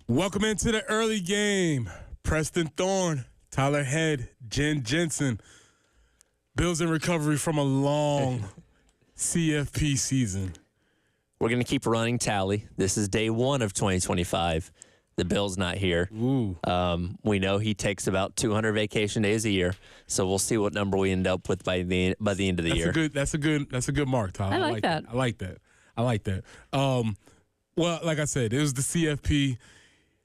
Welcome into the early game. Preston Thorne, Tyler Head, Jen Jensen. Bills in recovery from a long CFP season. We're going to keep running tally. This is day one of 2025. The Bill's not here. Ooh. We know he takes about 200 vacation days a year, so we'll see what number we end up with by the end of the year. That's a good mark, Tyler. I like that. I like that. Well, like I said, it was the CFP.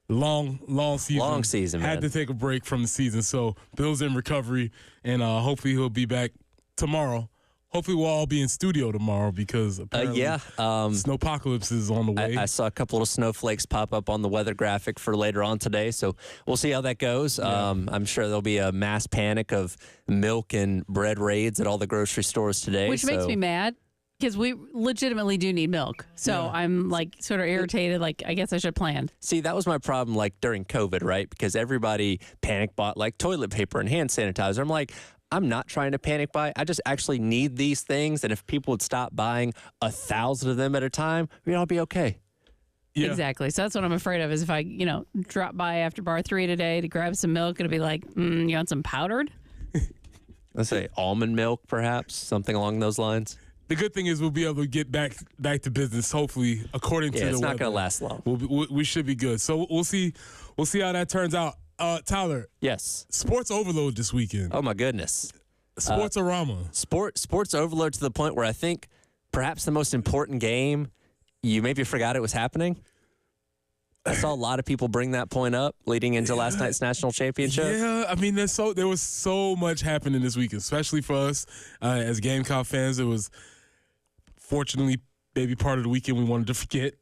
Long season. Long season, man. Had to take a break from the season. So Bill's in recovery, and hopefully he'll be back tomorrow. Hopefully we'll all be in studio tomorrow because apparently snowpocalypse is on the way. I saw a couple of snowflakes pop up on the weather graphic for later on today, so we'll see how that goes. Yeah. I'm sure there'll be a mass panic of milk and bread raids at all the grocery stores today. Which makes me mad. Because we legitimately do need milk. So Yeah. I'm like sort of irritated. Like, I guess I should plan. See, that was my problem like during COVID, right? Because everybody panic bought like toilet paper and hand sanitizer. I'm like, I'm not trying to panic buy. I just actually need these things. And if people would stop buying 1,000 of them at a time, we'd all be okay. Yeah. Exactly. So that's what I'm afraid of is if I, drop by after bar 3 today to grab some milk, it'll be like, you want some powdered? Let's say almond milk, perhaps, something along those lines. The good thing is we'll be able to get back to business. Hopefully, according to the it's not weather. going to last long. We should be good. So we'll see how that turns out. Tyler, Yes. sports overload this weekend. Oh my goodness. Sportsorama. Sports overload to the point where I think perhaps the most important game, you maybe forgot it was happening. I saw a lot of people bring that point up leading into last night's national championship. Yeah, I mean, there was so much happening this week, especially for us as Gamecock fans. It was fortunately maybe part of the weekend we wanted to forget.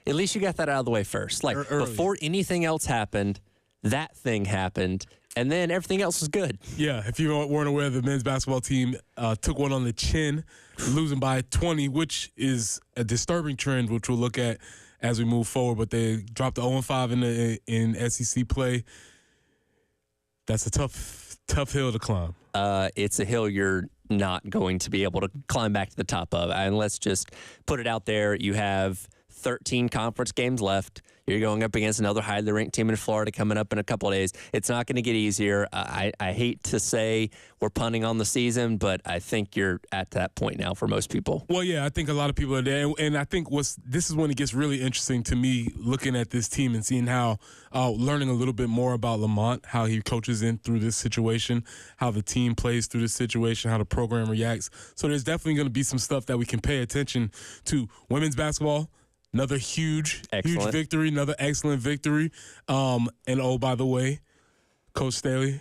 At least you got that out of the way first. Like Early. before anything else happened, that thing happened, and then everything else was good. Yeah, if you weren't aware, the men's basketball team took one on the chin, losing by 20, which is a disturbing trend, which we'll look at as we move forward. But they dropped the 0-5 in SEC play. That's a tough hill to climb. It's a hill you're not going to be able to climb back to the top of. And let's just put it out there. You have 13 conference games left. You're going up against another highly ranked team in Florida coming up in a couple of days. It's not going to get easier. I hate to say we're punting on the season, but I think you're at that point now for most people. Well, yeah, I think a lot of people are there. And I think this is when it gets really interesting to me looking at this team and seeing how, learning a little bit more about Lamont, how he coaches in through this situation, how the team plays through this situation, how the program reacts. So there's definitely going to be some stuff that we can pay attention to. Women's basketball, another huge victory, another excellent victory. And oh, by the way, Coach Staley,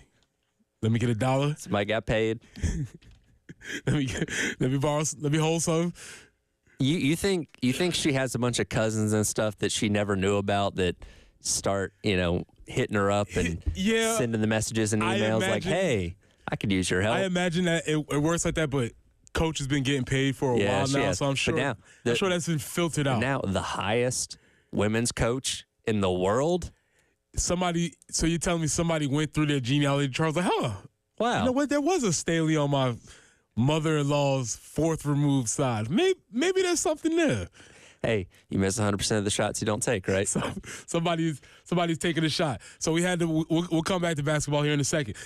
let me get $1. Somebody got paid. let me hold some. You think she has a bunch of cousins and stuff that she never knew about that start, hitting her up and sending the messages and emails like, hey, I could use your help. I imagine that it works like that, but Coach has been getting paid for a while now, so I'm sure that's been filtered out. Now, the highest women's coach in the world. So you're telling me somebody went through their genealogy charts like, wow. You know what? There was a Staley on my mother-in-law's fourth removed side. Maybe there's something there. Hey, you miss 100% of the shots you don't take, right? So somebody's taking a shot. So we'll come back to basketball here in a second.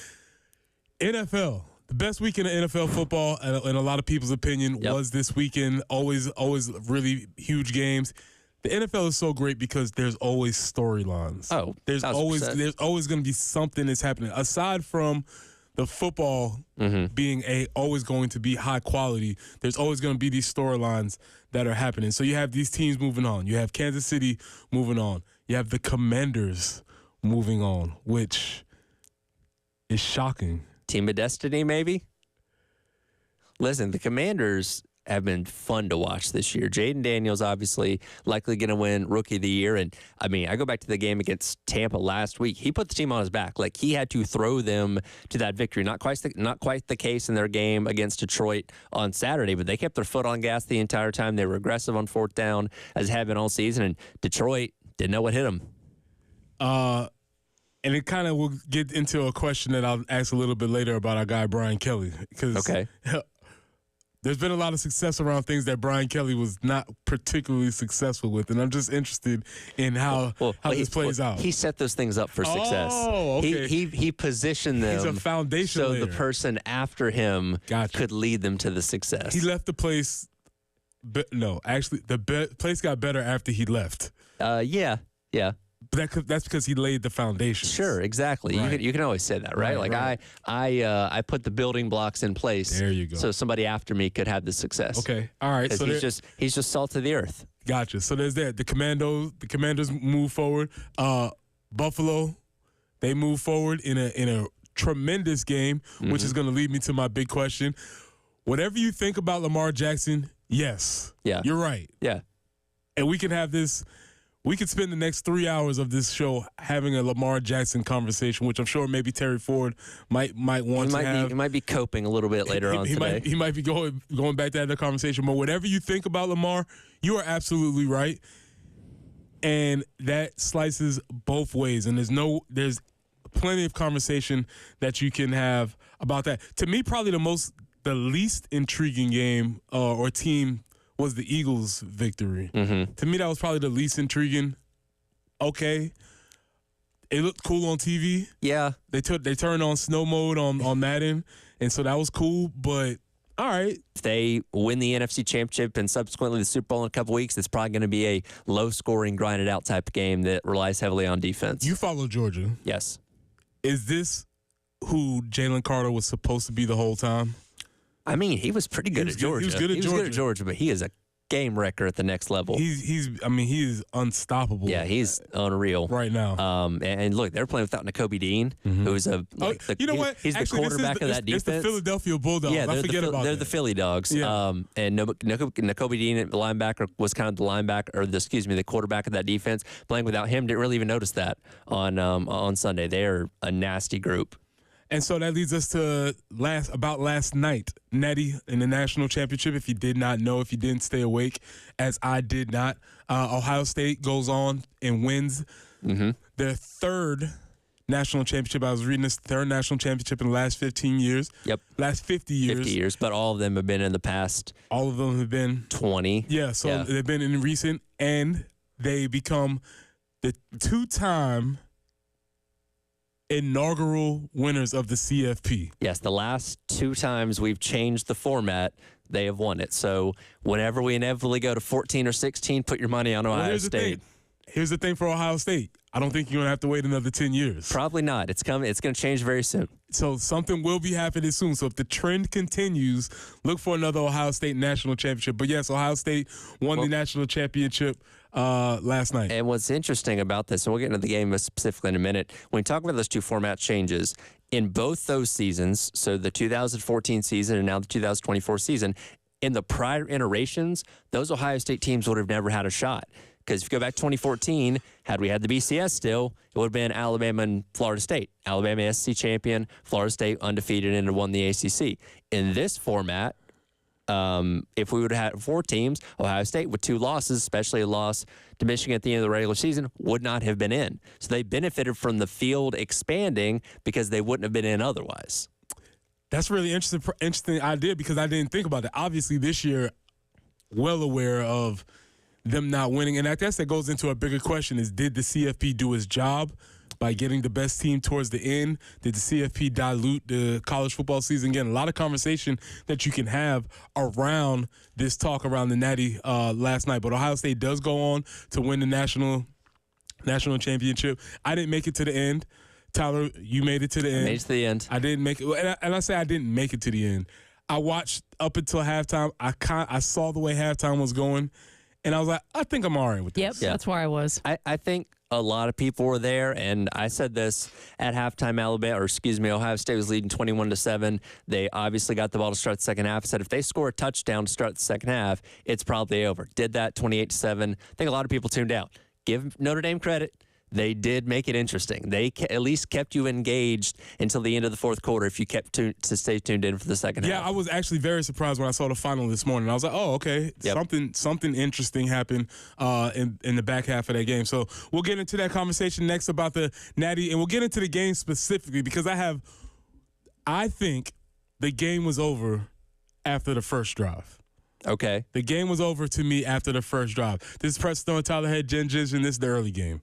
NFL. The best weekend of NFL football, in a lot of people's opinion, was this weekend. Always really huge games. The NFL is so great because there's always storylines. Oh, there's 1,000%. always going to be something that's happening aside from the football being always going to be high quality. There's always going to be these storylines that are happening. So you have these teams moving on. You have Kansas City moving on. You have the Commanders moving on, which is shocking. Team of Destiny, maybe? Listen, the Commanders have been fun to watch this year. Jaden Daniels obviously likely going to win Rookie of the Year. And, I mean, I go back to the game against Tampa last week. He put the team on his back. Like, he had to throw them to that victory. Not quite the case in their game against Detroit on Saturday, but they kept their foot on gas the entire time. They were aggressive on fourth down, as have been all season. And Detroit didn't know what hit them. And it kind of will get into a question that I'll ask a little bit later about our guy Brian Kelly. Okay. there's been a lot of success around things that Brian Kelly was not particularly successful with, and I'm just interested in how this plays out. He set those things up for success. Oh, okay. He positioned them. He's a foundation so layer. the person after him could lead them to the success. He left the place. No, actually, the place got better after he left. Yeah. But that's because he laid the foundation. Sure, exactly. Right. You can always say that, right? Right. I put the building blocks in place. There you go. So somebody after me could have the success. Okay, all right. So he's just salt of the earth. Gotcha. So there's that. The Commanders move forward. Buffalo, they move forward in a tremendous game, which is going to lead me to my big question. Whatever you think about Lamar Jackson, yes. Yeah. You're right. Yeah. And we can have this. We could spend the next 3 hours of this show having a Lamar Jackson conversation, which I'm sure maybe Terry Ford might want to have. He might be coping a little bit later on today. He might be going back to have the conversation. But whatever you think about Lamar, you are absolutely right. And that slices both ways. And there's plenty of conversation that you can have about that. To me, probably the least intriguing game or team was the Eagles' victory. Mm-hmm. To me, that was probably the least intriguing. Okay. It looked cool on TV. Yeah. They turned on snow mode on Madden, and so that was cool, but all right. If they win the NFC Championship and subsequently the Super Bowl in a couple weeks, it's probably going to be a low-scoring, grinded-out type of game that relies heavily on defense. You follow Georgia. Yes. Is this who Jalen Carter was supposed to be the whole time? I mean, he was pretty good at Georgia. He was good at Georgia, but he is a game wrecker at the next level. He is unstoppable. Yeah, he's unreal right now. And look, they're playing without Nakobe Dean, who's he's the quarterback of that defense. It's the Philadelphia Bulldogs. Yeah, they're the Philly Dogs. Yeah. And Nakobe Dean, the linebacker, was kind of the quarterback of that defense. Playing without him, didn't really even notice that on Sunday. They're a nasty group. And so that leads us to last night, Natty in the national championship. If you did not know, if you didn't stay awake, as I did not, Ohio State goes on and wins their third national championship. I was reading this, third national championship in the last 15 years. Yep. Last 50 years. 50 years, but all of them have been in the past. All of them have been 20. Yeah, so they've been in recent, and they become the two-time inaugural winners of the CFP. Yes, the last 2 times we've changed the format, they have won it. So whenever we inevitably go to 14 or 16, put your money on Ohio State. Here's the thing for Ohio State. I don't think you're going to have to wait another 10 years. Probably not. It's coming. It's going to change very soon. So something will be happening soon. So if the trend continues, look for another Ohio State national championship. But yes, Ohio State won the national championship last night. And what's interesting about this, and we'll get into the game specifically in a minute, when we talk about those 2 format changes, in both those seasons, so the 2014 season and now the 2024 season, in the prior iterations, those Ohio State teams would have never had a shot. Because if you go back to 2014, had we had the BCS still, it would have been Alabama and Florida State. Alabama SEC champion, Florida State undefeated and won the ACC. In this format, if we would have had 4 teams, Ohio State with 2 losses, especially a loss to Michigan at the end of the regular season, would not have been in. So they benefited from the field expanding because they wouldn't have been in otherwise. That's really interesting idea because I didn't think about that. Obviously, this year, well aware of them not winning. And I guess that goes into a bigger question is, did the CFP do its job by getting the best team towards the end? Did the CFP dilute the college football season? Again, a lot of conversation that you can have around this talk around the Natty last night. But Ohio State does go on to win the national championship. I didn't make it to the end. Tyler, you made it to the end. Made it to the end. I didn't make it. And I say I didn't make it to the end. I watched up until halftime. I saw the way halftime was going. And I was like, I think I'm all right with this. Yep, that's where I was. I think a lot of people were there, and I said this at halftime. Ohio State was leading 21-7. They obviously got the ball to start the second half. I said if they score a touchdown to start the second half, it's probably over. Did that 28-7. I think a lot of people tuned out. Give Notre Dame credit. They did make it interesting. They at least kept you engaged until the end of the fourth quarter if you kept to stay tuned in for the second half. Yeah, I was actually very surprised when I saw the final this morning. I was like, oh, okay, something interesting happened in the back half of that game. So we'll get into that conversation next about the Natty, and we'll get into the game specifically because I think the game was over after the first drive. Okay. The game was over to me after the first drive. This is Preston on Tyler Head, Jen Gish, and this is the early game.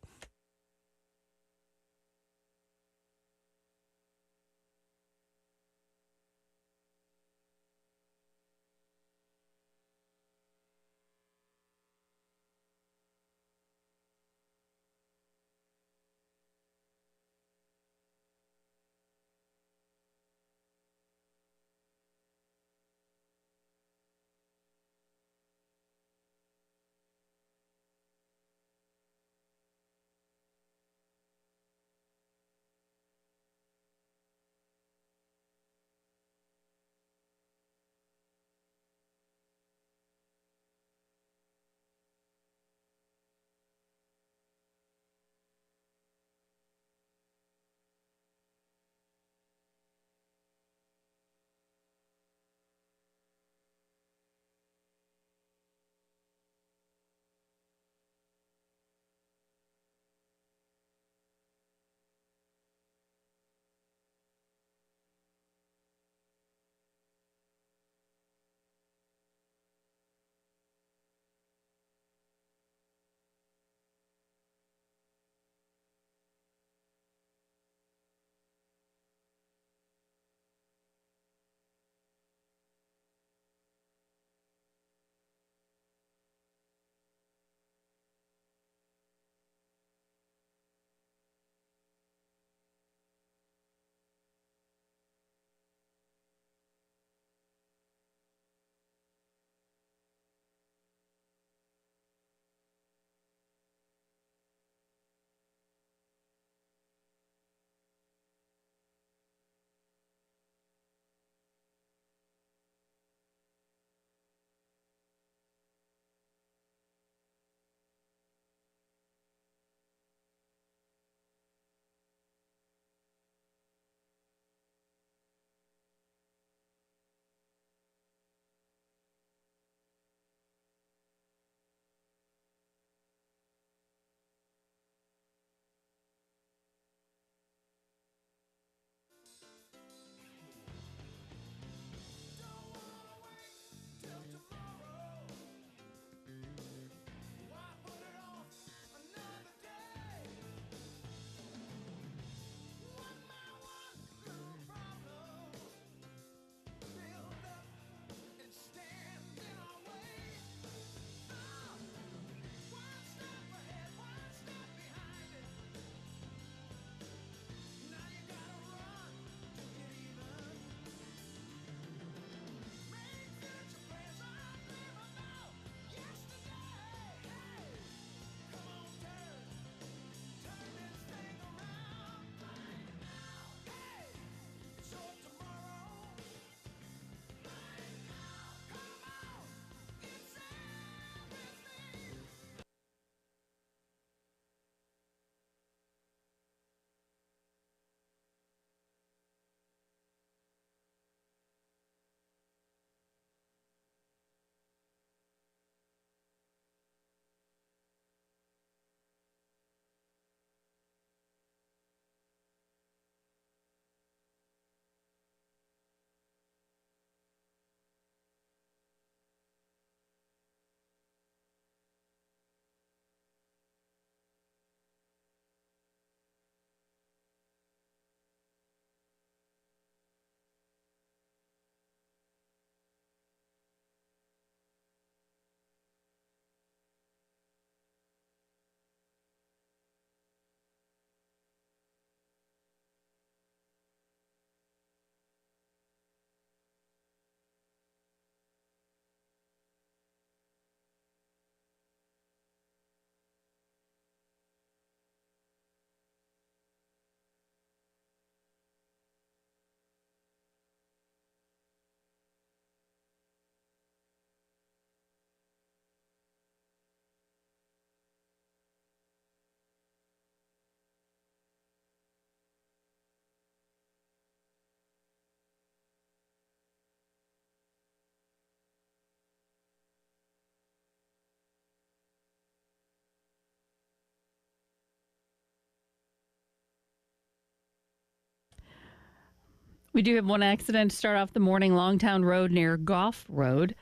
We do have one accident to start off the morning, Longtown Road near Goff Road.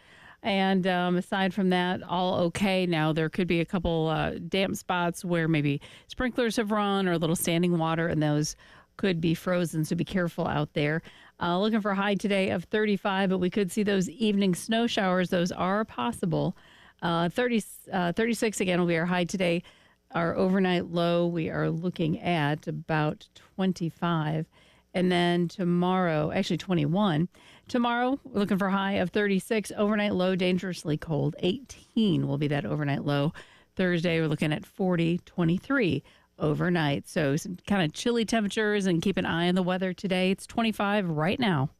And aside from that, all okay. Now, there could be a couple damp spots where maybe sprinklers have run or a little standing water, and those could be frozen, so be careful out there. Looking for a high today of 35, but we could see those evening snow showers. Those are possible. 36 again will be our high today. Our overnight low, we are looking at about 25. And then tomorrow, actually 21. Tomorrow, we're looking for a high of 36. Overnight low, dangerously cold. 18 will be that overnight low. Thursday, we're looking at 40, 23 overnight. So some kind of chilly temperatures, and keep an eye on the weather today. It's 25 right now.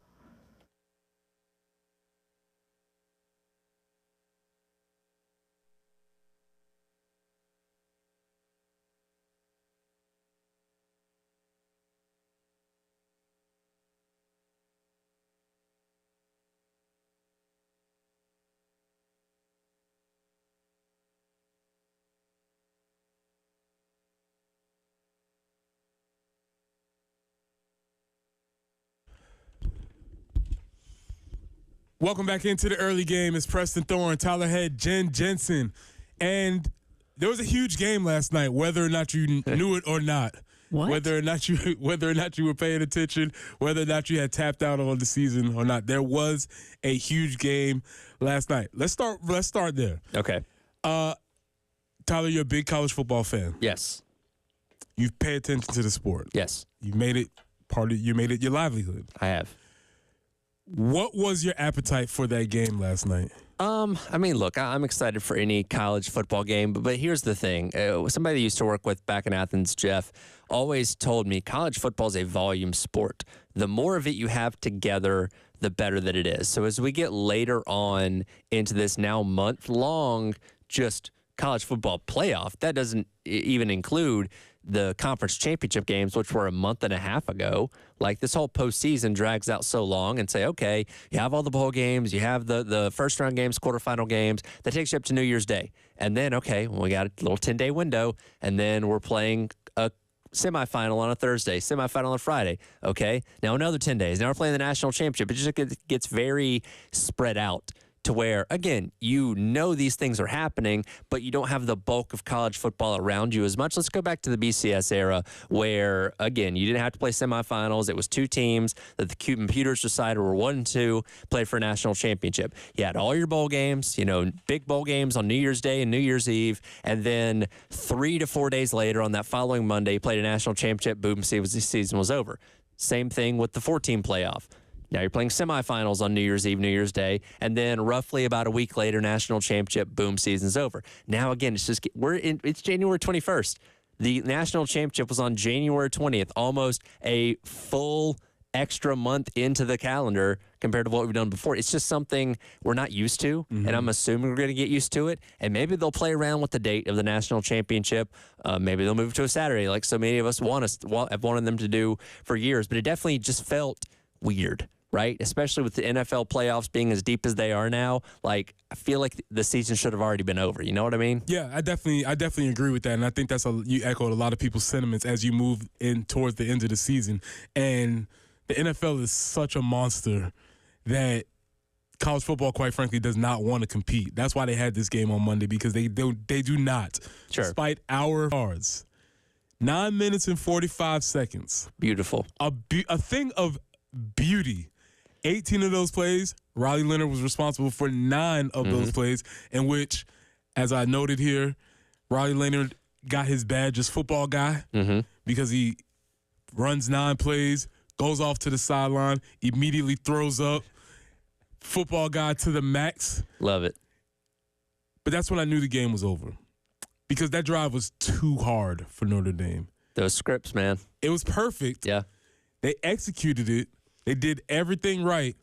Welcome back into the early game. It's Preston Thorne, Tyler Head, Jen Jensen. And there was a huge game last night, whether or not you knew it or not. What? Whether or not you were paying attention, whether or not you had tapped out on the season or not. There was a huge game last night. Let's start there. Okay. Tyler, you're a big college football fan. Yes. You pay attention to the sport. Yes. You made it your livelihood. I have. What was your appetite for that game last night? I mean, look, I'm excited for any college football game, but here's the thing. Somebody I used to work with back in Athens, Jeff, always told me college football is a volume sport. The more of it you have together, the better that it is. So as we get later on into this now month-long just college football playoff, that doesn't even include the conference championship games, which were a month and a half ago. Like, this whole postseason drags out so long, and say, okay, you have all the bowl games, you have the first round games, quarterfinal games, that takes you up to New Year's Day. And then, okay, well, we got a little 10-day window, and then we're playing a semifinal on a Thursday, semifinal on a Friday. Okay, now another 10 days. Now we're playing the national championship. It just gets very spread out, to where, again, you know these things are happening, but you don't have the bulk of college football around you as much. Let's go back to the BCS era where, again, you didn't have to play semifinals. It was two teams that the computers decided were 1-2, played for a national championship. You had all your bowl games, big bowl games on New Year's Day and New Year's Eve, and then 3 to 4 days later on that following Monday, you played a national championship, boom, the season was over. Same thing with the 4-team playoff. Now you're playing semifinals on New Year's Eve, New Year's Day, and then roughly about a week later, national championship, boom, season's over. Now again, it's January 21st. The national championship was on January 20th, almost a full extra month into the calendar compared to what we've done before. It's just something we're not used to, and I'm assuming we're going to get used to it. And maybe they'll play around with the date of the national championship. Maybe they'll move it to a Saturday, like so many of us have wanted them to do for years. But it definitely just felt weird, right? Especially with the NFL playoffs being as deep as they are now. Like, I feel like the season should have already been over. You know what I mean? Yeah, I definitely agree with that, and I think you echoed a lot of people's sentiments as you move in towards the end of the season. And the NFL is such a monster that college football, quite frankly, does not want to compete. That's why they had this game on Monday, because they do not, Sure. Despite our cards. 9 minutes and 45 seconds. Beautiful. A thing of beauty. 18 of those plays, Riley Leonard was responsible for 9 of those plays, in which, as I noted here, Riley Leonard got his badge as football guy because he runs 9 plays, goes off to the sideline, immediately throws up, football guy to the max. Love it. But that's when I knew the game was over, because that drive was too hard for Notre Dame. Those scripts, man. It was perfect. Yeah. They executed it. They did everything right,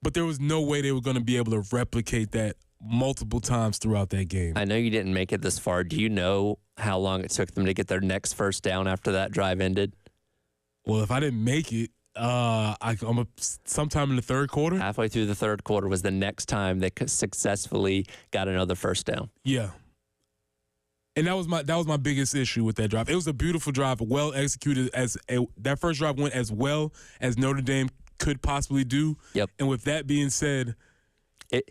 but there was no way they were going to be able to replicate that multiple times throughout that game. I know you didn't make it this far. Do you know how long it took them to get their next first down after that drive ended? Well, if I didn't make it, sometime in the third quarter. Halfway through the third quarter was the next time they successfully got another first down. Yeah. And that was my biggest issue with that drive. It was a beautiful drive, well executed. That first drive went as well as Notre Dame could possibly do. Yep. And with that being said,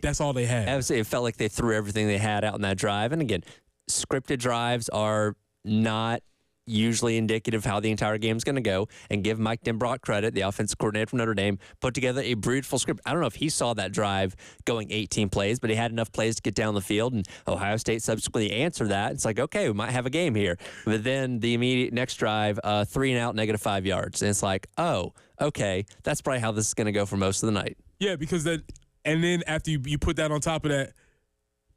that's all they had. It felt like they threw everything they had out in that drive. And again, scripted drives are not usually indicative of how the entire game is going to go. And give Mike Denbrock credit, the offensive coordinator from Notre Dame, put together a beautiful script. I don't know if he saw that drive going 18 plays, but he had enough plays to get down the field, and Ohio State subsequently answered that. It's like, okay, we might have a game here. But then the immediate next drive, 3 and out, -5 yards. And it's like, oh, okay, that's probably how this is going to go for most of the night. Yeah, because then after you put that on top of that,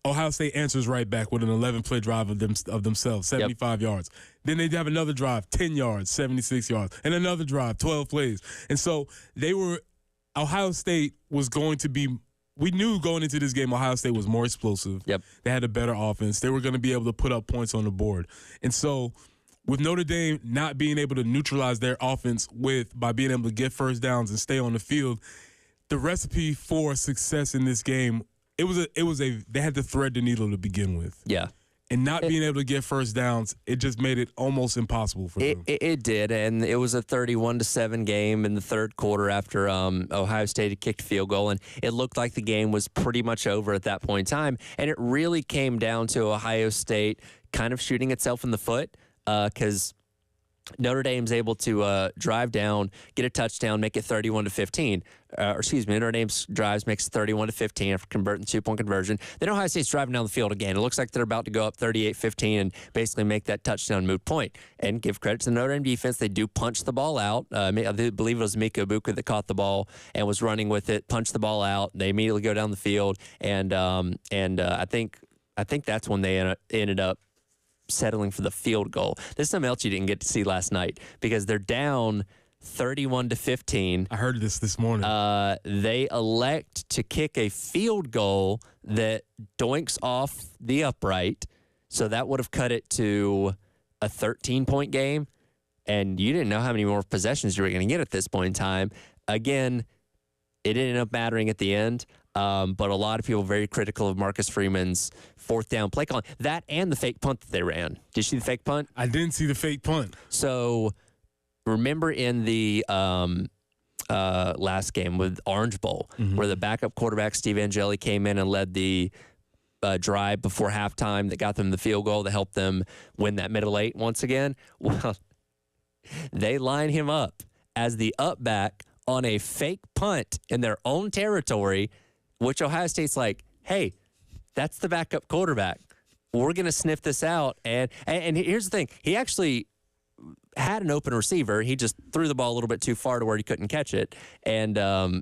Ohio State answers right back with an 11-play drive of themselves, 75 yards. Then they have another drive, 10 yards, 76 yards, and another drive, 12 plays. And so Ohio State was going to be, we knew going into this game, Ohio State was more explosive. Yep. They had a better offense. They were going to be able to put up points on the board. And so with Notre Dame not being able to neutralize their offense by being able to get first downs and stay on the field, the recipe for success in this game, they had to thread the needle to begin with. Yeah. And not being able to get first downs, it just made it almost impossible for them. It did, and it was a 31-7 game in the third quarter after Ohio State had kicked a field goal, and it looked like the game was pretty much over at that point in time. And it really came down to Ohio State kind of shooting itself in the foot because Notre Dame's able to drive down, get a touchdown, make it 31-15. Notre Dame's drives makes it 31-15 after converting 2-point conversion. Then Ohio State's driving down the field again. It looks like they're about to go up 38-15 and basically make that touchdown moot point. And give credit to the Notre Dame defense. They do punch the ball out. I believe it was Mika Ibuka that caught the ball and was running with it, punched the ball out. They immediately go down the field. And I think that's when they ended up settling for the field goal. This is something else you didn't get to see last night because they're down 31-15. I heard this morning. They elect to kick a field goal that doinks off the upright, so that would have cut it to a 13-point game, and you didn't know how many more possessions you were going to get at this point in time. Again, it ended up mattering at the end. But a lot of people very critical of Marcus Freeman's fourth down play calling. That and the fake punt that they ran. Did you see the fake punt? I didn't see the fake punt. So remember in the last game with Orange Bowl, where the backup quarterback Steve Angeli came in and led the drive before halftime that got them the field goal that helped them win that middle eight once again? Well, they line him up as the up back on a fake punt in their own territory, which Ohio State's like, hey, that's the backup quarterback. We're going to sniff this out. And here's the thing. He actually had an open receiver. He just threw the ball a little bit too far to where he couldn't catch it. And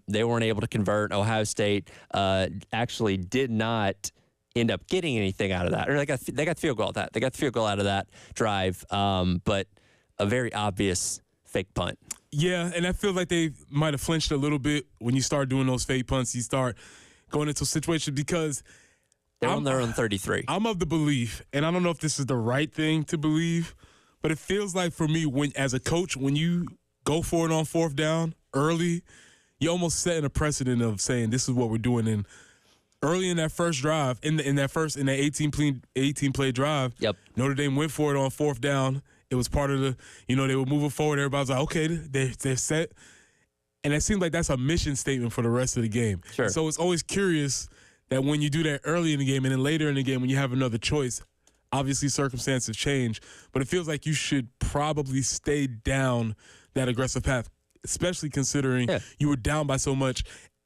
they weren't able to convert. Ohio State actually did not end up getting anything out of that. Or they got the field goal out of that. They got the field goal out of that drive. But a very obvious fake punt. Yeah, and I feel like they might have flinched a little bit when you start doing those fake punts. You start going into a situation because they're on their own 33. I'm of the belief, and I don't know if this is the right thing to believe, but it feels like for me, as a coach, when you go for it on fourth down early, you're almost setting a precedent of saying this is what we're doing. And early in that first drive, in that 18 play drive, Notre Dame went for it on fourth down. It was part of the, they were moving forward. Everybody was like, okay, they're set. And it seems like that's a mission statement for the rest of the game. Sure. So it's always curious that when you do that early in the game and then later in the game when you have another choice, obviously circumstances change, but it feels like you should probably stay down that aggressive path, especially considering you were down by so much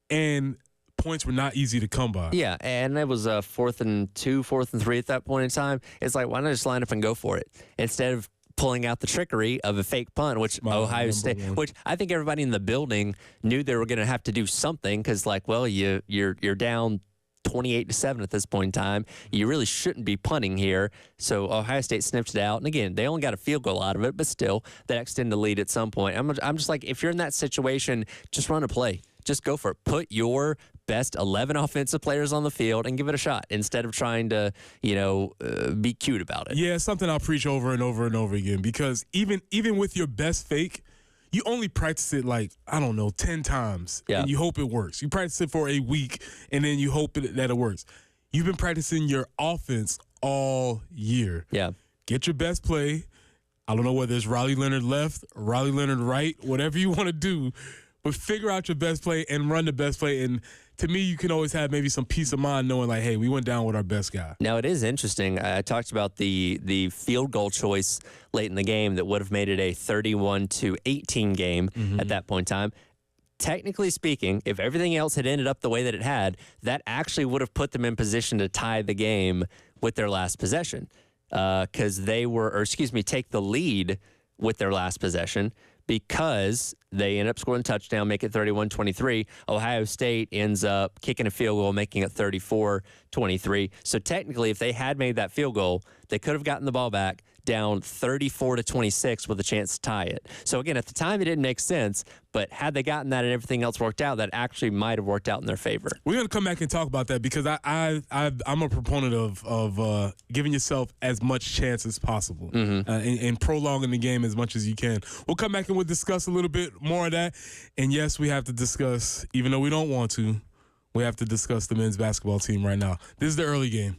and points were not easy to come by. Yeah, and it was 4th and 2, 4th and 3 at that point in time. It's like, why not just line up and go for it instead of pulling out the trickery of a fake punt, which Ohio State, which I think everybody in the building knew they were going to have to do something because, like, well, you're down 28-7 at this point in time. You really shouldn't be punting here. So Ohio State sniffed it out, and again, they only got a field goal out of it, but still, that extended the lead at some point. I'm just like, if you're in that situation, just run a play. Just go for it. Put your best 11 offensive players on the field and give it a shot instead of trying to, be cute about it. Yeah, it's something I'll preach over and over and over again because even with your best fake, you only practice it 10 times and you hope it works. You practice it for a week and then you hope that it works. You've been practicing your offense all year. Yeah. Get your best play. I don't know whether it's Riley Leonard left, or Riley Leonard right, whatever you want to do, but figure out your best play and run the best play. And to me, you can always have maybe some peace of mind knowing, like, hey, we went down with our best guy. Now, it is interesting. I talked about the field goal choice late in the game that would have made it a 31-18 game at that point in time. Technically speaking, if everything else had ended up the way that it had, that actually would have put them in position to tie the game with their last possession. Because take the lead with their last possession, because they end up scoring a touchdown, make it 31-23. Ohio State ends up kicking a field goal, making it 34-23. So technically, if they had made that field goal, they could have gotten the ball back down 34-26 with a chance to tie it. So again, at the time, it didn't make sense, but had they gotten that and everything else worked out, that actually might have worked out in their favor. We're going to come back and talk about that, because I'm a proponent of giving yourself as much chance as possible and prolonging the game as much as you can. We'll come back and we'll discuss a little bit more of that. And yes, we have to discuss, even though we don't want to, we have to discuss the men's basketball team right now. This is the early game.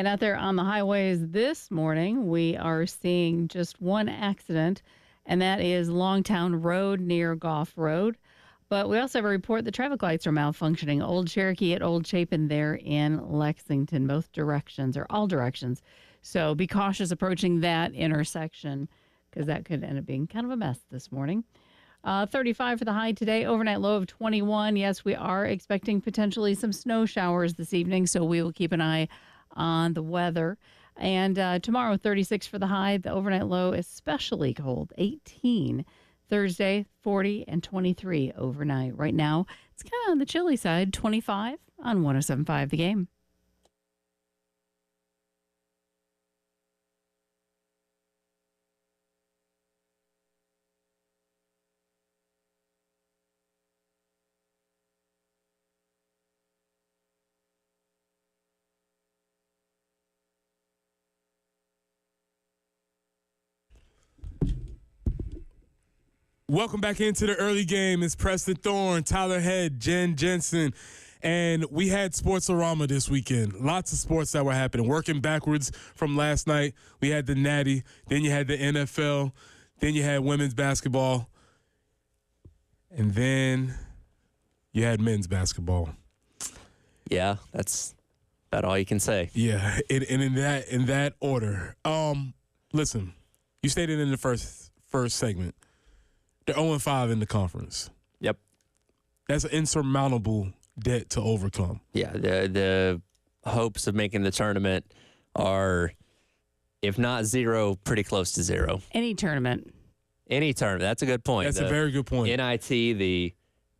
And out there on the highways this morning, we are seeing just one accident, and that is Longtown Road near Goff Road. But we also have a report the traffic lights are malfunctioning. Old Cherokee at Old Chapin there in Lexington, both directions or all directions. So be cautious approaching that intersection because that could end up being kind of a mess this morning. 35 for the high today, overnight low of 21. Yes, we are expecting potentially some snow showers this evening, so we will keep an eye on the weather. And tomorrow, 36 for the high, the overnight low especially cold, 18. Thursday, 40 and 23 overnight. Right now, it's kind of on the chilly side, 25 on 107.5 The Game. Welcome back into the early game. It's Preston Thorne, Tyler Head, Jen Jensen, and we had Sportsorama this weekend. Lots of sports that were happening. Working backwards from last night, we had the Natty, then you had the NFL, then you had women's basketball, and then you had men's basketball. Yeah, that's about all you can say. Yeah, and in that order. Listen, you stated in the first segment. They're 0-5 in the conference. Yep. That's an insurmountable debt to overcome. Yeah, the hopes of making the tournament are, if not zero, pretty close to zero. Any tournament. Any tournament. That's a good point. That's a very good point. NIT, the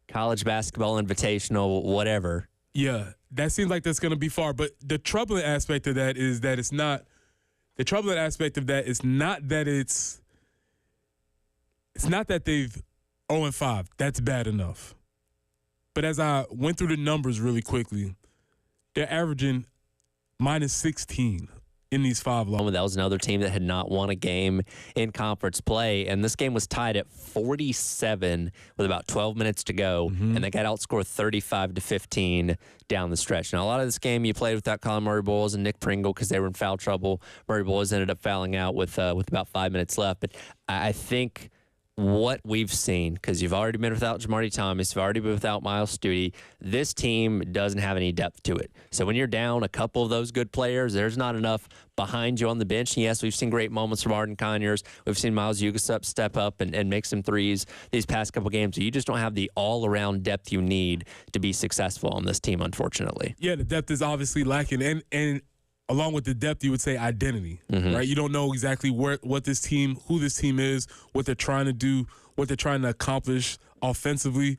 College Basketball Invitational, whatever. Yeah, that seems like that's going to be far. But the troubling aspect of that is that it's not – the troubling aspect of that is not that it's not that they've 0-5. That's bad enough. But as I went through the numbers really quickly, they're averaging minus 16 in these 5 losses. That was another team that had not won a game in conference play, and this game was tied at 47 with about 12 minutes to go, and they got outscored 35-15 down the stretch. Now, a lot of this game you played without Colin Murray-Boyles and Nick Pringle because they were in foul trouble. Murray-Boyles ended up fouling out with about 5 minutes left, but I think what we've seen, because you've already been without Jamarty Thomas, you've already been without Miles Studi, this team doesn't have any depth to it. So when you're down a couple of those good players, there's not enough behind you on the bench. And yes, we've seen great moments from Arden Conyers. We've seen Miles Ugasup step up and make some threes these past couple games. You just don't have the all-around depth you need to be successful on this team, unfortunately. Yeah, the depth is obviously lacking. And along with the depth, you would say identity, right? You don't know exactly who this team is, what they're trying to do, what they're trying to accomplish offensively.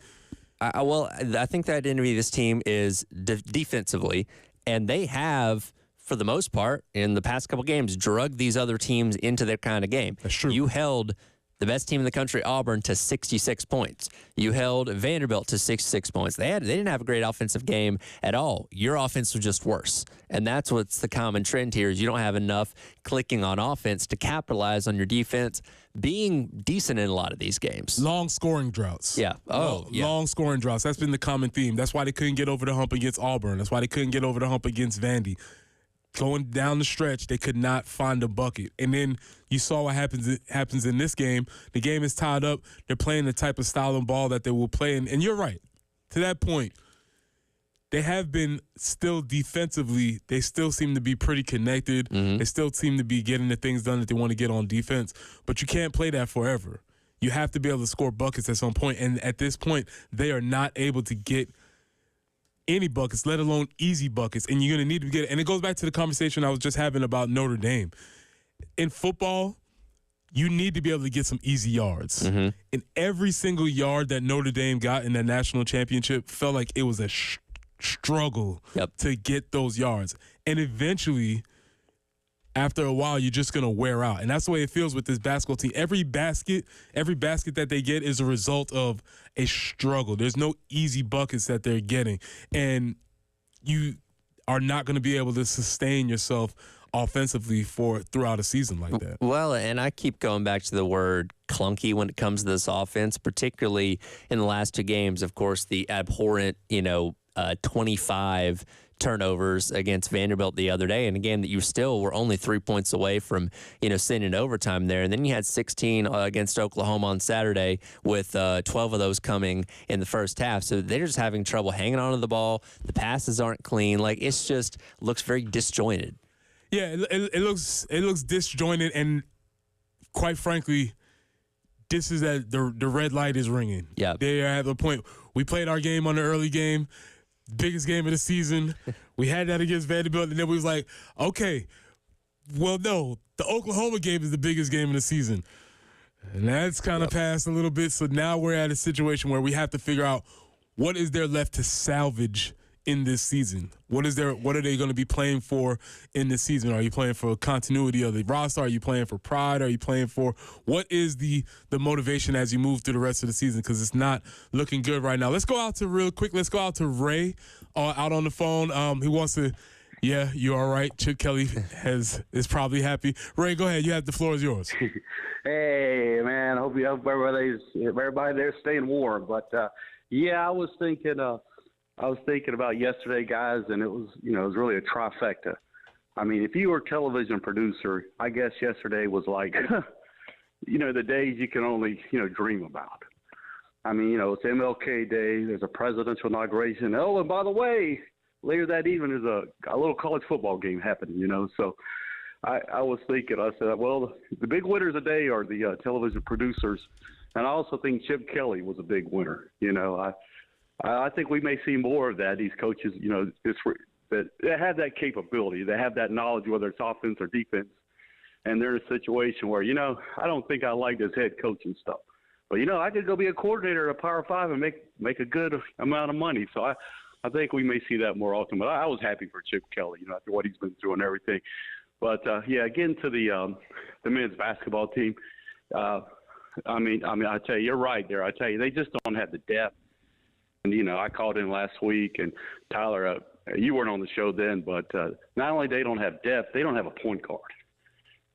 I think the identity of this team is defensively, and they have, for the most part, in the past couple games, drugged these other teams into their kind of game. That's true. You held the best team in the country, Auburn, to 66 points. You held Vanderbilt to 66 points. They didn't have a great offensive game at all. Your offense was just worse. And that's what's the common trend here is you don't have enough clicking on offense to capitalize on your defense being decent in a lot of these games. Long scoring droughts. Yeah. Long scoring droughts. That's been the common theme. That's why they couldn't get over the hump against Auburn. That's why they couldn't get over the hump against Vandy. Going down the stretch, they could not find a bucket. And then you saw what happens in this game. The game is tied up. They're playing the type of style of ball that they will play. And you're right. To that point, they have been still defensively, they still seem to be pretty connected. They still seem to be getting the things done that they want to get on defense. But you can't play that forever. You have to be able to score buckets at some point. And at this point, they are not able to get any buckets, let alone easy buckets, and you're going to need to get it. And it goes back to the conversation I was just having about Notre Dame. In football, you need to be able to get some easy yards. And every single yard that Notre Dame got in that national championship felt like it was a struggle to get those yards. And eventually, after a while, you're just going to wear out. And that's the way it feels with this basketball team. Every basket that they get is a result of a struggle. There's no easy buckets that they're getting. And you are not going to be able to sustain yourself offensively throughout a season like that. Well, and I keep going back to the word clunky when it comes to this offense, particularly in the last 2 games. Of course, the abhorrent, 25 turnovers against Vanderbilt the other day in a game that you still were only 3 points away from, sending overtime there. And then you had 16 against Oklahoma on Saturday with 12 of those coming in the first half. So they're just having trouble hanging onto the ball. The passes aren't clean. Like, it's just looks very disjointed. Yeah, it looks disjointed, and quite frankly, this is that the red light is ringing. Yeah, they are at the point. We played our game on the early game, biggest game of the season. We had that against Vanderbilt, and then we was like, okay, well, no, the Oklahoma game is the biggest game of the season, and that's kind of passed a little bit. So now we're at a situation where we have to figure out what is there left to salvage in this season. What are they going to be playing for in this season? Are you playing for continuity of the roster? Are you playing for pride? Are you playing for what is the motivation as you move through the rest of the season? Because it's not looking good right now. Let's go out to Ray out on the phone. He wants to. Yeah, you're all right. Chip Kelly is probably happy. Ray, go ahead. The floor is yours. Hey man, I hope everybody there's staying warm. But I was thinking about yesterday, guys, and it was really a trifecta. I mean, if you were a television producer, I guess yesterday was like, the days you can only, dream about. I mean, it's MLK Day. There's a presidential inauguration. Oh, and by the way, later that evening is a little college football game happening, So I was thinking, I said, well, the big winners today are the television producers. And I also think Chip Kelly was a big winner. I think we may see more of that. These coaches, that they have that capability. They have that knowledge, whether it's offense or defense. And they're in a situation where, I don't think I like this head coaching stuff. But, I could go be a coordinator at a Power 5 and make a good amount of money. So I think we may see that more often. But I was happy for Chip Kelly, after what he's been through and everything. But, getting to the men's basketball team, I tell you, you're right there. I tell you, they just don't have the depth. And, I called in last week, and Tyler, you weren't on the show then, but not only they don't have depth, they don't have a point guard.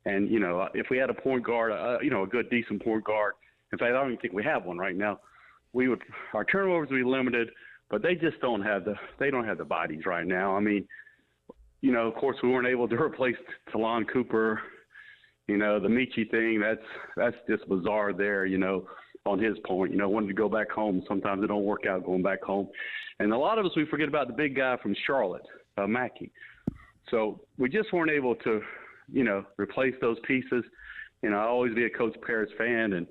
And, if we had a point guard, a good, decent point guard, in fact, I don't even think we have one right now, our turnovers would be limited, but they just don't have the bodies right now. I mean, of course, we weren't able to replace Talon Cooper. The Michi thing, that's just bizarre there, on his point, wanting to go back home. Sometimes it don't work out going back home. And a lot of us, we forget about the big guy from Charlotte, Mackey. So we just weren't able to, replace those pieces. I'll always be a Coach Paris fan, and,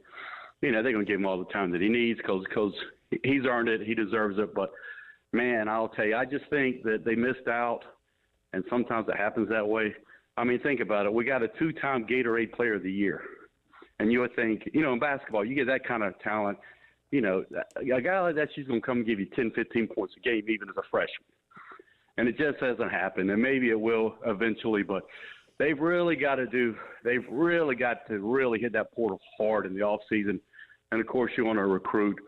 they're going to give him all the time that he needs because he's earned it. He deserves it. But, man, I'll tell you, I just think that they missed out, and sometimes it happens that way. I mean, think about it. We got a 2-time Gatorade Player of the Year. And you would think, in basketball, you get that kind of talent, a guy like that, she's going to come and give you 10, 15 points a game, even as a freshman. And it just hasn't happened. And maybe it will eventually, but they've really got to really hit that portal hard in the offseason. And, of course, you want to recruit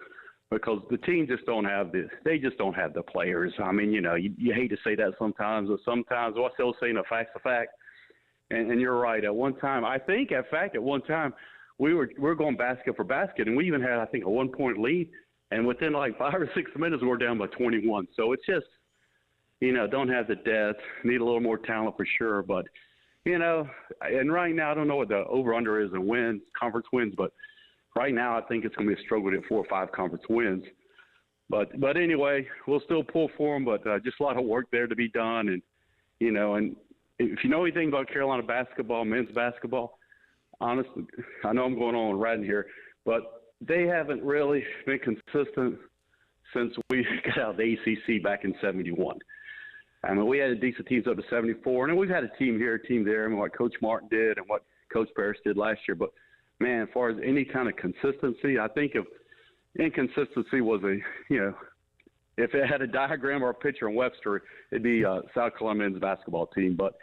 because the team just don't have this. They just don't have the players. I mean, you hate to say that sometimes, but sometimes what's the old saying, a fact's a fact. And you're right. At one time, we were going basket for basket, and we even had, I think, a 1-point lead. And within like 5 or 6 minutes, we were down by 21. So it's just, don't have the depth, need a little more talent for sure. But, and right now, I don't know what the over-under is in conference wins, but right now I think it's going to be a struggle to get 4 or 5 conference wins. But anyway, we'll still pull for them, but just a lot of work there to be done. And, and if you know anything about Carolina basketball, men's basketball, honestly, I know I'm going on and riding here, but they haven't really been consistent since we got out of the ACC back in 71. I mean, we had decent teams up to 74, and then we've had a team here, a team there, and what Coach Martin did and what Coach Paris did last year. But, man, as far as any kind of consistency, I think if inconsistency was if it had a diagram or a picture in Webster, it'd be South Carolina men's basketball team. But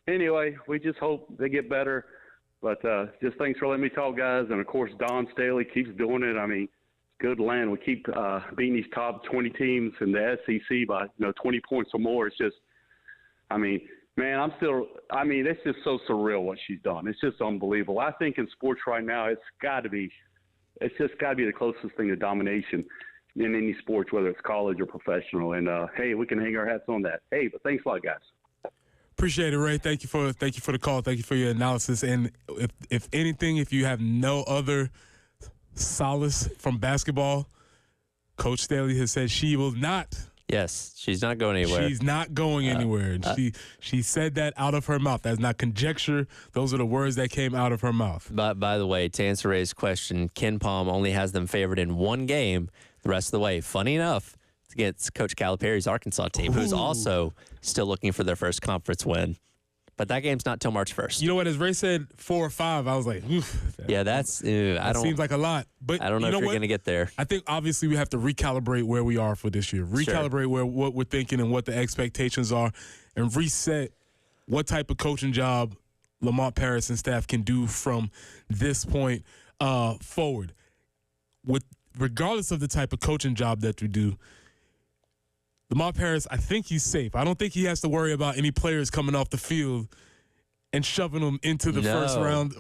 anyway, we just hope they get better. But just thanks for letting me talk, guys. And, of course, Don Staley keeps doing it. I mean, good land. We keep beating these top 20 teams in the SEC by 20 points or more. It's just, I mean, man, it's just so surreal what she's done. It's just unbelievable. I think in sports right now, it's just got to be the closest thing to domination. in any sports, whether it's college or professional. And hey, we can hang our hats on that. Hey, but thanks a lot, guys. Appreciate it, Ray. Thank you for the call. Thank you for your analysis. And if anything, if you have no other solace from basketball, Coach Staley has said she will not. Yes, she's not going anywhere. She's not going anywhere. And she said that out of her mouth. That's not conjecture. Those are the words that came out of her mouth. But by the way, to answer Ray's question, Ken Palm only has them favored in one game the rest of the way. Funny enough, it's against Coach Calipari's Arkansas team, who's also still looking for their first conference win. But that game's not till March 1st. You know what? As Ray said, 4 or 5, I was like, oof. Yeah, that seems like a lot. But I don't know if you're going to get there. I think obviously we have to recalibrate where we are for this year. Recalibrate what we're thinking and what the expectations are, and reset what type of coaching job Lamont Paris and staff can do from this point forward. Regardless of the type of coaching job that we do, Lamont Paris, I think he's safe. I don't think he has to worry about any players coming off the field and shoving them into the first round.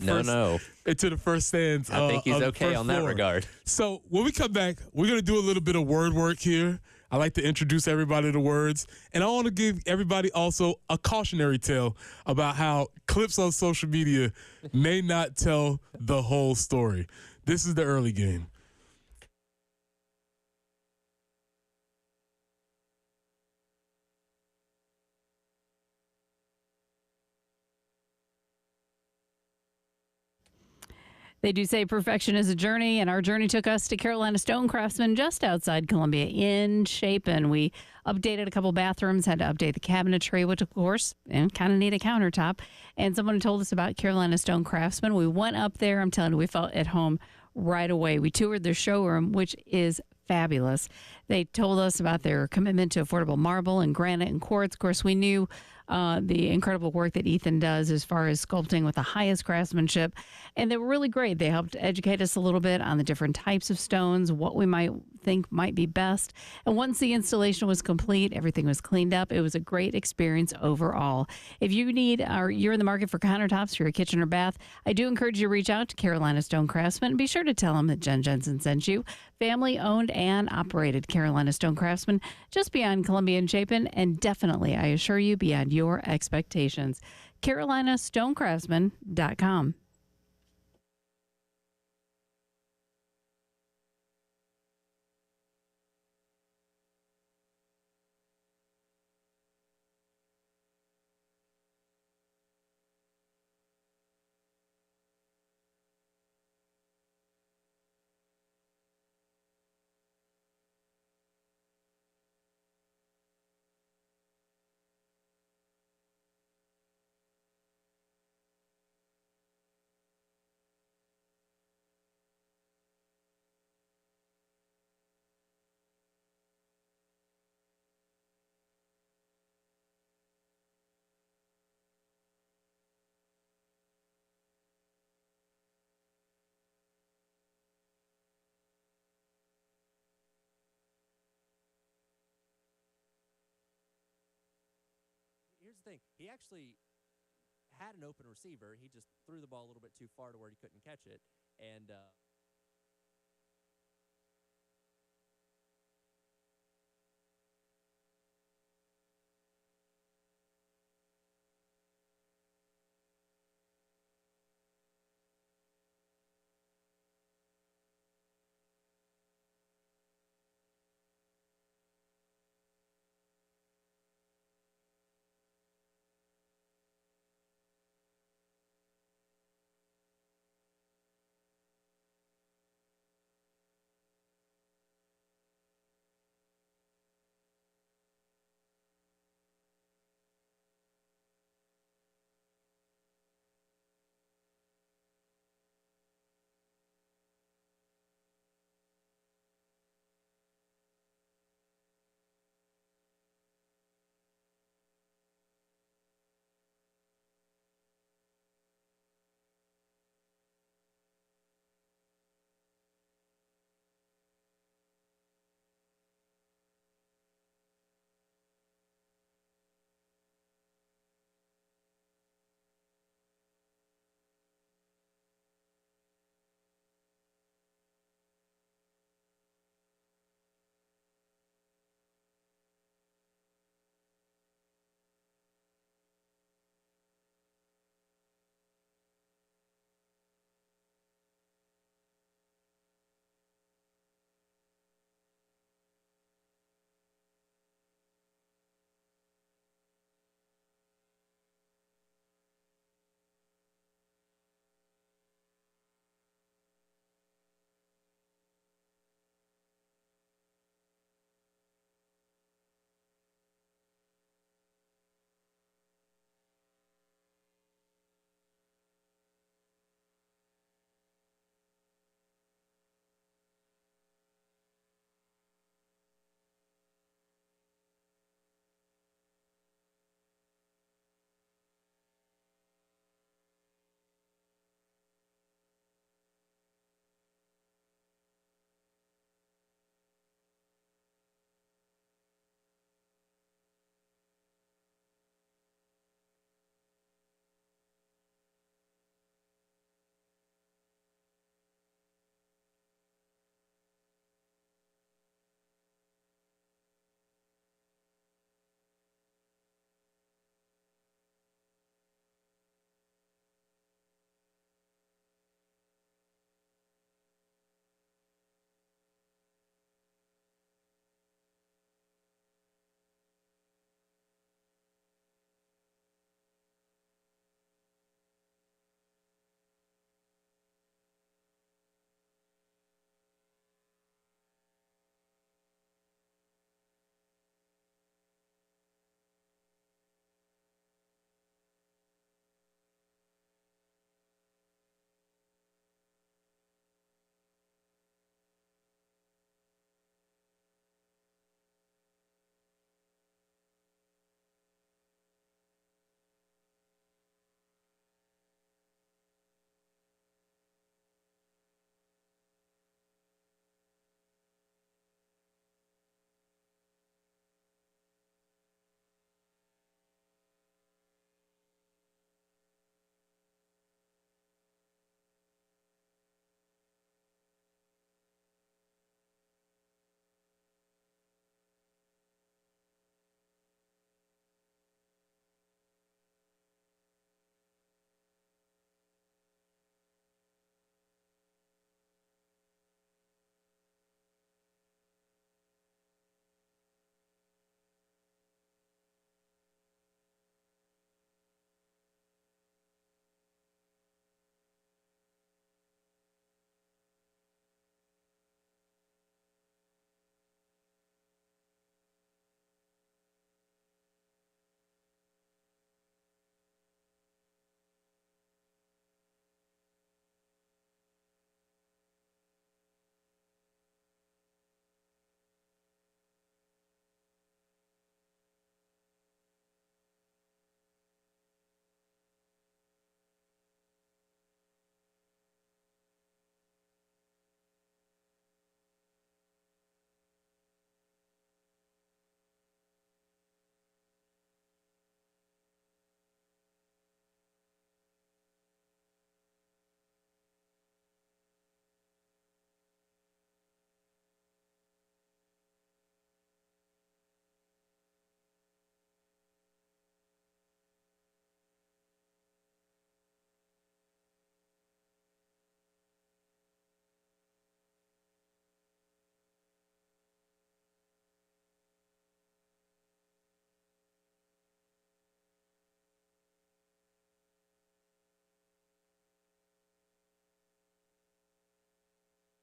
Into the first stands. I think he's okay on that regard. So when we come back, we're going to do a little bit of word work here. I like to introduce everybody to words. And I want to give everybody also a cautionary tale about how clips on social media may not tell the whole story. This is the early game. They do say perfection is a journey, and our journey took us to Carolina Stone Craftsman just outside Columbia in Chapin. We updated a couple bathrooms, had to update the cabinetry, which, of course, kind of need a countertop. And someone told us about Carolina Stone Craftsman. We went up there. I'm telling you, we felt at home right away. We toured their showroom, which is fabulous. They told us about their commitment to affordable marble and granite and quartz. Of course, we knew the incredible work that Ethan does as far as sculpting with the highest craftsmanship. And they were really great. They helped educate us a little bit on the different types of stones, what we might think might be best. And once the installation was complete, everything was cleaned up. It was a great experience overall. If you need or you're in the market for countertops for your kitchen or bath, I do encourage you to reach out to Carolina Stone Craftsman and be sure to tell them that Jen Jensen sent you. Family owned and operated Carolina Stone Craftsman, just beyond Columbia and Chapin, and definitely, I assure you, beyond your expectations. CarolinaStoneCraftsman.com. Here's the thing. He actually had an open receiver. He just threw the ball a little bit too far to where he couldn't catch it. And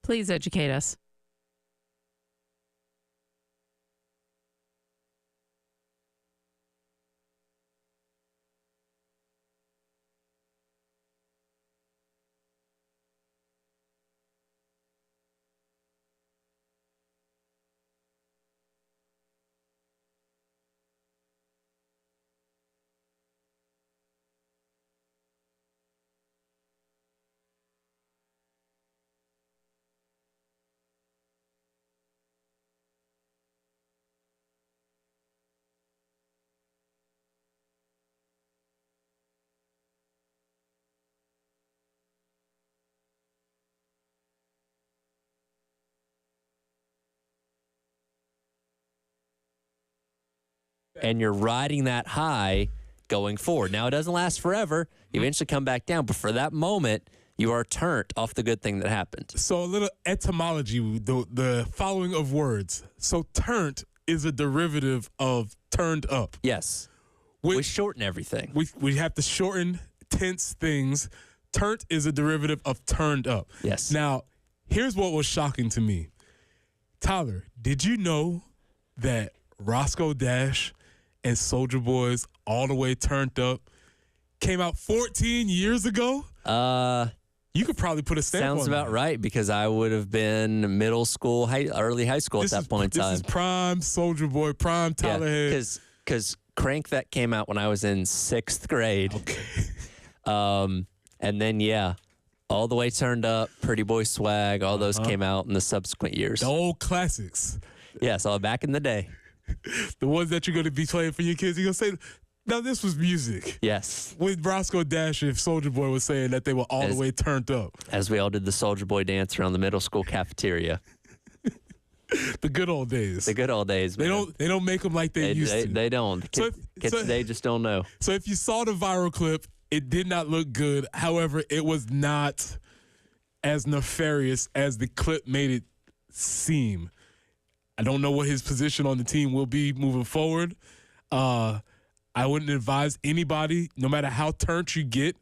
Please educate us. And you're riding that high going forward. Now, it doesn't last forever. You eventually come back down. But for that moment, you are turned off the good thing that happened. So a little etymology, the following of words. So turned is a derivative of turned up. Yes. We shorten everything. We have to shorten tense things. Turned is a derivative of turned up. Yes. Now, here's what was shocking to me. Tyler, did you know that Roscoe Dash and Soulja Boy's All the Way Turned Up came out 14 years ago? You could probably put a stamp on Sounds about right, because I would have been middle school, early high school at that point in time. This is prime Soulja Boy, prime Tyler Head. Because Crank That came out when I was in 6th grade. Okay. And then, All the Way Turned Up, Pretty Boy Swag, all those came out in the subsequent years. The old classics. Yes, all back in the day. The ones that you're going to be playing for your kids. You're going to say, now this was music. Yes. With Roscoe Dash and Soulja Boy was saying that they were all the way turned up. As we all did the Soulja Boy dance around the middle school cafeteria. The good old days. The good old days, man. They don't make them like they used to. They don't. Kids today just don't know. So if you saw the viral clip, it did not look good. However, it was not as nefarious as the clip made it seem. I don't know what his position on the team will be moving forward. I wouldn't advise anybody, no matter how turned you get,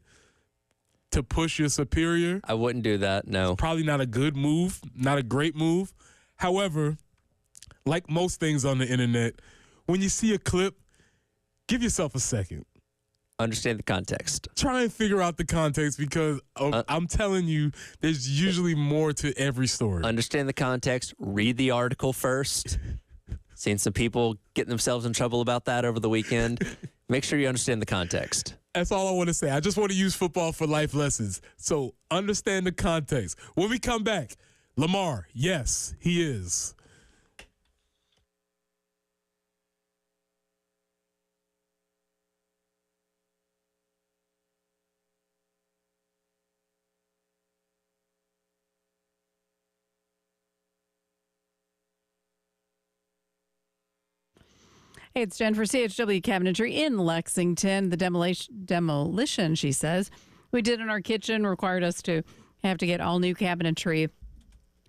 to push your superior. I wouldn't do that, no. Probably not a good move, not a great move. However, like most things on the internet, when you see a clip, give yourself a second. Understand the context. Try and figure out the context, because I'm telling you, there's usually more to every story. Understand the context. Read the article first. Seen some people getting themselves in trouble about that over the weekend. Make sure you understand the context. That's all I want to say. I just want to use football for life lessons. So understand the context. When we come back, Lamar, yes, he is. Hey, it's Jen for CHW Cabinetry in Lexington. The demolition, she says, we did in our kitchen required us to have to get all new cabinetry.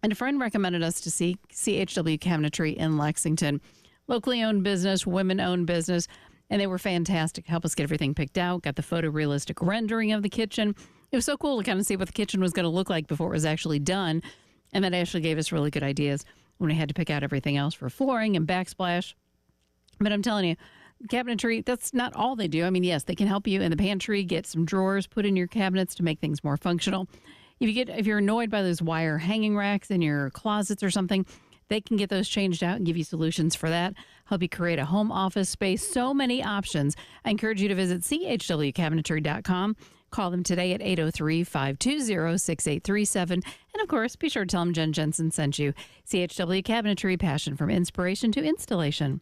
And a friend recommended us to see CHW Cabinetry in Lexington. Locally owned business, women-owned business, and they were fantastic. Help us get everything picked out, got the photorealistic rendering of the kitchen. It was so cool to kind of see what the kitchen was going to look like before it was actually done. And that actually gave us really good ideas when we had to pick out everything else for flooring and backsplash. But I'm telling you, cabinetry, that's not all they do. I mean, yes, they can help you in the pantry, get some drawers put in your cabinets to make things more functional. If you're annoyed by those wire hanging racks in your closets or something, they can get those changed out and give you solutions for that. Help you create a home office space. So many options. I encourage you to visit chwcabinetry.com. Call them today at 803-520-6837. And of course, be sure to tell them Jen Jensen sent you. CHW Cabinetry, passion from inspiration to installation.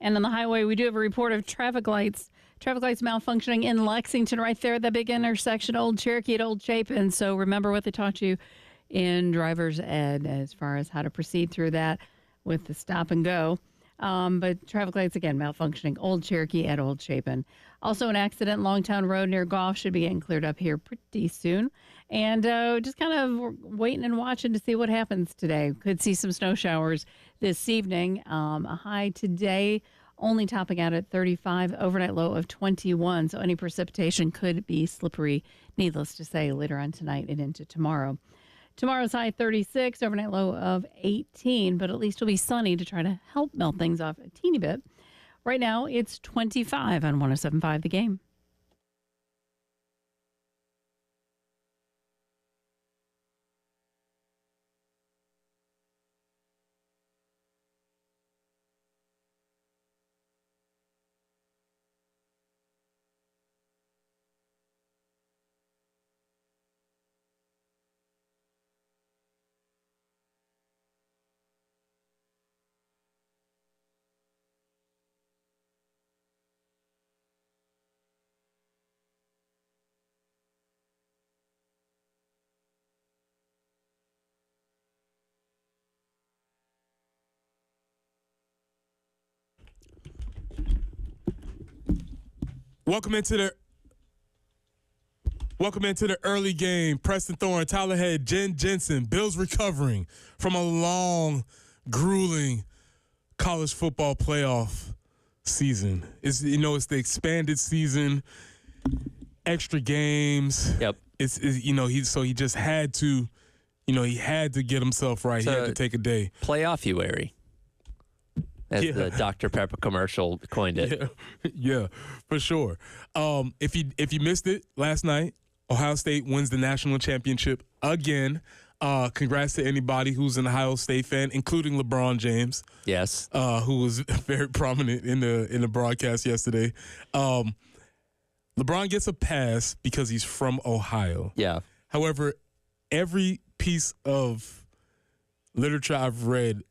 And on the highway, we do have a report of traffic lights malfunctioning in Lexington right there at the big intersection, Old Cherokee at Old Chapin. So remember what they taught you in driver's ed as far as how to proceed through that with the stop and go. But traffic lights, again, malfunctioning. Old Cherokee at Old Chapin. Also, an accident, Longtown Road near Goff should be getting cleared up here pretty soon. And just kind of waiting and watching to see what happens today. Could see some snow showers this evening. A high today only topping out at 35, overnight low of 21. So any precipitation could be slippery, needless to say, later on tonight and into tomorrow. Tomorrow's high 36, overnight low of 18, but at least it'll be sunny to try to help melt things off a teeny bit. Right now, it's 25 on 107.5 The Game. Welcome into the early game. Preston Thorne, Tyler Head, Jen Jensen. Bill's recovering from a long, grueling college football playoff season. It's the expanded season, extra games. Yep. He just had to, he had to get himself right. So he had to take a day. Playoff-uary, as the Dr. Pepper commercial coined it. Yeah, for sure. If you missed it last night, Ohio State wins the national championship again. Congrats to anybody who's an Ohio State fan, including LeBron James. Yes. Who was very prominent in the broadcast yesterday. LeBron gets a pass because he's from Ohio. Yeah. However, every piece of literature I've read,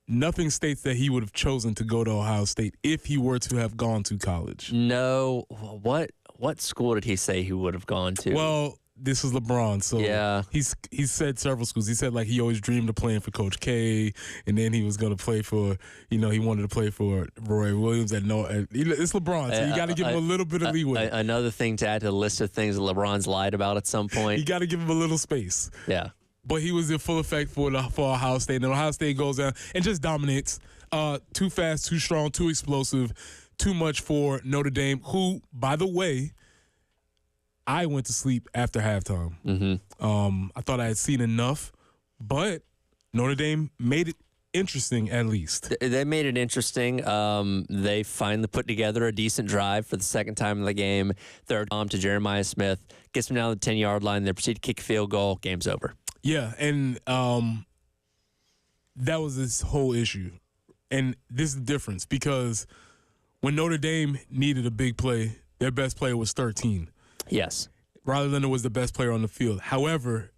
nothing states that he would have chosen to go to Ohio State if he were to have gone to college. No. What school did he say he would have gone to? Well, this is LeBron, so yeah. He's said several schools. He said he always dreamed of playing for Coach K, and then he was going to play for, he wanted to play for Roy Williams. It's LeBron, so you got to give him a little bit of leeway. Another thing to add to the list of things that LeBron's lied about at some point. You got to give him a little space. Yeah. But he was in full effect for Ohio State. And then Ohio State goes down and just dominates. Too fast, too strong, too explosive, too much for Notre Dame, who, by the way, I went to sleep after halftime. Mm-hmm. I thought I had seen enough, but Notre Dame made it interesting at least. They made it interesting. They finally put together a decent drive for the second time in the game. Third to Jeremiah Smith. Gets them down to the 10-yard line. They proceed to kick a field goal. Game's over. Yeah, and that was this whole issue. And this is the difference because when Notre Dame needed a big play, their best player was 13. Yes. Riley Leonard was the best player on the field. However,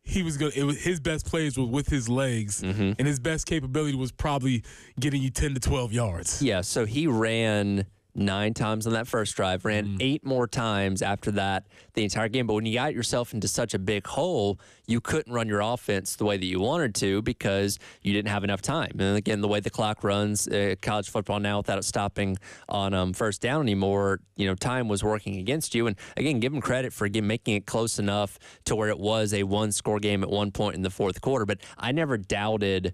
his best plays were with his legs, and his best capability was probably getting you 10 to 12 yards. Yeah, so he ran 9 times on that first drive, ran 8 more times after that the entire game. But when you got yourself into such a big hole, you couldn't run your offense the way that you wanted to because you didn't have enough time. And again, the way the clock runs, college football now without it stopping on first down anymore, time was working against you. And again, give them credit for making it close enough to where it was a one-score game at one point in the fourth quarter. But I never doubted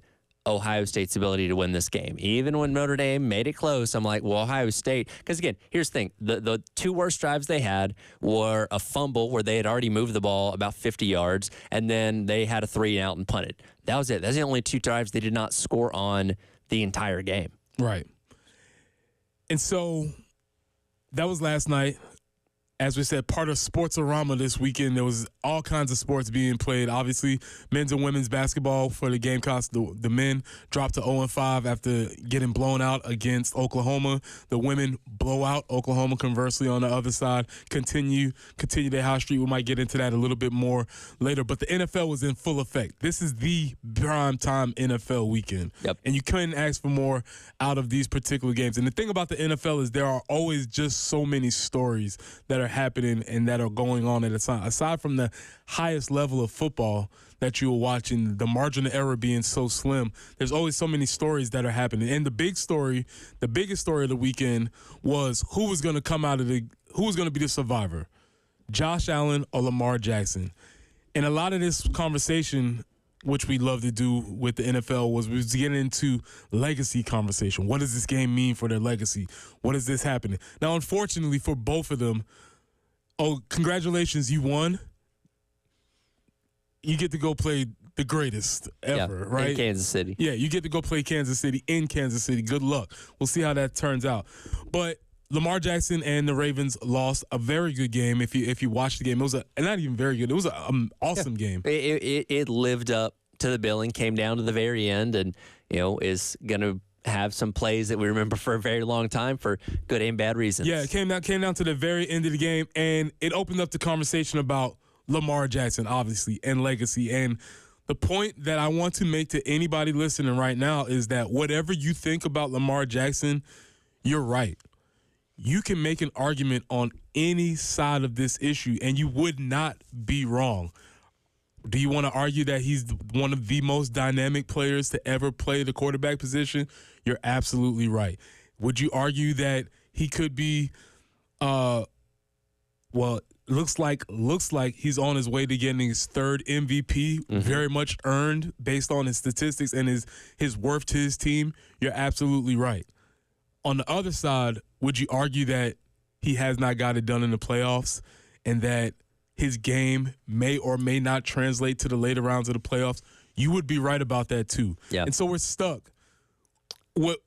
Ohio State's ability to win this game. Even when Notre Dame made it close, I'm like, well, Ohio State, because again, here's the thing. The 2 worst drives they had were a fumble where they had already moved the ball about 50 yards, and then they had a 3-and-out and punted. That was it. That's the only 2 drives they did not score on the entire game. Right. And so that was last night. as we said, part of Sportsorama this weekend. There was all kinds of sports being played. Obviously, men's and women's basketball for the Gamecocks. The men dropped to 0-5 after getting blown out against Oklahoma. The women blow out Oklahoma, conversely, on the other side. Continue their high streak. We might get into that a little bit more later. But the NFL was in full effect. This is the prime time NFL weekend. Yep. And you couldn't ask for more out of these particular games. And the thing about the NFL is there are always just so many stories that are happening and that are going on at a time. Aside from the highest level of football that you were watching, the margin of error being so slim, there's always so many stories that are happening. And the biggest story of the weekend was who was going to be the survivor, Josh Allen or Lamar Jackson. And a lot of this conversation, which we love to do with the NFL, was getting into legacy conversation. What does this game mean for their legacy? What is this happening? Now, unfortunately for both of them, congratulations, you won. You get to go play the greatest ever, right? In Kansas City. Yeah, you get to go play Kansas City in Kansas City. Good luck. We'll see how that turns out. But Lamar Jackson and the Ravens lost a very good game. If you watch the game, it was not even very good. It was an awesome game. It lived up to the billing, came down to the very end, and is going to have some plays that we remember for a very long time for good and bad reasons. Yeah, it came down to the very end of the game, and it opened up the conversation about Lamar Jackson, obviously, and legacy. And the point that I want to make to anybody listening right now is that whatever you think about Lamar Jackson, you're right. You can make an argument on any side of this issue, and you would not be wrong. Do you want to argue that he's one of the most dynamic players to ever play the quarterback position? You're absolutely right. Would you argue that he could be, looks like he's on his way to getting his third MVP, very much earned based on his statistics and his worth to his team? You're absolutely right. On the other side, would you argue that he has not got it done in the playoffs and that his game may or may not translate to the later rounds of the playoffs? You would be right about that too. Yeah. And so we're stuck.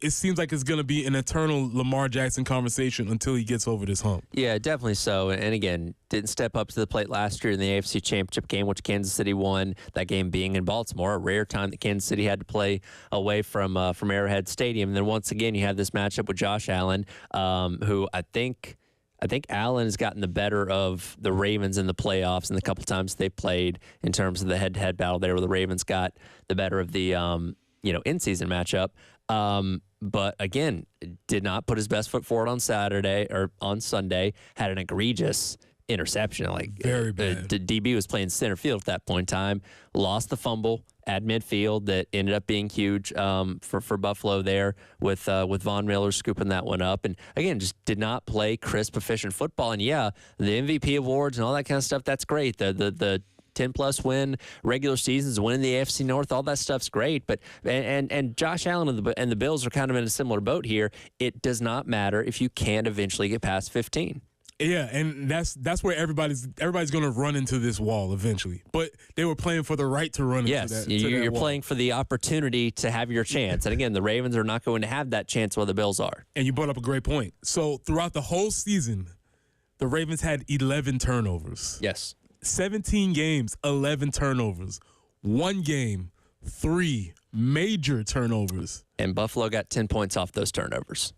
It seems like it's going to be an eternal Lamar Jackson conversation until he gets over this hump. Yeah, definitely so. And again, didn't step up to the plate last year in the AFC Championship game, which Kansas City won. That game being in Baltimore, a rare time that Kansas City had to play away from Arrowhead Stadium. And then once again, you have this matchup with Josh Allen, who I think Allen has gotten the better of the Ravens in the playoffs and the couple times they played in terms of the head-to-head battle there, where the Ravens got the better of the in-season matchup. But again, did not put his best foot forward on Saturday or on Sunday. Had an egregious interception. Very bad. DB was playing center field at that point in time. Lost the fumble at midfield that ended up being huge for Buffalo there with Von Miller scooping that one up. And again, just did not play crisp, efficient football. And yeah, the MVP awards and all that kind of stuff, that's great. The 10-plus win regular seasons, winning the AFC North, all that stuff's great. But and Josh Allen and the Bills are kind of in a similar boat here. It does not matter if you can't eventually get past 15. Yeah, and that's where everybody's going to run into this wall eventually. But they were playing for the right to run into that. Yes, you're playing for the opportunity to have your chance. And again, the Ravens are not going to have that chance while the Bills are. And you brought up a great point. So throughout the whole season, the Ravens had 11 turnovers. Yes. 17 games, 11 turnovers. One game, 3 major turnovers. And Buffalo got 10 points off those turnovers.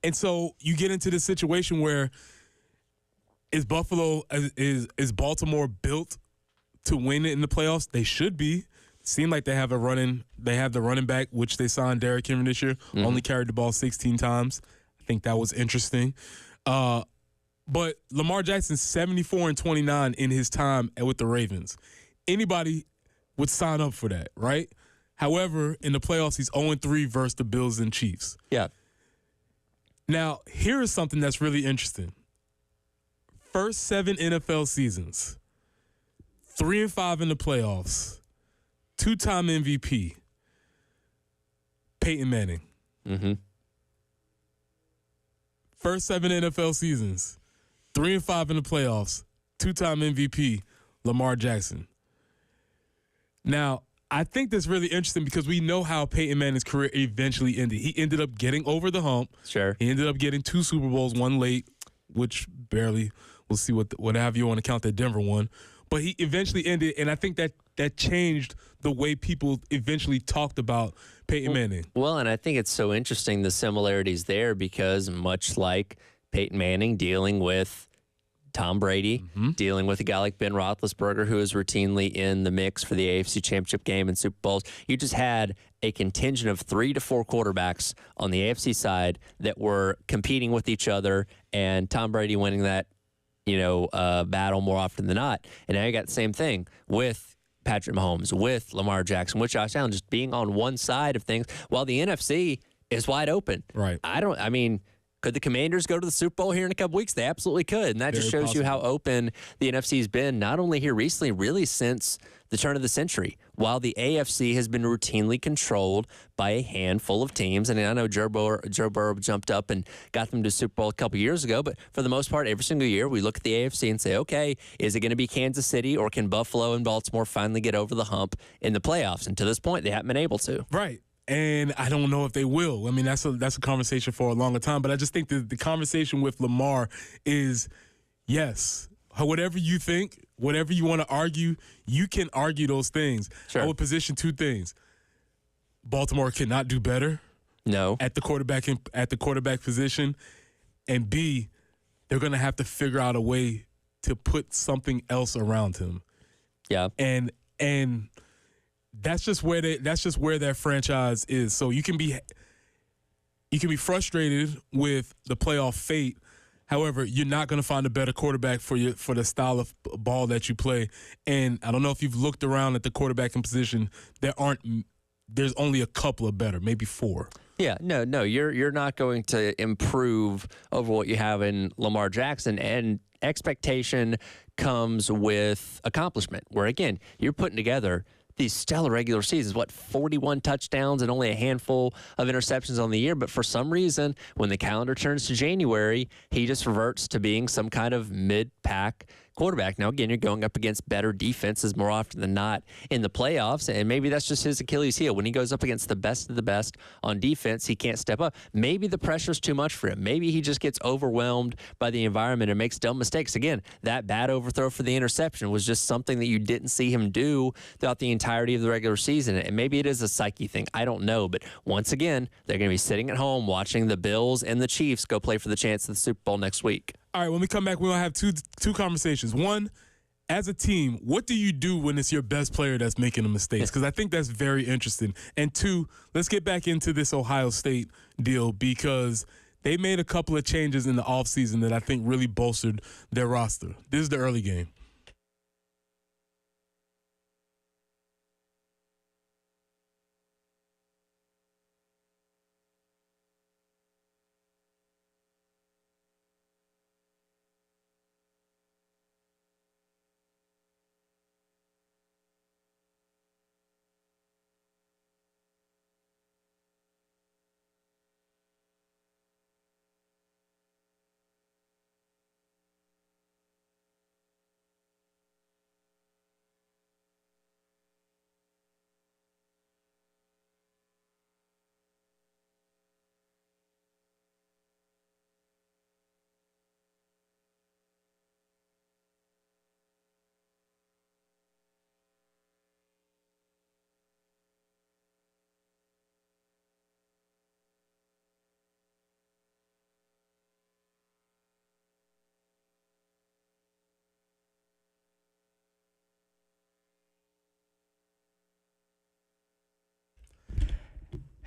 And so you get into this situation where is Baltimore built to win it in the playoffs? They should be. Seem like they have the running back, which they signed Derrick Henry this year. Only carried the ball 16 times. I think that was interesting. But Lamar Jackson, 74-29 in his time with the Ravens. Anybody would sign up for that, right? However, in the playoffs, he's 0-3 versus the Bills and Chiefs. Yeah. Now, here is something that's really interesting. First 7 NFL seasons, 3-5 in the playoffs, 2-time MVP, Peyton Manning. First 7 NFL seasons, 3-5 in the playoffs, 2-time MVP, Lamar Jackson. Now, I think that's really interesting because we know how Peyton Manning's career eventually ended. He ended up getting over the hump. Sure. He ended up getting 2 Super Bowls, one late, which barely. We'll see whatever you want to count that Denver one. But he eventually ended, and I think that changed the way people eventually talked about Peyton Manning. Well, and I think it's so interesting, the similarities there, because much like Peyton Manning dealing with Tom Brady, dealing with a guy like Ben Roethlisberger, who is routinely in the mix for the AFC Championship game and Super Bowls, you just had a contingent of 3 to 4 quarterbacks on the AFC side that were competing with each other, and Tom Brady winning that battle more often than not. And now you got the same thing with Patrick Mahomes, with Lamar Jackson, with Josh Allen, just being on one side of things while the NFC is wide open. Right. Could the Commanders go to the Super Bowl here in a couple weeks? They absolutely could. And that just shows you how open the NFC has been, not only here recently, really since the turn of the century, while the AFC has been routinely controlled by a handful of teams. And I know Joe Burrow jumped up and got them to the Super Bowl a couple years ago, but for the most part, every single year, we look at the AFC and say, okay, is it going to be Kansas City, or can Buffalo and Baltimore finally get over the hump in the playoffs? And to this point, they haven't been able to. Right. And I don't know if they will. I mean, that's a conversation for a longer time. But I just think that the conversation with Lamar is, yes, whatever you think, whatever you want to argue, you can argue those things. Sure. I would position 2 things. Baltimore cannot do better. No. At the quarterback position. And B, they're going to have to figure out a way to put something else around him. Yeah. And that's just where their franchise is. So you can be frustrated with the playoff fate. However, you're not going to find a better quarterback for the style of ball that you play. And I don't know if you've looked around at the quarterbacking position. There's only a couple of better, maybe 4. Yeah, no, you're not going to improve over what you have in Lamar Jackson, and expectation comes with accomplishment, where again, you're putting together these stellar regular seasons, 41 touchdowns and only a handful of interceptions on the year. But for some reason, when the calendar turns to January, he just reverts to being some kind of mid-pack quarterback. Now, again, you're going up against better defenses more often than not in the playoffs, and maybe that's just his Achilles heel. When he goes up against the best of the best on defense, he can't step up. Maybe the pressure's too much for him. Maybe he just gets overwhelmed by the environment and makes dumb mistakes. Again, that bad overthrow for the interception was just something that you didn't see him do throughout the entirety of the regular season, and maybe it is a psyche thing. I don't know, but once again, they're going to be sitting at home watching the Bills and the Chiefs go play for the chance of the Super Bowl next week. All right, when we come back, we're going to have two conversations. One, as a team, what do you do when it's your best player that's making the mistakes? Because I think that's very interesting. And 2, let's get back into this Ohio State deal, because they made a couple of changes in the offseason that I think really bolstered their roster. This is the early game.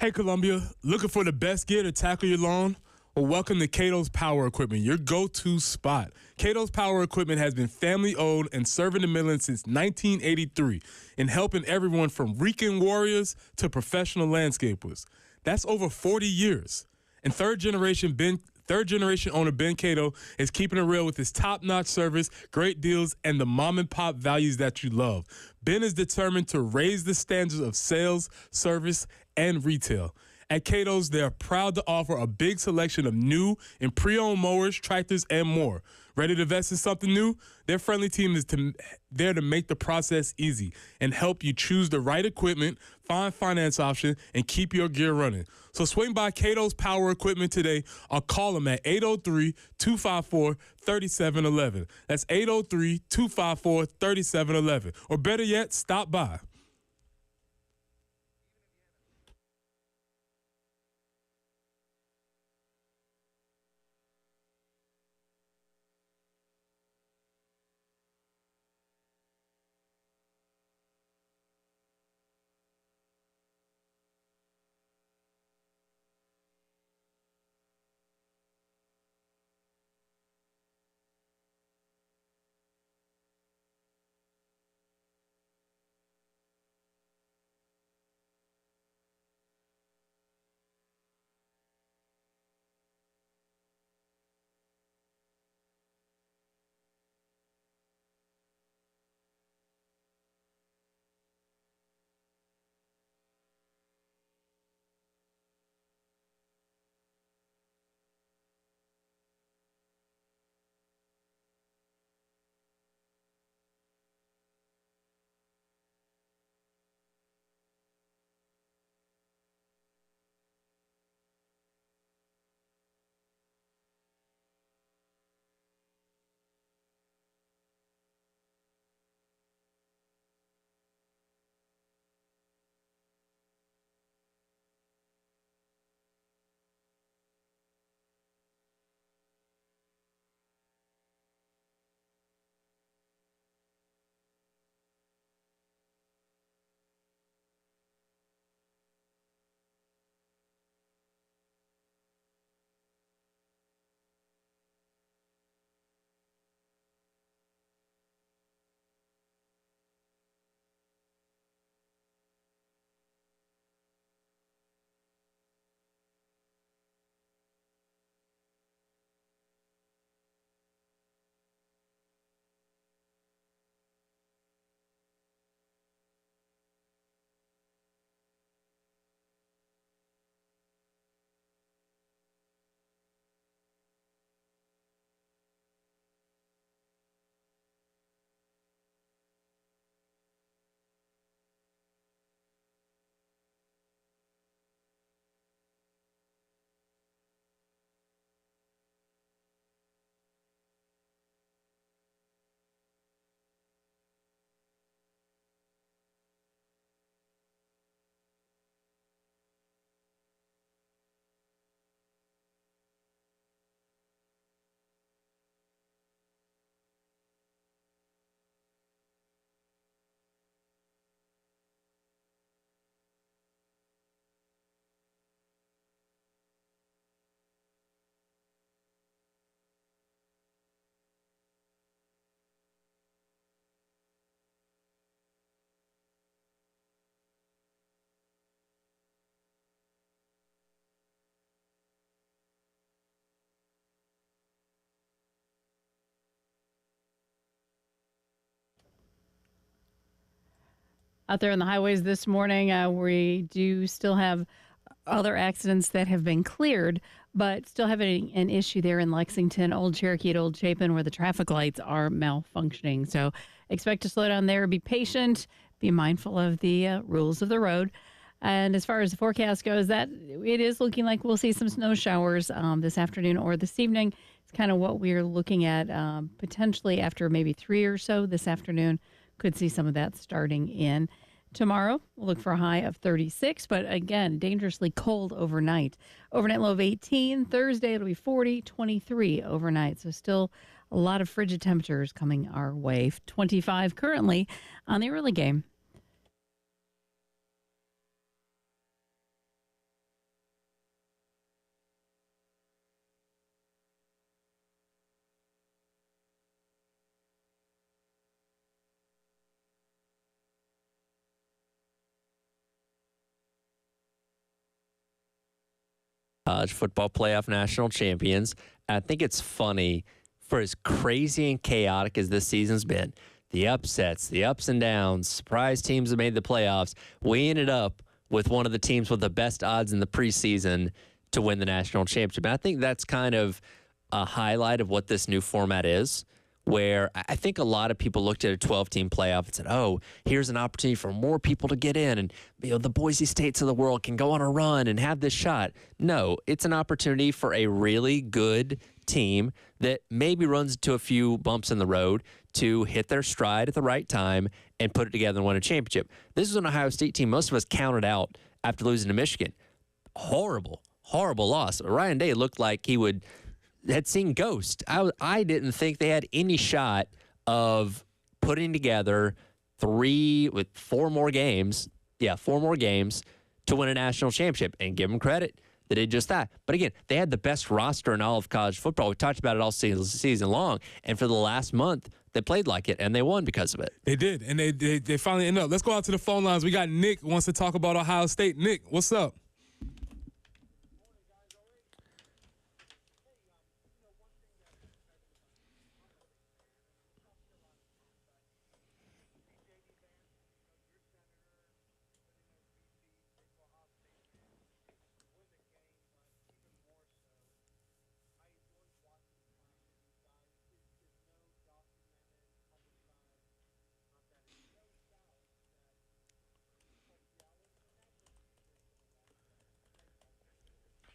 Hey, Columbia, looking for the best gear to tackle your lawn? Well, welcome to Cato's Power Equipment, your go-to spot. Cato's Power Equipment has been family-owned and serving the Midlands since 1983 and helping everyone from weekend warriors to professional landscapers. That's over 40 years. And third-generation owner Ben Cato is keeping it real with his top-notch service, great deals, and the mom-and-pop values that you love. Ben is determined to raise the standards of sales, service, and retail. At Cato's, they're proud to offer a big selection of new and pre-owned mowers, tractors, and more. Ready to invest in something new? Their friendly team is there to make the process easy and help you choose the right equipment, find finance option, and keep your gear running. So swing by Cato's Power Equipment today or call them at 803-254-3711. That's 803-254-3711. Or better yet, stop by. Out there on the highways this morning, we do still have other accidents that have been cleared, but still having an issue there in Lexington, Old Cherokee at Old Chapin, where the traffic lights are malfunctioning. So expect to slow down there. Be patient. Be mindful of the rules of the road. And as far as the forecast goes, that it is looking like we'll see some snow showers this afternoon or this evening. It's kind of what we're looking at potentially after maybe 3 or so this afternoon. Could see some of that starting in tomorrow. We'll look for a high of 36, but again, dangerously cold overnight. Overnight low of 18. Thursday, it'll be 40, 23 overnight. So still a lot of frigid temperatures coming our way. 25 currently on the early game. College football playoff national champions. I think it's funny, for as crazy and chaotic as this season's been, the upsets, the ups and downs, surprise teams that made the playoffs, we ended up with one of the teams with the best odds in the preseason to win the national championship. And I think that's kind of a highlight of what this new format is, where I think a lot of people looked at a 12-team playoff and said, oh, here's an opportunity for more people to get in, and the Boise States of the world can go on a run and have this shot. No, it's an opportunity for a really good team that maybe runs into a few bumps in the road to hit their stride at the right time and put it together and win a championship. This is an Ohio State team most of us counted out after losing to Michigan. Horrible loss. Ryan Day looked like he had seen ghosts. I didn't think they had any shot of putting together 4 more games to win a national championship, and give them credit. They did just that. But again, they had the best roster in all of college football. We talked about it all season long. And for the last month, they played like it, and they won because of it. They did, and they finally ended up. Let's go out to the phone lines. We got Nick who wants to talk about Ohio State. Nick, what's up?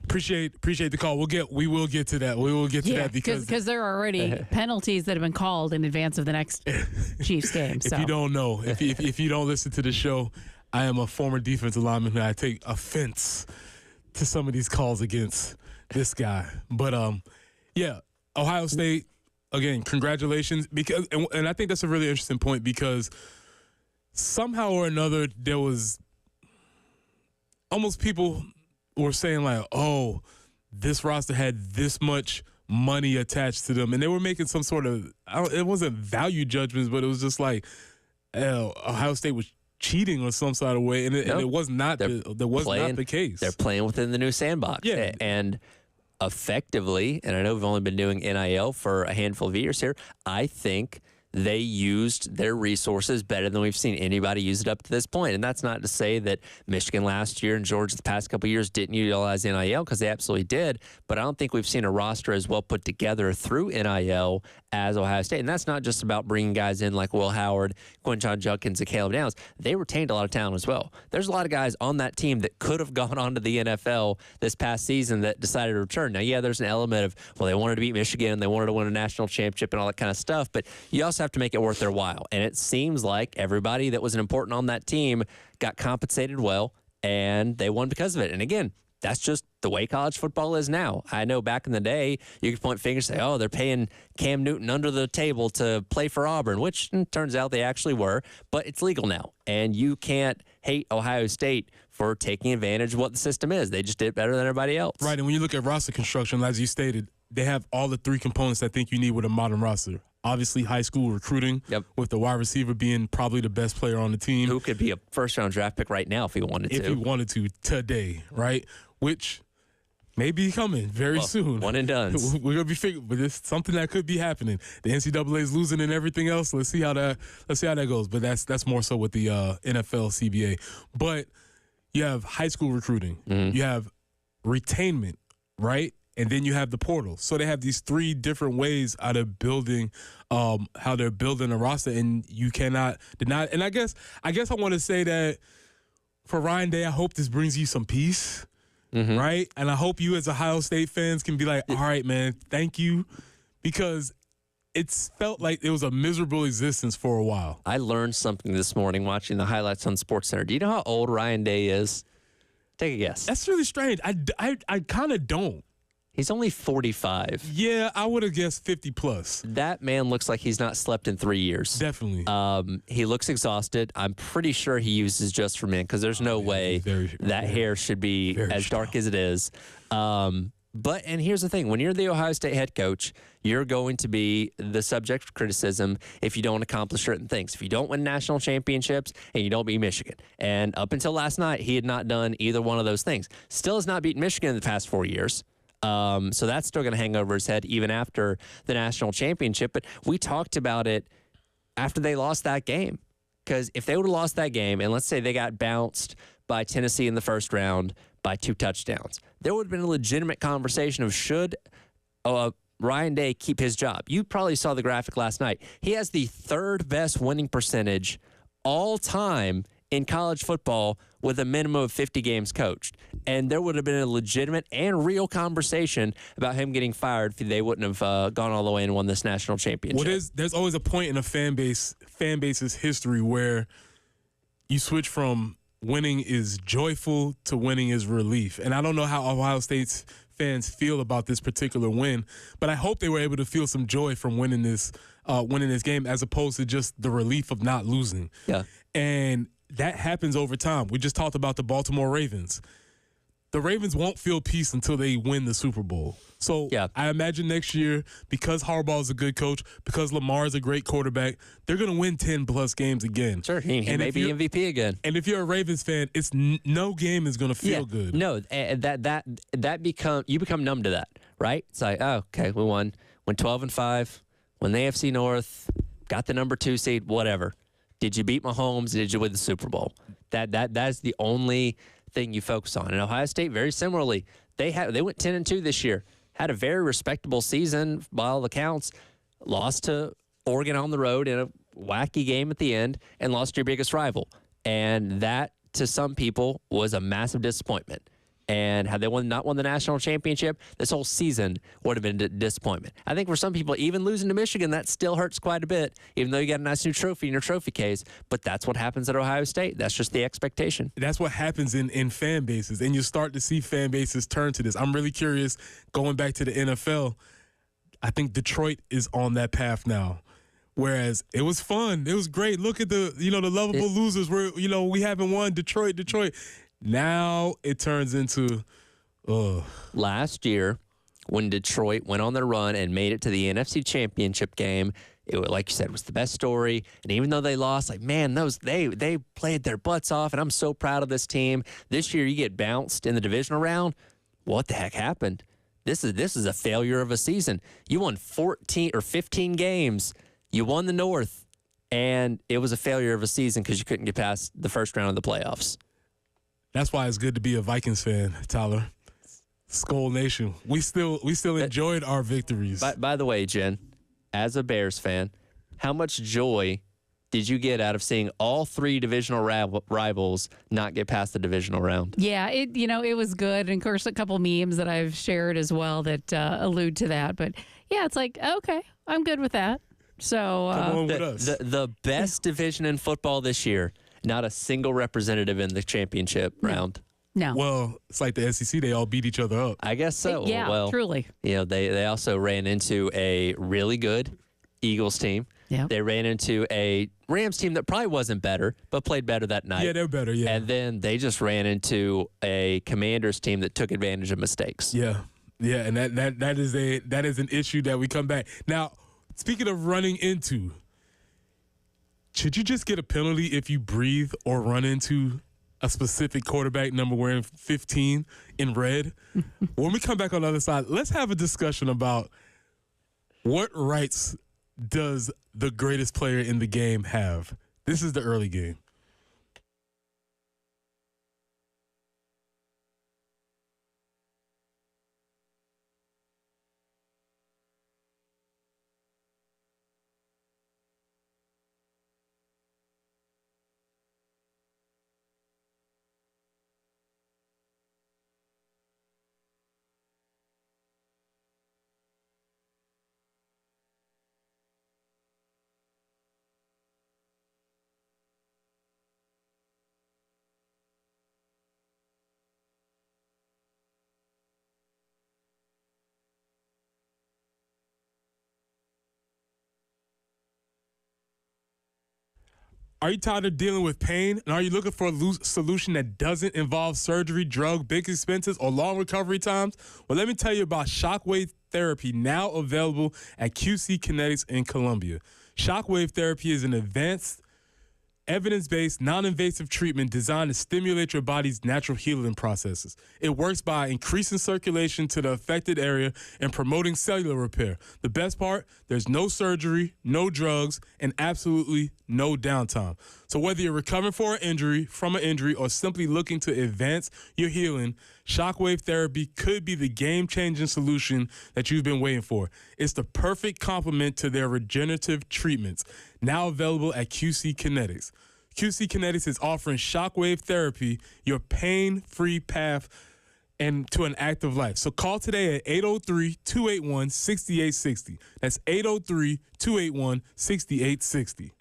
Appreciate the call. We will get to that. We will get to that because there are already penalties that have been called in advance of the next Chiefs game. So. If you don't know, if you don't listen to the show, I am a former defensive lineman, and I take offense to some of these calls against this guy. But Ohio State, again, congratulations, because and I think that's a really interesting point, because somehow or another there was almost people were saying like, oh, this roster had this much money attached to them, and they were making some sort of, it wasn't value judgments, but it was just like Ohio State was cheating or some sort of way, and it was not not the case. They're playing within the new sandbox, and effectively, and I know we've only been doing NIL for a handful of years here, I think they used their resources better than we've seen anybody use it up to this point. And that's not to say that Michigan last year and Georgia the past couple of years didn't utilize NIL, because they absolutely did. But I don't think we've seen a roster as well put together through NIL as Ohio State. And that's not just about bringing guys in like Will Howard, Quinton Judkins, and Caleb Downs. They retained a lot of talent as well. There's a lot of guys on that team that could have gone on to the NFL this past season that decided to return. Now, there's an element of, well, they wanted to beat Michigan, they wanted to win a national championship and all that kind of stuff, but you also have to make it worth their while. And it seems like everybody that was important on that team got compensated well, and they won because of it. And again, that's just the way college football is now. I know back in the day, you could point fingers and say, oh, they're paying Cam Newton under the table to play for Auburn, which turns out they actually were, but it's legal now. And you can't hate Ohio State for taking advantage of what the system is. They just did it better than everybody else. Right, and when you look at roster construction, as you stated, they have all the 3 components I think you need with a modern roster. Obviously, high school recruiting, with the wide receiver being probably the best player on the team. Who could be a first-round draft pick right now if he wanted to. If he wanted to today, right? Which may be coming very soon. One and done. We're going to be figuring, but it's something that could be happening. The NCAA is losing and everything else. Let's see how that goes. But that's more so with the NFL CBA. But you have high school recruiting. Mm-hmm. You have retainment, right? And then you have the portal. So they have these 3 different ways out of building how they're building a roster, and you cannot deny. And I guess I want to say that for Ryan Day, I hope this brings you some peace, right? And I hope you as Ohio State fans can be like, all right, man, thank you, because it's felt like it was a miserable existence for a while. I learned something this morning watching the highlights on SportsCenter. Do you know how old Ryan Day is? Take a guess. That's really strange. I kind of don't. He's only 45. Yeah, I would have guessed 50 plus. That man looks like he's not slept in 3 years. Definitely. He looks exhausted. I'm pretty sure he uses Just for Men, because there's no way that hair should be as dark as it is. And here's the thing. When you're the Ohio State head coach, you're going to be the subject of criticism if you don't accomplish certain things. If you don't win national championships and you don't beat Michigan. And up until last night, he had not done either one of those things. Still has not beaten Michigan in the past 4 years. So that's still going to hang over his head even after the national championship. But we talked about it after they lost that game. Because if they would have lost that game, and let's say they got bounced by Tennessee in the first round by 2 touchdowns. There would have been a legitimate conversation of should Ryan Day keep his job. You probably saw the graphic last night. He has the 3rd best winning percentage all time in college football with a minimum of 50 games coached. And there would have been a legitimate and real conversation about him getting fired if they wouldn't have gone all the way and won this national championship. Well, there's always a point in a fan base's history where you switch from winning is joyful to winning is relief. And I don't know how Ohio State's fans feel about this particular win, but I hope they were able to feel some joy from winning this game as opposed to just the relief of not losing. Yeah. And that happens over time. We just talked about the Baltimore Ravens. The Ravens won't feel peace until they win the Super Bowl. So yeah. I imagine next year, because Harbaugh is a good coach, because Lamar is a great quarterback, they're going to win 10-plus games again. Sure, he may be MVP again. And if you're a Ravens fan, it's no game is going to feel good. No, you become numb to that, right? It's like, oh, okay, we won 12-5, won the AFC North, got the number 2 seed, whatever. Did you beat Mahomes? Did you win the Super Bowl? That's the only thing you focus on. And Ohio State, very similarly, they went 10-2 this year, had a very respectable season by all accounts, lost to Oregon on the road in a wacky game at the end, and lost to your biggest rival. And that, to some people, was a massive disappointment. And had they not won the national championship, this whole season would have been a disappointment. I think for some people, even losing to Michigan, that still hurts quite a bit, even though you got a nice new trophy in your trophy case. But that's what happens at Ohio State. That's just the expectation. That's what happens in fan bases, and you start to see fan bases turn to this. I'm really curious, going back to the NFL, I think Detroit is on that path now. Whereas it was fun. It was great. Look at the lovable losers where, we haven't won. Detroit. Now it turns into, Last year, when Detroit went on their run and made it to the NFC Championship game, it was, like you said, was the best story. And even though they lost, they played their butts off, and I'm so proud of this team. This year, you get bounced in the divisional round. What the heck happened? This is a failure of a season. You won 14 or 15 games. You won the North, and it was a failure of a season because you couldn't get past the first round of the playoffs. That's why it's good to be a Vikings fan, Tyler. Skull Nation. We still enjoyed our victories. By the way, Jen, as a Bears fan, how much joy did you get out of seeing all 3 divisional rivals not get past the divisional round? Yeah, it was good. And of course, a couple memes that I've shared as well that allude to that. But yeah, it's like, okay, I'm good with that. So come on with us. The best division in football this year. Not a single representative in the championship round. No. Well, it's like the SEC. They all beat each other up. I guess so. Yeah, well, truly. They also ran into a really good Eagles team. Yeah. They ran into a Rams team that probably wasn't better, but played better that night. Yeah, they're better, yeah. And then they just ran into a Commanders team that took advantage of mistakes. Yeah. Yeah, and that is an issue that we come back. Now, speaking of running into, should you just get a penalty if you breathe or run into a specific quarterback number wearing 15 in red? When we come back on the other side, let's have a discussion about what rights does the greatest player in the game have? This is the early game. Are you tired of dealing with pain? And are you looking for a solution that doesn't involve surgery, drug, big expenses, or long recovery times? Well, let me tell you about Shockwave Therapy, now available at QC Kinetics in Columbia. Shockwave Therapy is an advanced evidence-based, non-invasive treatment designed to stimulate your body's natural healing processes. It works by increasing circulation to the affected area and promoting cellular repair. The best part, there's no surgery, no drugs, and absolutely no downtime. So whether you're recovering from an injury, or simply looking to advance your healing, shockwave therapy could be the game-changing solution that you've been waiting for. It's the perfect complement to their regenerative treatments, now available at QC Kinetics. QC Kinetics is offering shockwave therapy, your pain-free path and to an active life. So call today at 803-281-6860. That's 803-281-6860.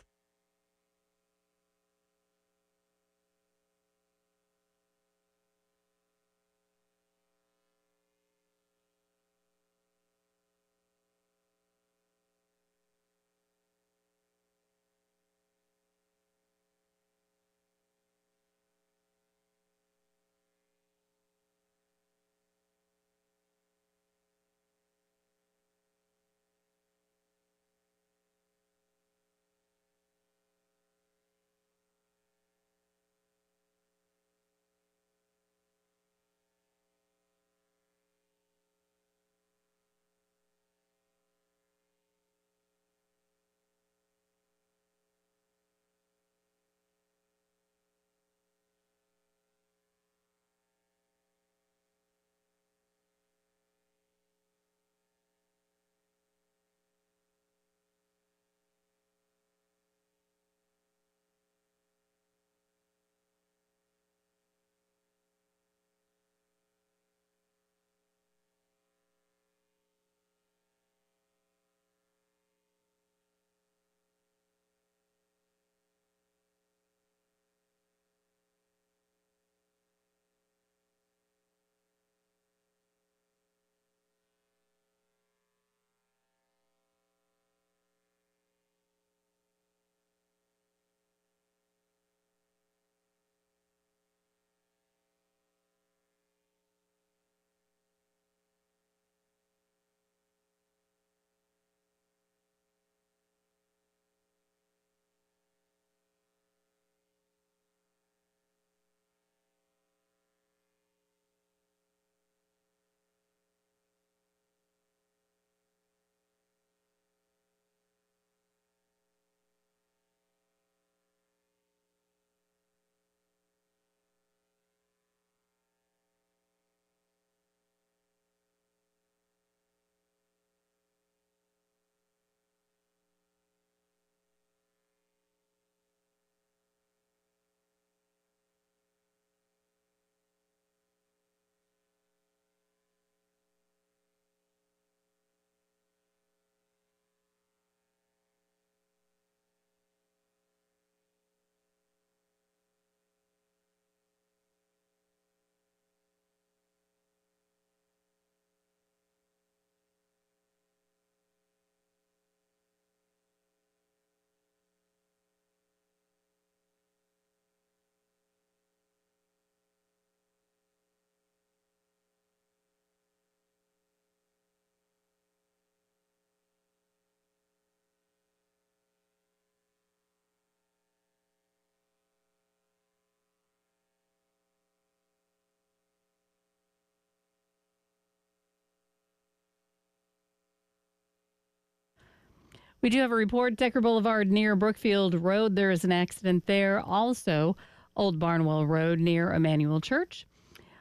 We do have a report. Decker Boulevard near Brookfield Road. There is an accident there. Also, Old Barnwell Road near Emmanuel Church.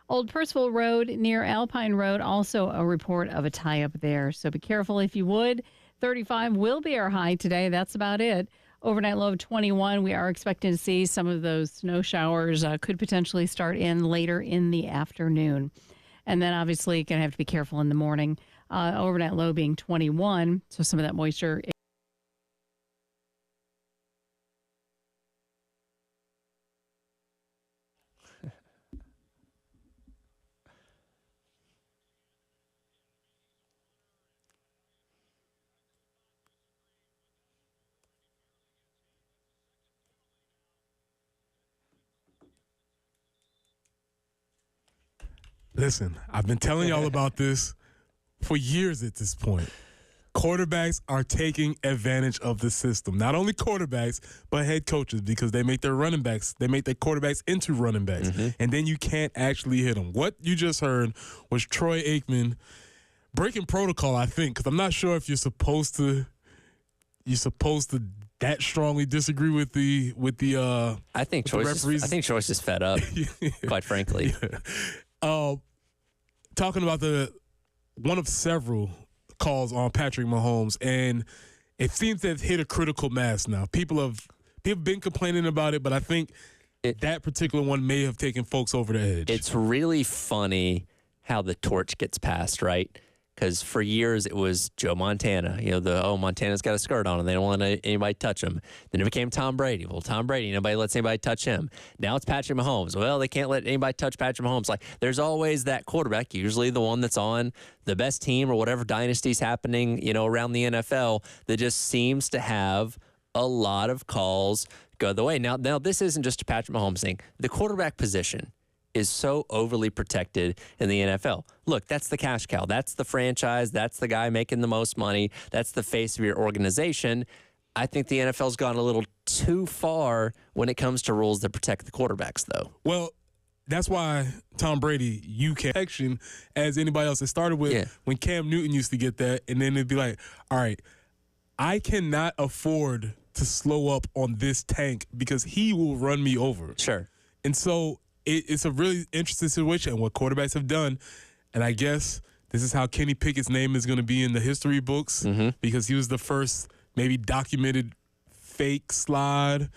Old Percival Road near Alpine Road. Also a report of a tie-up there. So be careful if you would. 35 will be our high today. That's about it. Overnight low of 21. We are expecting to see some of those snow showers could potentially start in later in the afternoon. And then obviously going to have to be careful in the morning. Overnight low being 21. So some of that moisture. Listen, I've been telling y'all about this for years at this point. Quarterbacks are taking advantage of the system. Not only quarterbacks, but head coaches, because they make their quarterbacks into running backs. Mm-hmm. And then you can't actually hit them. What you just heard was Troy Aikman breaking protocol, I think, because I'm not sure if you're supposed to that strongly disagree with the I think Troy's just fed up, quite frankly. Yeah. Talking about one of several calls on Patrick Mahomes, and it seems to have hit a critical mass now. People have been complaining about it, but I think that particular one may have taken folks over the edge. It's really funny how the torch gets passed, right? Because for years it was Joe Montana. Montana's got a skirt on and they don't want anybody touch him. Then it became Tom Brady. Well, Tom Brady, nobody lets anybody touch him. Now it's Patrick Mahomes. Well, they can't let anybody touch Patrick Mahomes. Like, there's always that quarterback, usually the one that's on the best team or whatever dynasty's happening, around the NFL, that just seems to have a lot of calls go the way. Now this isn't just a Patrick Mahomes thing. The quarterback position is so overly protected in the NFL. Look, that's the cash cow. That's the franchise. That's the guy making the most money. That's the face of your organization. I think the NFL's gone a little too far when it comes to rules that protect the quarterbacks, though. Well, that's why Tom Brady, you can't protection as anybody else. It started with when Cam Newton used to get that, and then it'd be like, all right, I cannot afford to slow up on this tank because he will run me over. Sure. And so it's a really interesting situation, and what quarterbacks have done, and I guess this is how Kenny Pickett's name is going to be in the history books, because he was the first maybe documented fake slide.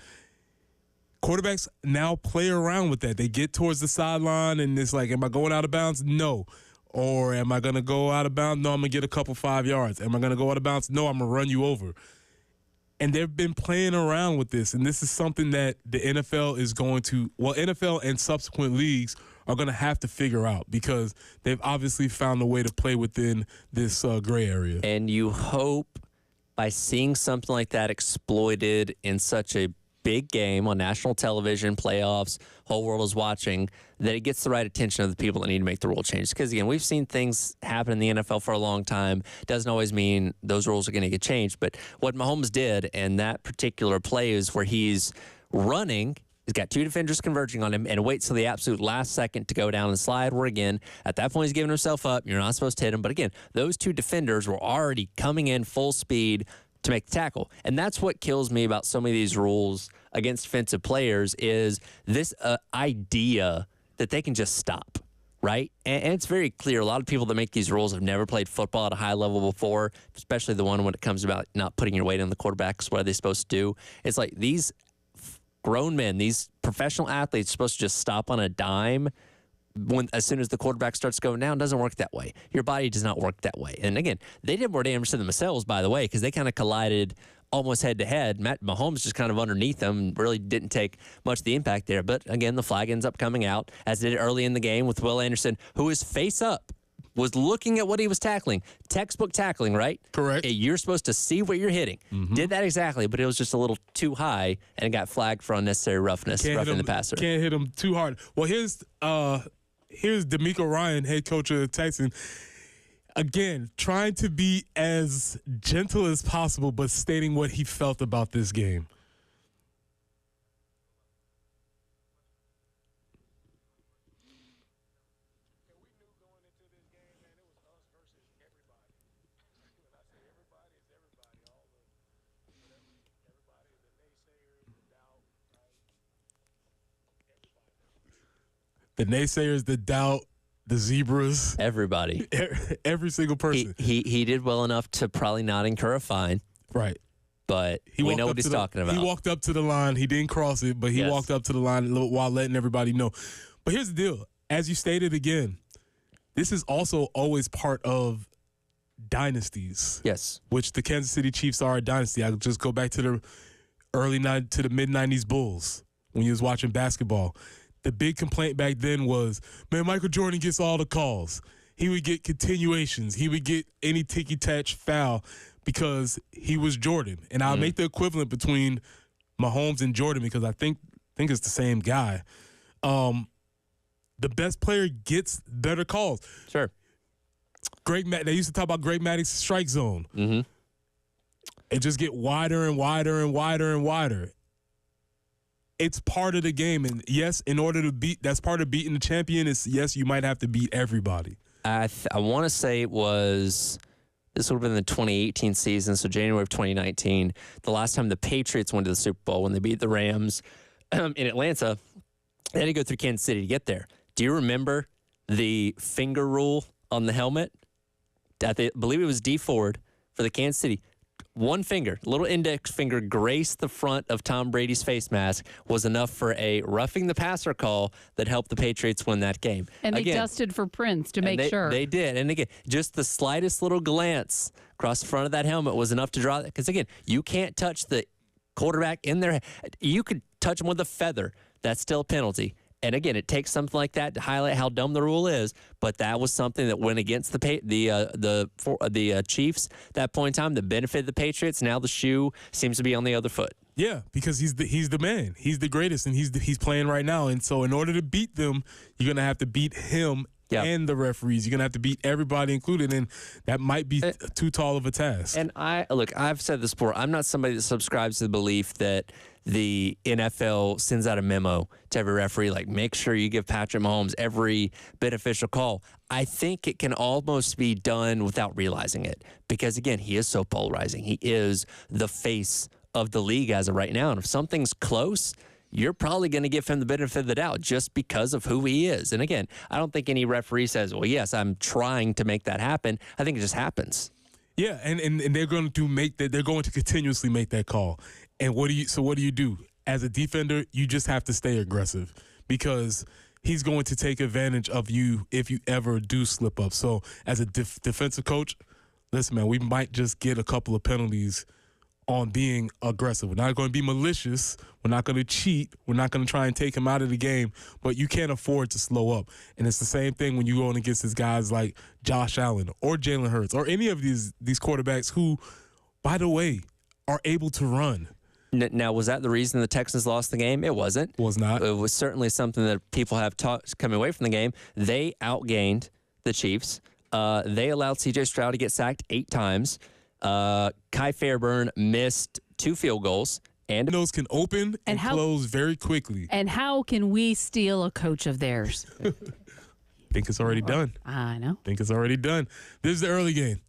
Quarterbacks now play around with that. They get towards the sideline, and it's like, am I going out of bounds? No. Or am I going to go out of bounds? No, I'm going to get a couple 5 yards. Am I going to go out of bounds? No, I'm going to run you over. And they've been playing around with this, and this is something that the NFL is NFL and subsequent leagues are going to have to figure out, because they've obviously found a way to play within this gray area. And you hope by seeing something like that exploited in such a big game on national television, playoffs, whole world is watching, that it gets the right attention of the people that need to make the rule changes. Because, again, we've seen things happen in the NFL for a long time. Doesn't always mean those rules are going to get changed. But what Mahomes did in that particular play is where he's running, he's got two defenders converging on him, and waits till the absolute last second to go down and slide, where, again, at that point he's giving himself up. You're not supposed to hit him. But, again, those two defenders were already coming in full speed to make the tackle. And that's what kills me about so many of these rules against defensive players, is this idea that they can just stop, right? And it's very clear. A lot of people that make these rules have never played football at a high level before, especially the one when it comes about not putting your weight on the quarterbacks. What are they supposed to do? It's like these grown men, these professional athletes, are supposed to just stop on a dime as soon as the quarterback starts going down. It doesn't work that way. Your body does not work that way. And again, they did more damage to themselves, by the way, because they kind of collided almost head-to-head. Matt Mahomes just kind of underneath them, really didn't take much of the impact there. But again, the flag ends up coming out, as it did early in the game with Will Anderson, who is face up, was looking at what he was tackling. Textbook tackling, right? Correct. You're supposed to see what you're hitting. Did that exactly, but it was just a little too high and got flagged for unnecessary roughness, roughing the passer. Can't hit him too hard. Well, here's D'Amico Ryan, head coach of Texans. Again, trying to be as gentle as possible, but stating what he felt about this game. The naysayers, the doubt, the zebras, everybody, every single person. He did well enough to probably not incur a fine, right? But we know what he's talking about. He walked up to the line. He didn't cross it, but he walked up to the line while letting everybody know. But here's the deal: as you stated again, this is also always part of dynasties. Yes, which the Kansas City Chiefs are a dynasty. I'll just go back to the the mid '90s Bulls when you was watching basketball. The big complaint back then was, man, Michael Jordan gets all the calls. He would get continuations. He would get any ticky-tack foul because he was Jordan. And I'll make the equivalent between Mahomes and Jordan because I think it's the same guy. The best player gets better calls. Sure. They used to talk about Greg Maddox's strike zone. Mm-hmm. It just get wider and wider and wider and wider. It's part of the game, and yes, in order to that's part of beating the champion. Is yes, you might have to beat everybody. I want to say it was. This would have been the 2018 season, so January of 2019, the last time the Patriots went to the Super Bowl when they beat the Rams in Atlanta. They had to go through Kansas City to get there. Do you remember the finger rule on the helmet? I believe it was D Ford for the Kansas City. One finger, little index finger, graced the front of Tom Brady's face mask was enough for a roughing the passer call that helped the Patriots win that game. And they dusted for prints to make sure. They did. And again, just the slightest little glance across the front of that helmet was enough to draw that. Because again, you can't touch the quarterback in their head. You could touch them with a feather. That's still a penalty. And again, it takes something like that to highlight how dumb the rule is. But that was something that went against the Chiefs at that point in time that benefited the Patriots. Now the shoe seems to be on the other foot. Yeah, because he's the man. He's the greatest, and he's playing right now. And so, in order to beat them, you're gonna have to beat him and the referees. You're gonna have to beat everybody included, and that might be too tall of a task. And I've said this before. I'm not somebody that subscribes to the belief that the NFL sends out a memo to every referee, like, make sure you give Patrick Mahomes every beneficial call. I think it can almost be done without realizing it because, again, he is so polarizing. He is the face of the league as of right now. And if something's close, you're probably going to give him the benefit of the doubt just because of who he is. And, again, I don't think any referee says, well, yes, I'm trying to make that happen. I think it just happens. Yeah, and they're going to make that. They're going to continuously make that call. And what do you do? As a defender, you just have to stay aggressive because he's going to take advantage of you if you ever do slip up. So as a defensive coach, listen, man, we might just get a couple of penalties on being aggressive. We're not going to be malicious. We're not going to cheat. We're not going to try and take him out of the game. But you can't afford to slow up. And it's the same thing when you go against these guys like Josh Allen or Jalen Hurts or any of these quarterbacks who, by the way, are able to run. Now, was that the reason the Texans lost the game? It wasn't. Was not. It was certainly something that people have coming away from the game. They outgained the Chiefs. They allowed C.J. Stroud to get sacked 8 times. Kai Fairburn missed 2 field goals. And those can open and close very quickly. And how can we steal a coach of theirs? Think it's already done. I know. Think it's already done. This is the early game.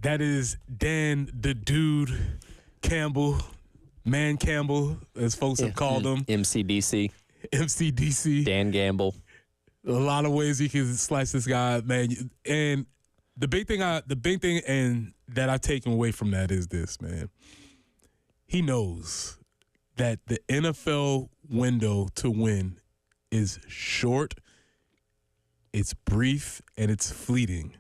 That is Dan the Dude Campbell, Man Campbell, as folks have called him. MCDC. MCDC. Dan Gamble. A lot of ways you can slice this guy, man. And the big thing and that I've taken away from that is this, man. He knows that the NFL window to win is short, it's brief, and it's fleeting.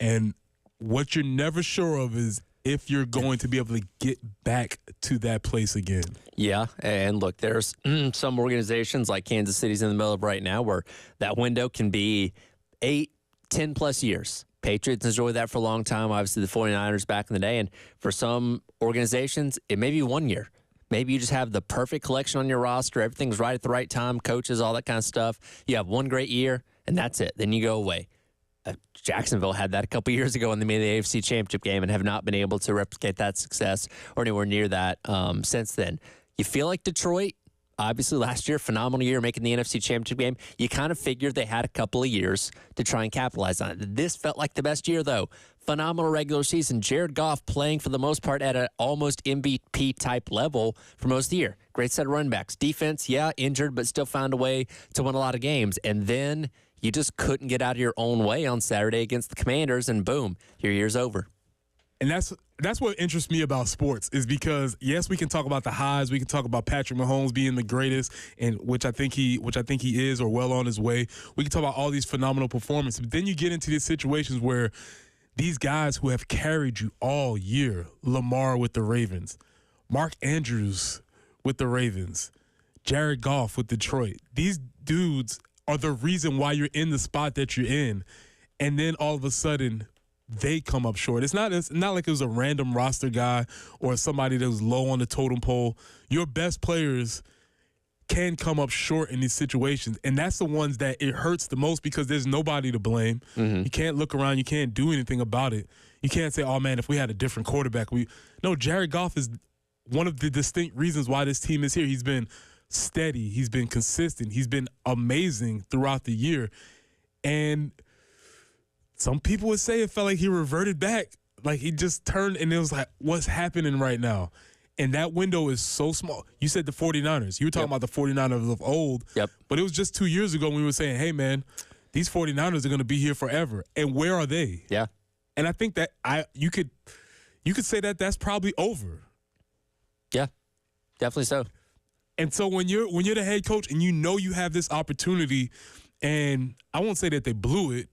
And what you're never sure of is if you're going to be able to get back to that place again. Yeah, and look, there's some organizations like Kansas City's in the middle of right now where that window can be 8, 10-plus years. Patriots enjoyed that for a long time, obviously the 49ers back in the day, and for some organizations, it may be 1 year. Maybe you just have the perfect collection on your roster, everything's right at the right time, coaches, all that kind of stuff. You have one great year, and that's it. Then you go away. Jacksonville had that a couple years ago when they made the AFC Championship game and have not been able to replicate that success or anywhere near that since then. You feel like Detroit, obviously last year, phenomenal year making the NFC Championship game. You kind of figured they had a couple of years to try and capitalize on it. This felt like the best year, though. Phenomenal regular season. Jared Goff playing for the most part at an almost MVP type level for most of the year. Great set of run backs. Defense, yeah, injured, but still found a way to win a lot of games. And then you just couldn't get out of your own way on Saturday against the Commanders, and boom, your year's over. And that's what interests me about sports is because, yes, we can talk about the highs. We can talk about Patrick Mahomes being the greatest, and which I think he is, or well on his way. We can talk about all these phenomenal performances. But then you get into these situations where these guys who have carried you all year, Lamar with the Ravens, Mark Andrews with the Ravens, Jared Goff with Detroit, these dudes are the reason why you're in the spot that you're in. And then all of a sudden, they come up short. It's not like it was a random roster guy or somebody that was low on the totem pole. Your best players can come up short in these situations, and that's the ones that it hurts the most because there's nobody to blame. Mm-hmm. You can't look around. You can't do anything about it. You can't say, oh, man, if we had a different quarterback. No, Jared Goff is one of the distinct reasons why this team is here. He's been steady. He's been consistent. He's been amazing throughout the year. And some people would say it felt like he reverted back. Like he just turned and it was like, what's happening right now? And that window is so small. You said the 49ers. You were talking about the 49ers of old. Yep. But it was just 2 years ago when we were saying, hey, man, these 49ers are going to be here forever. And where are they? Yeah. And I think that you could say that that's probably over. Yeah, definitely so. And so when you're the head coach and you know you have this opportunity, and I won't say that they blew it,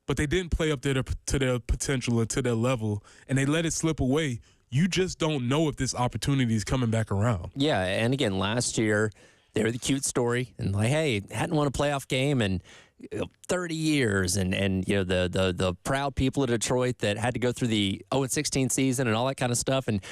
but they didn't play up to their potential and to their level, and they let it slip away, you just don't know if this opportunity is coming back around. Yeah, and again, last year, they were the cute story, and like, hey, hadn't won a playoff game in 30 years, and the proud people of Detroit that had to go through the 0-16 season and all that kind of stuff, and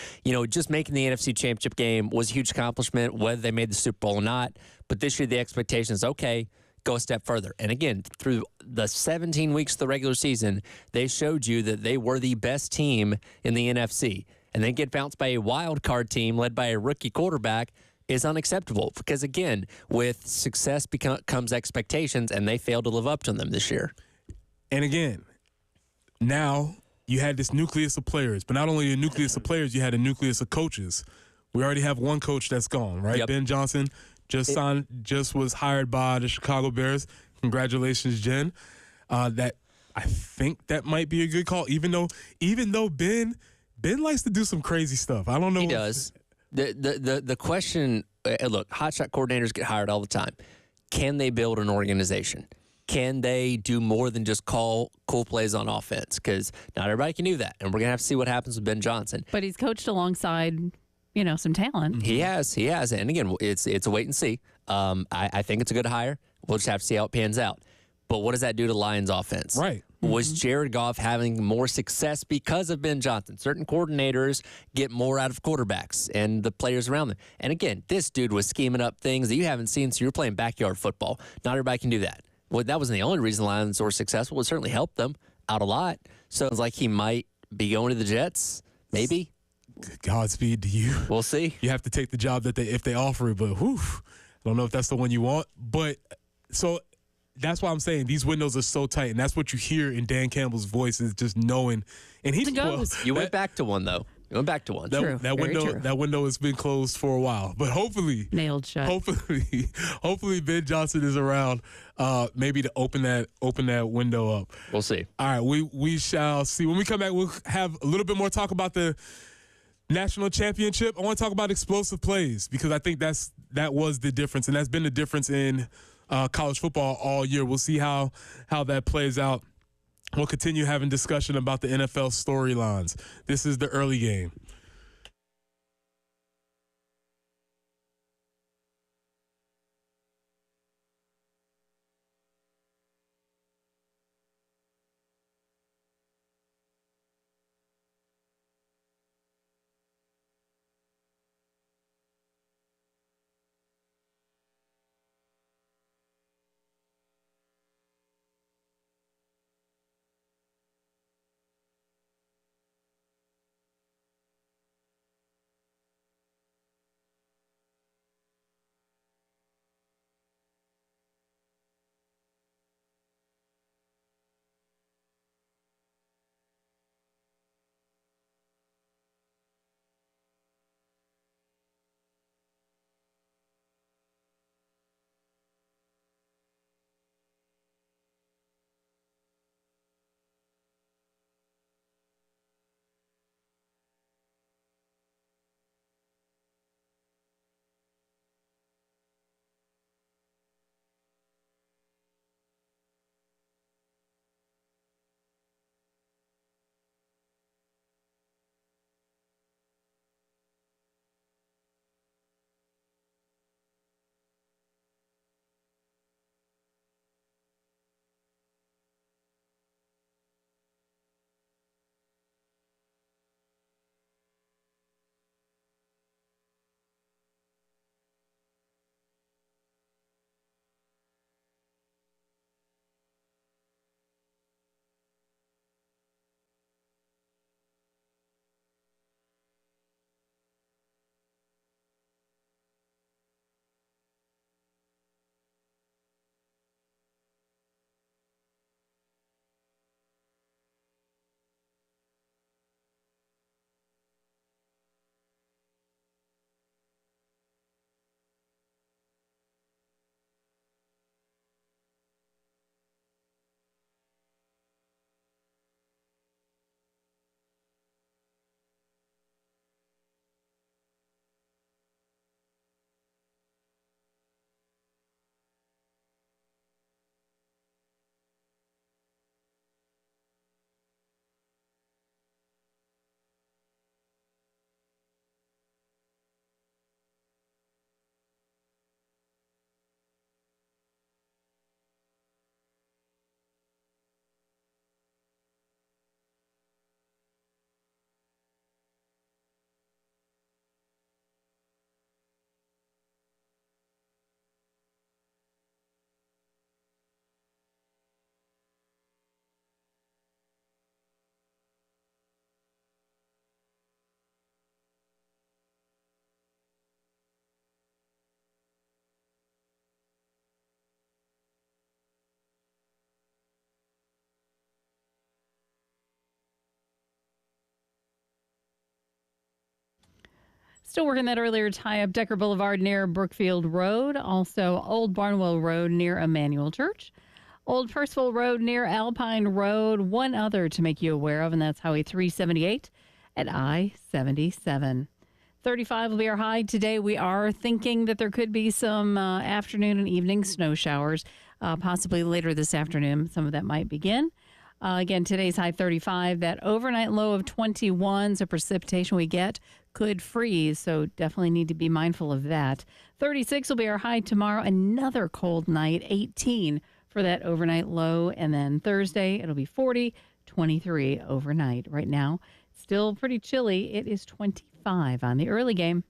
just making the NFC Championship game was a huge accomplishment, whether they made the Super Bowl or not. But this year, the expectation is okay. Go a step further. And again, through the 17 weeks of the regular season, they showed you that they were the best team in the NFC. And then get bounced by a wild card team led by a rookie quarterback is unacceptable. Because again, with success comes expectations, and they failed to live up to them this year. And again, now you had this nucleus of players, but not only a nucleus of players, you had a nucleus of coaches. We already have one coach that's gone, right? Yep. Ben Johnson just was hired by the Chicago Bears. Congratulations, Jen. That I think that might be a good call, even though Ben likes to do some crazy stuff. I don't know. He does. The question, look, hotshot coordinators get hired all the time. Can they build an organization? Can they do more than just call cool plays on offense? Because not everybody can do that, and we're going to have to see what happens with Ben Johnson. But he's coached alongside some talent. He has. And again, it's a wait and see. I think it's a good hire. We'll just have to see how it pans out. But what does that do to Lions offense? Right. Was Jared Goff having more success because of Ben Johnson? Certain coordinators get more out of quarterbacks and the players around them. And again, this dude was scheming up things that you haven't seen, so you're playing backyard football. Not everybody can do that. Well, that wasn't the only reason the Lions were successful. It certainly helped them out a lot. So it's like he might be going to the Jets, maybe. Godspeed to you. We'll see. You have to take the job if they offer it, but I don't know if that's the one you want. But so that's why I'm saying these windows are so tight, and that's what you hear in Dan Campbell's voice is just knowing. And he goes. You went back to one though. You went back to one. True. That Very window true. that window has been closed for a while, but hopefully Nailed shut. hopefully Ben Johnson is around, maybe to open that window up. We'll see. All right, we shall see. When we come back, we'll have a little bit more talk about the national championship. I want to talk about explosive plays because I think that was the difference, and that's been the difference in college football all year. We'll see how that plays out. We'll continue having discussion about the NFL storylines. This is the early game. Still working that earlier tie-up, Decker Boulevard near Brookfield Road. Also, Old Barnwell Road near Emmanuel Church. Old Percival Road near Alpine Road. One other to make you aware of, and that's Highway 378 at I-77. 35 will be our high today. We are thinking that there could be some afternoon and evening snow showers, possibly later this afternoon. Some of that might begin. Again, today's high 35, that overnight low of 21, so precipitation we get could freeze, so definitely need to be mindful of that. 36 will be our high tomorrow, another cold night, 18 for that overnight low, and then Thursday it'll be 40, 23 overnight. Right now, still pretty chilly. It is 25 on the early game.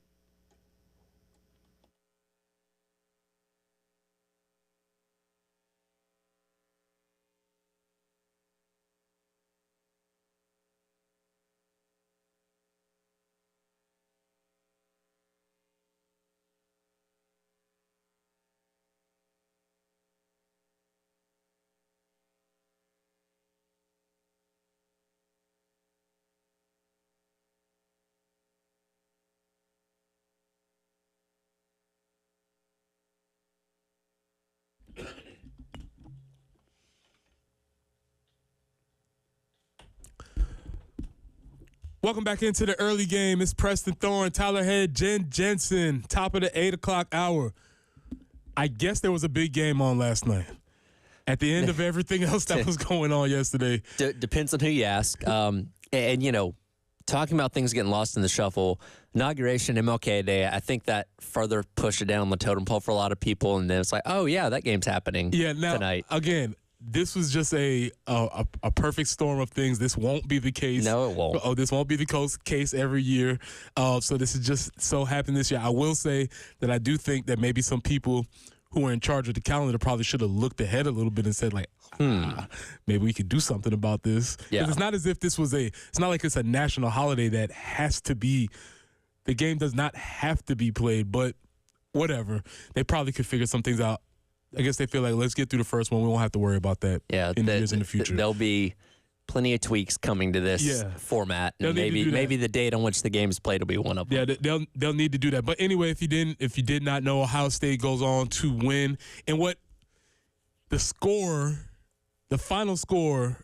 Welcome back into the early game. It's Preston Thorne, Tyler Head, Jen Jensen, top of the 8 o'clock hour. I guess there was a big game on last night. At the end of everything else that was going on yesterday. Depends on who you ask. And, you know, talking about things getting lost in the shuffle, inauguration, MLK Day, I think that further pushed it down on the totem pole for a lot of people. And then it's like, oh, yeah, that game's happening tonight. Again, this was just a perfect storm of things. This won't be the case. No, it won't. Oh, this won't be the case every year. So this is just so happened this year. I will say that I do think that maybe some people who are in charge of the calendar probably should have looked ahead a little bit and said, like, maybe we could do something about this. Yeah. It's not as if it's not like it's a national holiday that has to be, the game does not have to be played, but whatever. They probably could figure some things out. I guess they feel like, let's get through the first one. We won't have to worry about that in the years in the future. There'll be plenty of tweaks coming to this format. And maybe the date on which the game is played will be one of them. Yeah, they'll need to do that. But anyway, if you did not know, Ohio State goes on to win. And what the final score,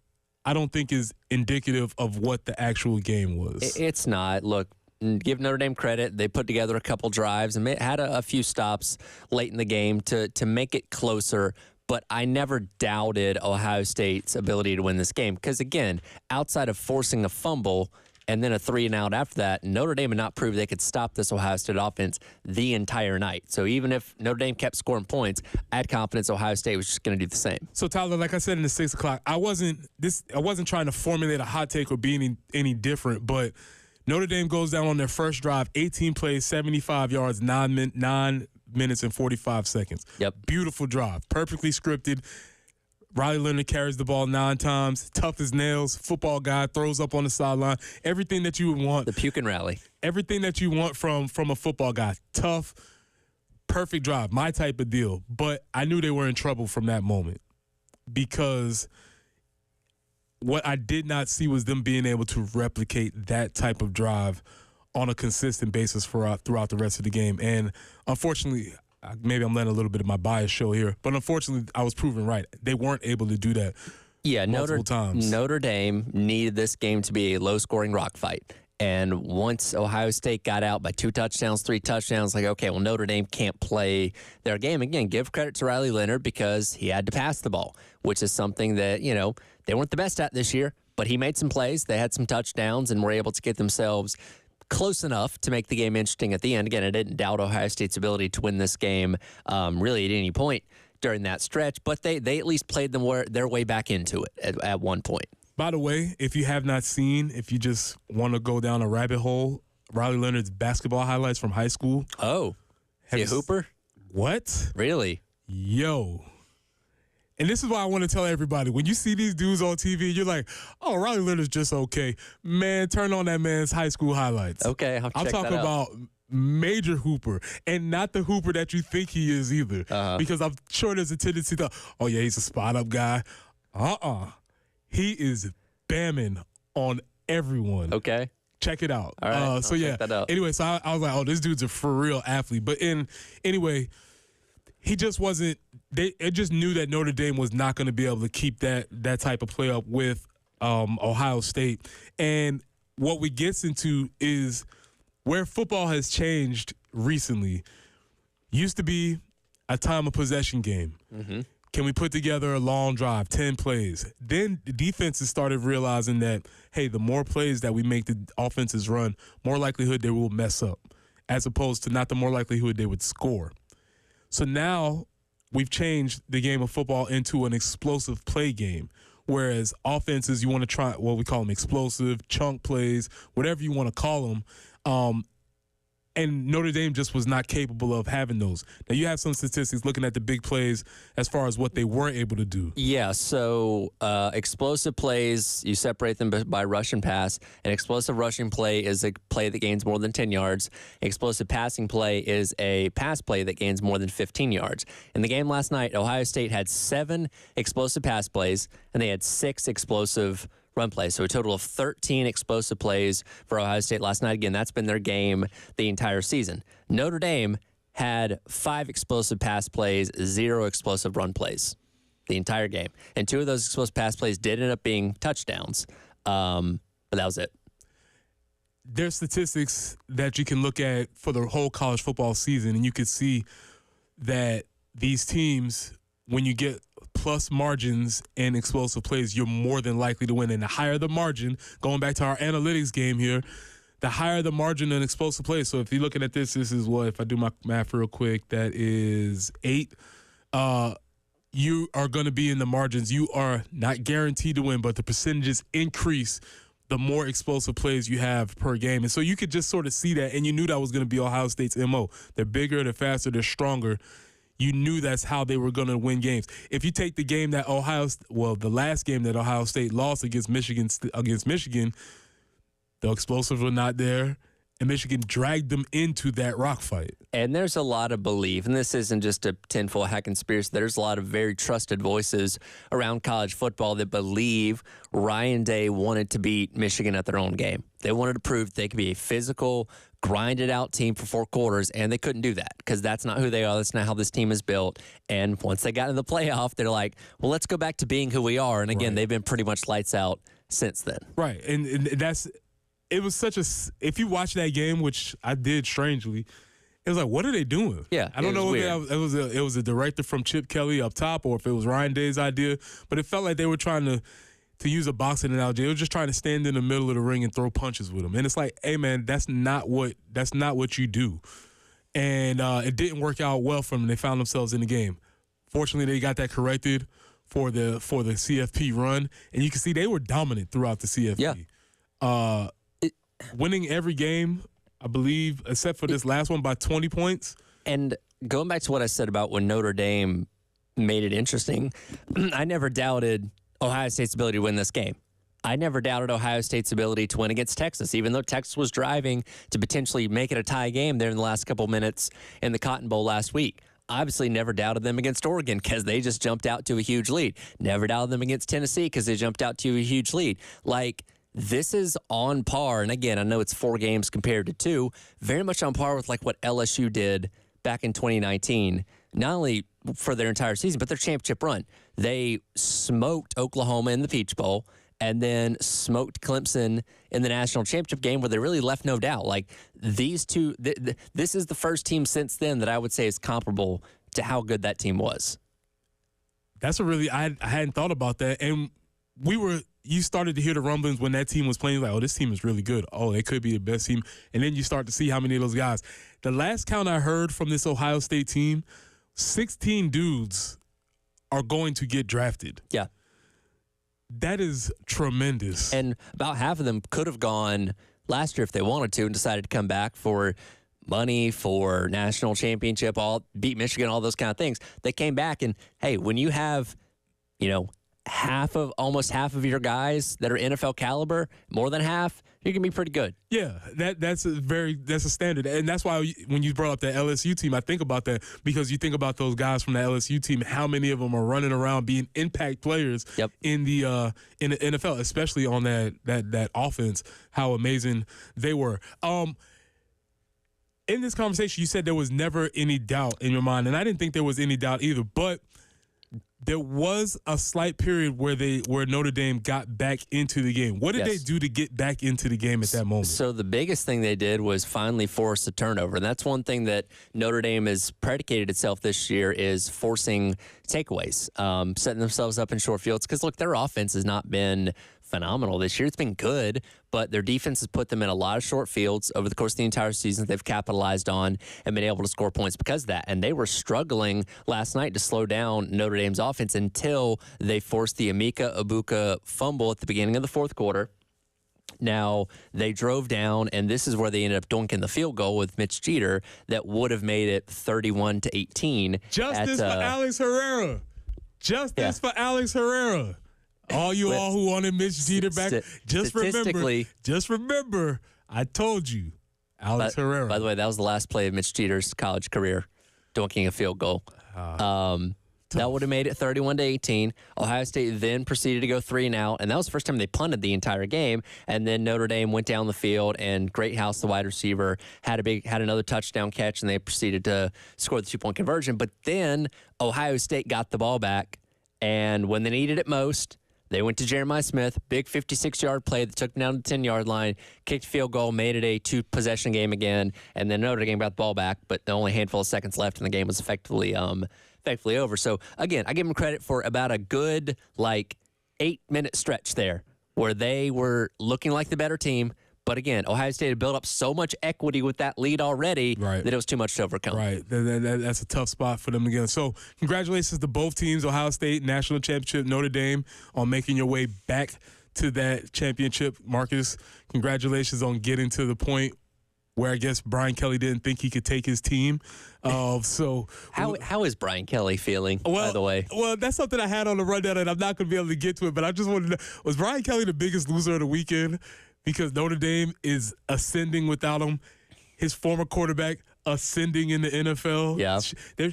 I don't think is indicative of what the actual game was. It's not. Look, give Notre Dame credit. They put together a couple drives and had a few stops late in the game to make it closer. But I never doubted Ohio State's ability to win this game because, again, outside of forcing a fumble and then a 3-and-out after that, Notre Dame had not proved they could stop this Ohio State offense the entire night. So even if Notre Dame kept scoring points, I had confidence Ohio State was just going to do the same. So, Tyler, like I said in the 6 o'clock, I wasn't trying to formulate a hot take or be any different, but Notre Dame goes down on their first drive, 18 plays, 75 yards, 9 minutes and 45 seconds. Yep. Beautiful drive. Perfectly scripted. Riley Leonard carries the ball 9 times. Tough as nails. Football guy. Throws up on the sideline. Everything that you would want. The puke and rally. Everything that you want from a football guy. Tough. Perfect drive. My type of deal. But I knew they were in trouble from that moment because what I did not see was them being able to replicate that type of drive on a consistent basis throughout the rest of the game. And unfortunately, maybe I'm letting a little bit of my bias show here, but unfortunately, I was proven right. They weren't able to do that multiple times. Notre Dame needed this game to be a low-scoring rock fight. And once Ohio State got out by 2 touchdowns, 3 touchdowns, like, okay, well, Notre Dame can't play their game. Again, give credit to Riley Leonard because he had to pass the ball, which is something that, you know, they weren't the best at this year, but he made some plays. They had some touchdowns and were able to get themselves close enough to make the game interesting at the end. Again, I didn't doubt Ohio State's ability to win this game really at any point during that stretch, but they at least played their way back into it at one point. By the way, if you have not seen, if you just want to go down a rabbit hole, Riley Leonard's basketball highlights from high school. Oh, is he a hooper? What? Really? Yo. And this is why I want to tell everybody, when you see these dudes on TV, you're like, oh, Riley Leonard's just okay. Man, turn on that man's high school highlights. Okay, I'm talking about major hooper, and not the hooper that you think he is either. Because I'm sure there's a tendency to, oh, yeah, he's a spot-up guy. He is bamming on everyone. Okay. Check it out. All right. Check that out. Anyway, so I was like, oh, this dude's a for real athlete. But anyway, he just wasn't. They just knew that Notre Dame was not going to be able to keep that type of play up with Ohio State. And what we gets into is where football has changed recently. Used to be a time of possession game. Mm-hmm. Can we put together a long drive, 10 plays? Then the defenses started realizing that, hey, the more plays that we make the offenses run, more likelihood they will mess up, as opposed to not the more likelihood they would score. So now we've changed the game of football into an explosive play game, whereas offenses, you want to try what we call them explosive, chunk plays, whatever you want to call them. And Notre Dame just was not capable of having those. Now, you have some statistics looking at the big plays as far as what they were able to do. Yeah, so explosive plays, you separate them by rush and pass. An explosive rushing play is a play that gains more than 10 yards. Explosive passing play is a pass play that gains more than 15 yards. In the game last night, Ohio State had 7 explosive pass plays, and they had 6 explosive run plays. So a total of 13 explosive plays for Ohio State last night. Again, that's been their game the entire season. Notre Dame had 5 explosive pass plays, 0 explosive run plays the entire game. And 2 of those explosive pass plays did end up being touchdowns. But that was it. There's statistics that you can look at for the whole college football season, and you can see that these teams, when you get plus margins and explosive plays, you're more than likely to win. And the higher the margin, going back to our analytics game here, the higher the margin and explosive plays. So if you're looking at this is what, if I do my math real quick, that is 8. You are going to be in the margins. You are not guaranteed to win, but the percentages increase the more explosive plays you have per game. And so you could just sort of see that, and you knew that was going to be Ohio State's MO. They're bigger, they're faster, they're stronger. You knew that's how they were going to win games. If you take the game that the last game that Ohio State lost against Michigan, the explosives were not there, and Michigan dragged them into that rock fight. And there's a lot of belief, and this isn't just a tinfoil hat conspiracy. There's a lot of very trusted voices around college football that believe Ryan Day wanted to beat Michigan at their own game. They wanted to prove they could be a physical, grinded-out team for 4 quarters, and they couldn't do that because that's not who they are. That's not how this team is built. And once they got in the playoff, they're like, well, let's go back to being who we are. And again, they've been pretty much lights out since then. Right, and that's – it was such a – if you watch that game, which I did strangely, it was like, what are they doing? Yeah, I don't know if it was a director from Chip Kelly up top or if it was Ryan Day's idea, but it felt like they were trying to use a boxing analogy. They were just trying to stand in the middle of the ring and throw punches with him. And it's like, hey, man, that's not what you do. And it didn't work out well for them. They found themselves in the game. Fortunately, they got that corrected for the CFP run, and you can see they were dominant throughout the CFP. Yeah. Winning every game, I believe, except for this last one by 20 points. And going back to what I said about when Notre Dame made it interesting, I never doubted Ohio State's ability to win this game. I never doubted Ohio State's ability to win against Texas, even though Texas was driving to potentially make it a tie game there in the last couple minutes in the Cotton Bowl last week. Obviously never doubted them against Oregon because they just jumped out to a huge lead. Never doubted them against Tennessee because they jumped out to a huge lead. Like, this is on par, and again, I know it's 4 games compared to 2, very much on par with like what LSU did back in 2019, not only for their entire season, but their championship run. They smoked Oklahoma in the Peach Bowl and then smoked Clemson in the national championship game where they really left no doubt. Like, these two, this is the first team since then that I would say is comparable to how good that team was. That's I hadn't thought about that, and you started to hear the rumblings when that team was playing, like, oh, this team is really good. Oh, they could be the best team. And then you start to see how many of those guys. The last count I heard from this Ohio State team, 16 dudes are going to get drafted. Yeah. That is tremendous. And about half of them could have gone last year if they wanted to and decided to come back for money, for national championship, beat Michigan, all those kind of things. They came back, and, hey, when you have, almost half of your guys that are NFL caliber, more than half, you can be pretty good. Yeah, that's a standard. And that's why when you brought up that LSU team, I think about that because you think about those guys from the LSU team, how many of them are running around being impact players in the NFL, especially on that offense, how amazing they were. In this conversation, you said there was never any doubt in your mind, and I didn't think there was any doubt either, but there was a slight period where Notre Dame got back into the game. What did they do to get back into the game at that moment? So the biggest thing they did was finally force a turnover. And that's one thing that Notre Dame has predicated itself this year is forcing takeaways, setting themselves up in short fields. Because, look, their offense has not been phenomenal this year. It's been good, but their defense has put them in a lot of short fields over the course of the entire season. They've capitalized on and been able to score points because of that. And they were struggling last night to slow down Notre Dame's offense until they forced the Emeka Egbuka fumble at the beginning of the 4th quarter. Now, they drove down, and this is where they ended up dunking the field goal with Mitch Jeter that would have made it 31-18. Justice for Alex Herrera. Justice for Alex Herrera. All who wanted Mitch Jeter back, just remember, I told you, Alex Herrera. By the way, that was the last play of Mitch Jeter's college career, dunking a field goal. That would have made it 31-18. Ohio State then proceeded to go 3-and-out, and that was the first time they punted the entire game. And then Notre Dame went down the field, and Greathouse, the wide receiver, had another touchdown catch, and they proceeded to score the 2-point conversion. But then Ohio State got the ball back, and when they needed it most, they went to Jeremiah Smith, big 56-yard play that took them down to the 10-yard line, kicked field goal, made it a 2-possession game again, and then Notre Dame got the ball back, but the only handful of seconds left, and the game was effectively over. So, again, I give them credit for about a good, 8-minute stretch there where they were looking like the better team. But, again, Ohio State had built up so much equity with that lead already that it was too much to overcome. Right. That's a tough spot for them to get in. So, congratulations to both teams, Ohio State, National Championship, Notre Dame, on making your way back to that championship. Marcus, congratulations on getting to the point where I guess Brian Kelly didn't think he could take his team. How is Brian Kelly feeling, by the way? Well, that's something I had on the rundown, and I'm not going to be able to get to it, but I just wanted to know, was Brian Kelly the biggest loser of the weekend because Notre Dame is ascending without him? His former quarterback ascending in the NFL? Yeah.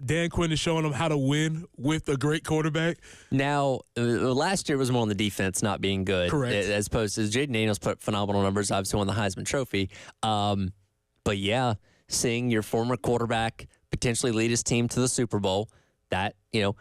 Dan Quinn is showing them how to win with a great quarterback. Now, last year was more on the defense not being good. Correct. As opposed to Jaden Daniels put phenomenal numbers, obviously won the Heisman Trophy. But, yeah, seeing your former quarterback potentially lead his team to the Super Bowl, that,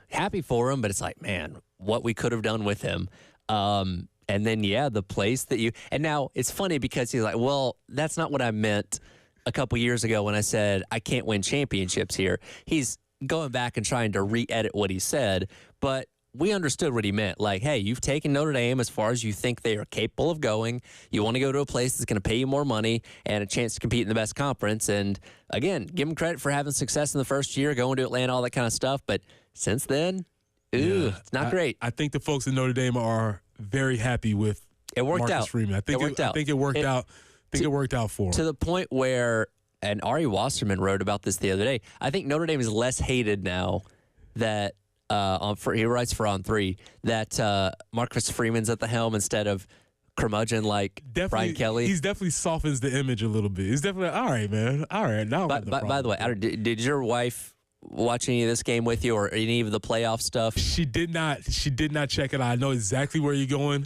happy for him, but it's like, man, what we could have done with him. And then, the place that and now it's funny because he's like, well, that's not what I meant a couple years ago when I said I can't win championships here. He's going back and trying to re-edit what he said, but we understood what he meant. Like, hey, you've taken Notre Dame as far as you think they are capable of going. You want to go to a place that's going to pay you more money and a chance to compete in the best conference. And, again, give him credit for having success in the first year, going to Atlanta, all that kind of stuff. But since then, it's not great. I think the folks in Notre Dame are very happy with Marcus Freeman. I think it worked out. It worked out for him. To the point where, and Ari Wasserman wrote about this the other day, I think Notre Dame is less hated now that he writes for On 3 that Marcus Freeman's at the helm instead of curmudgeon like Brian Kelly. He's definitely softens the image a little bit. He's definitely all right, man. All right, now. By the way, did your wife watch any of this game with you or any of the playoff stuff? She did not. She did not check it out. I know exactly where you're going.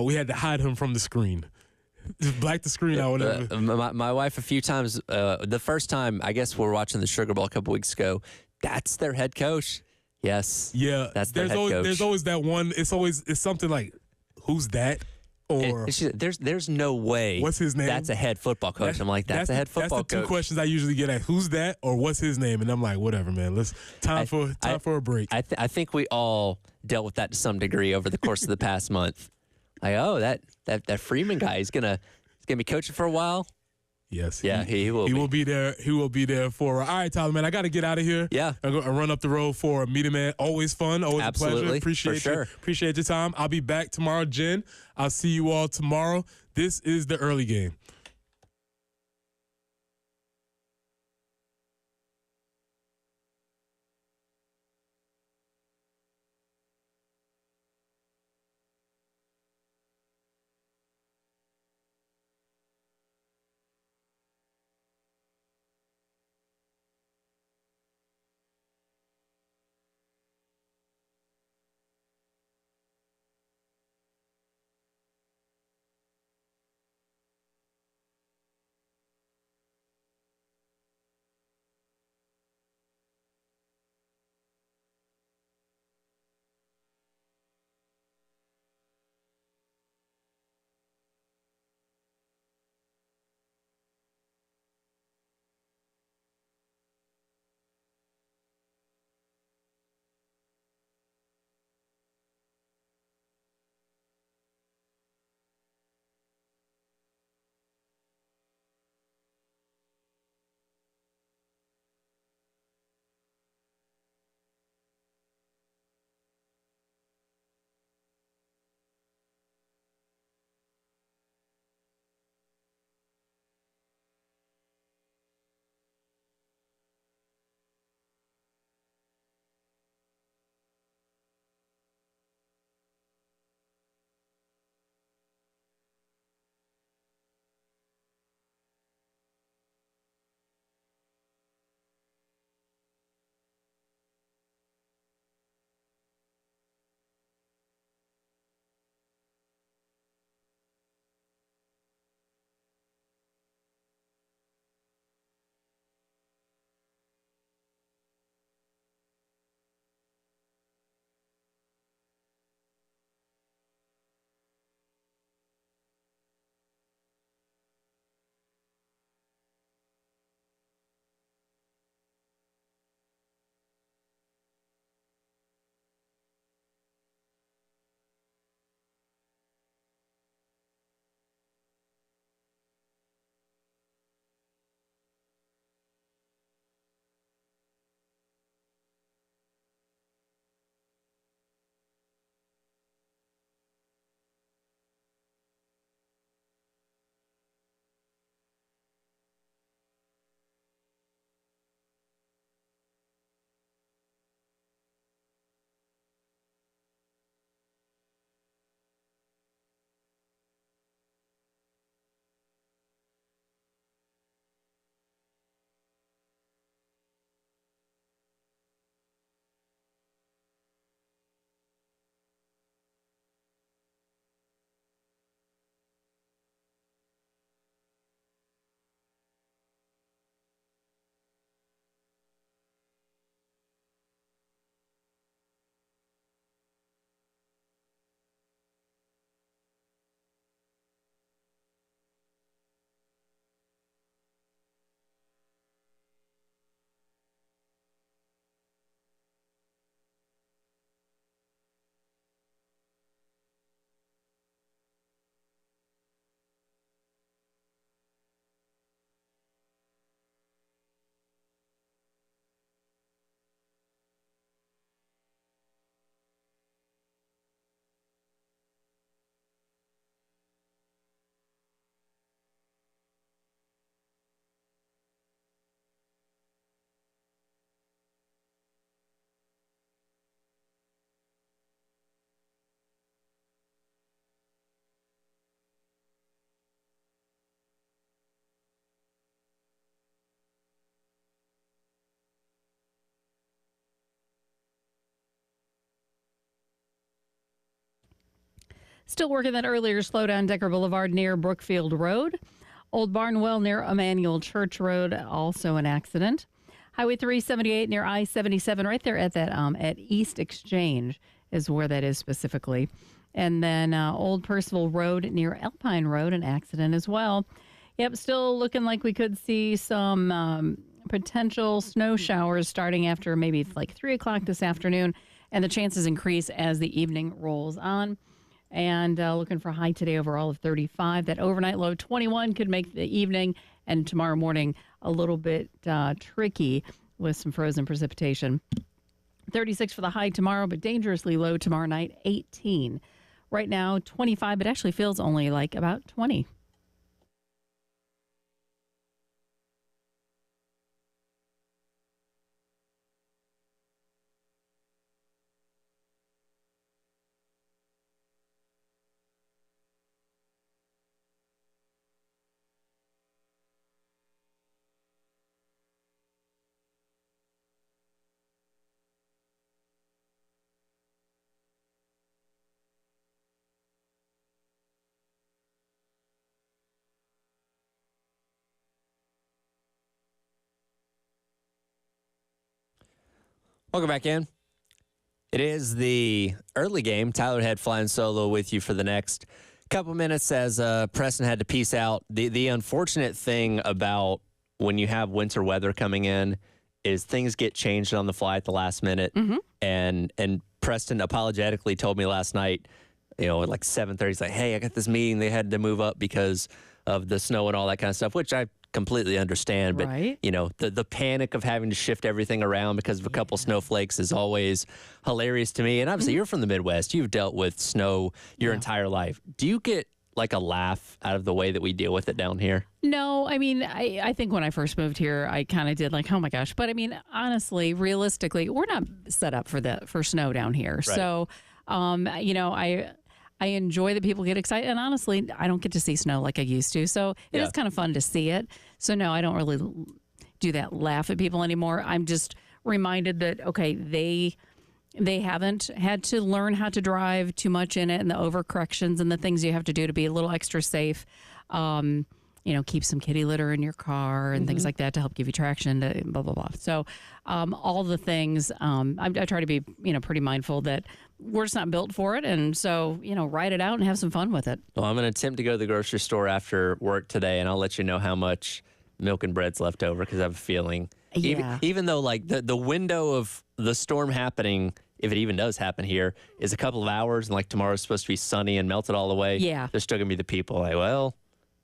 We had to hide him from the screen. Just black the screen out, whatever. My wife a few times. The first time, I guess we were watching the Sugar Bowl a couple weeks ago. That's their head coach. Yes. Yeah. That's their head coach. There's always that one. It's something like, who's that? Or there's no way. What's his name? That's a head football coach. I'm like, that's a head football coach. That's the two questions I usually get at. Who's that? Or what's his name? And I'm like, whatever, man. Time for a break. I think we all dealt with that to some degree over the course of the past month. Like, oh, that Freeman guy is gonna be coaching for a while. Yes. Yeah, he will. He will be there. He will be there for. All right, Tyler, man. I got to get out of here. Yeah. I'm gonna run up the road for a meeting, man. Always fun. Always Absolutely. a pleasure. Appreciate your time. I'll be back tomorrow, Jen. I'll see you all tomorrow. This is the early game. Still working that earlier slowdown, Decker Boulevard near Brookfield Road. Old Barnwell near Emmanuel Church Road, also an accident. Highway 378 near I-77, right there at that at East Exchange is where that is specifically. And then Old Percival Road near Alpine Road, an accident as well. Yep, still looking like we could see some potential snow showers starting after maybe like 3 o'clock this afternoon, and the chances increase as the evening rolls on. And looking for a high today overall of 35. That overnight low 21 could make the evening and tomorrow morning a little bit tricky with some frozen precipitation. 36 for the high tomorrow, but dangerously low tomorrow night, 18. Right now, 25, but actually feels only like about 20. Welcome back in. It is the early game. Tyler Head flying solo with you for the next couple minutes as Preston had to peace out. The unfortunate thing about when you have winter weather coming in is things get changed on the fly at the last minute. Mm-hmm. And Preston apologetically told me last night, at like 7:30, he's like, hey, I got this meeting. They had to move up because of the snow and all that kind of stuff, which I completely understand. But, right. The panic of having to shift everything around because of a couple snowflakes is always hilarious to me. And obviously, you're from the Midwest. You've dealt with snow your entire life. Do you get like a laugh out of the way that we deal with it down here? No, I mean, I think when I first moved here, I kind of did like, oh my gosh. But I mean, honestly, realistically, we're not set up for snow down here. Right. So, I enjoy that people get excited. And honestly, I don't get to see snow like I used to. So it is kind of fun to see it. So no, I don't really do that laugh at people anymore. I'm just reminded that, okay, they haven't had to learn how to drive too much in it and the overcorrections and the things you have to do to be a little extra safe. Keep some kitty litter in your car and things like that to help give you traction, to blah, blah, blah. So all the things, I try to be, pretty mindful that we're just not built for it. And so, ride it out and have some fun with it. Well, I'm going to attempt to go to the grocery store after work today, and I'll let you know how much milk and bread's left over because I have a feeling, even though like the window of the storm happening, if it even does happen here, is a couple of hours, and like tomorrow's supposed to be sunny and melted all the way. Yeah. There's still going to be the people like, well,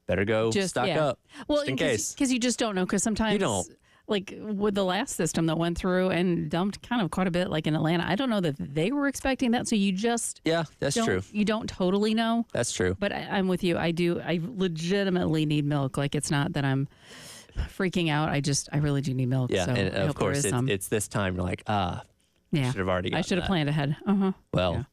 better go stock up just in case. Because you just don't know, because sometimes you don't. Like with the last system that went through and dumped kind of quite a bit, like in Atlanta, I don't know that they were expecting that. So you just that's true. You don't totally know. That's true. But I'm with you. I legitimately need milk. Like it's not that I'm freaking out. I really do need milk. Yeah, so and of course it's this time. You're like, should have already gotten I should have that. planned ahead. Well,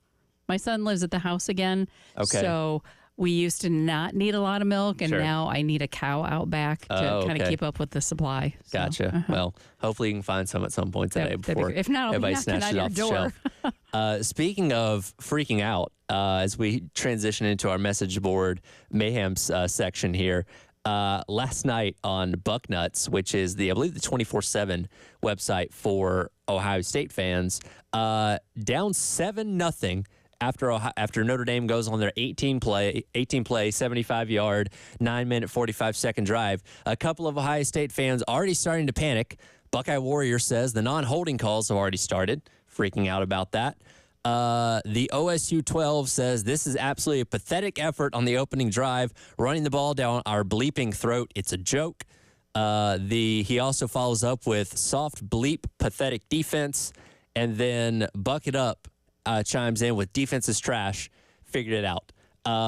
my son lives at the house again. Okay. So we used to not need a lot of milk, and now I need a cow out back to kind of keep up with the supply. So, gotcha. Well, hopefully you can find some at some point today before if not, I'll everybody be knocking snatches on it your off the shelf. Speaking of freaking out, as we transition into our message board mayhem section here, last night on Bucknuts, which is I believe the 24/7 website for Ohio State fans, down 7-0 after Notre Dame goes on their 18 play 75-yard 9-minute 45-second drive. A couple of Ohio State fans already starting to panic. Buckeye Warrior says the non-holding calls have already started, freaking out about that. The OSU 12 says this is absolutely a pathetic effort on the opening drive, running the ball down our bleeping throat. It's a joke. He also follows up with soft bleep, pathetic defense, and then Buck It Up chimes in with defense is trash, figured it out.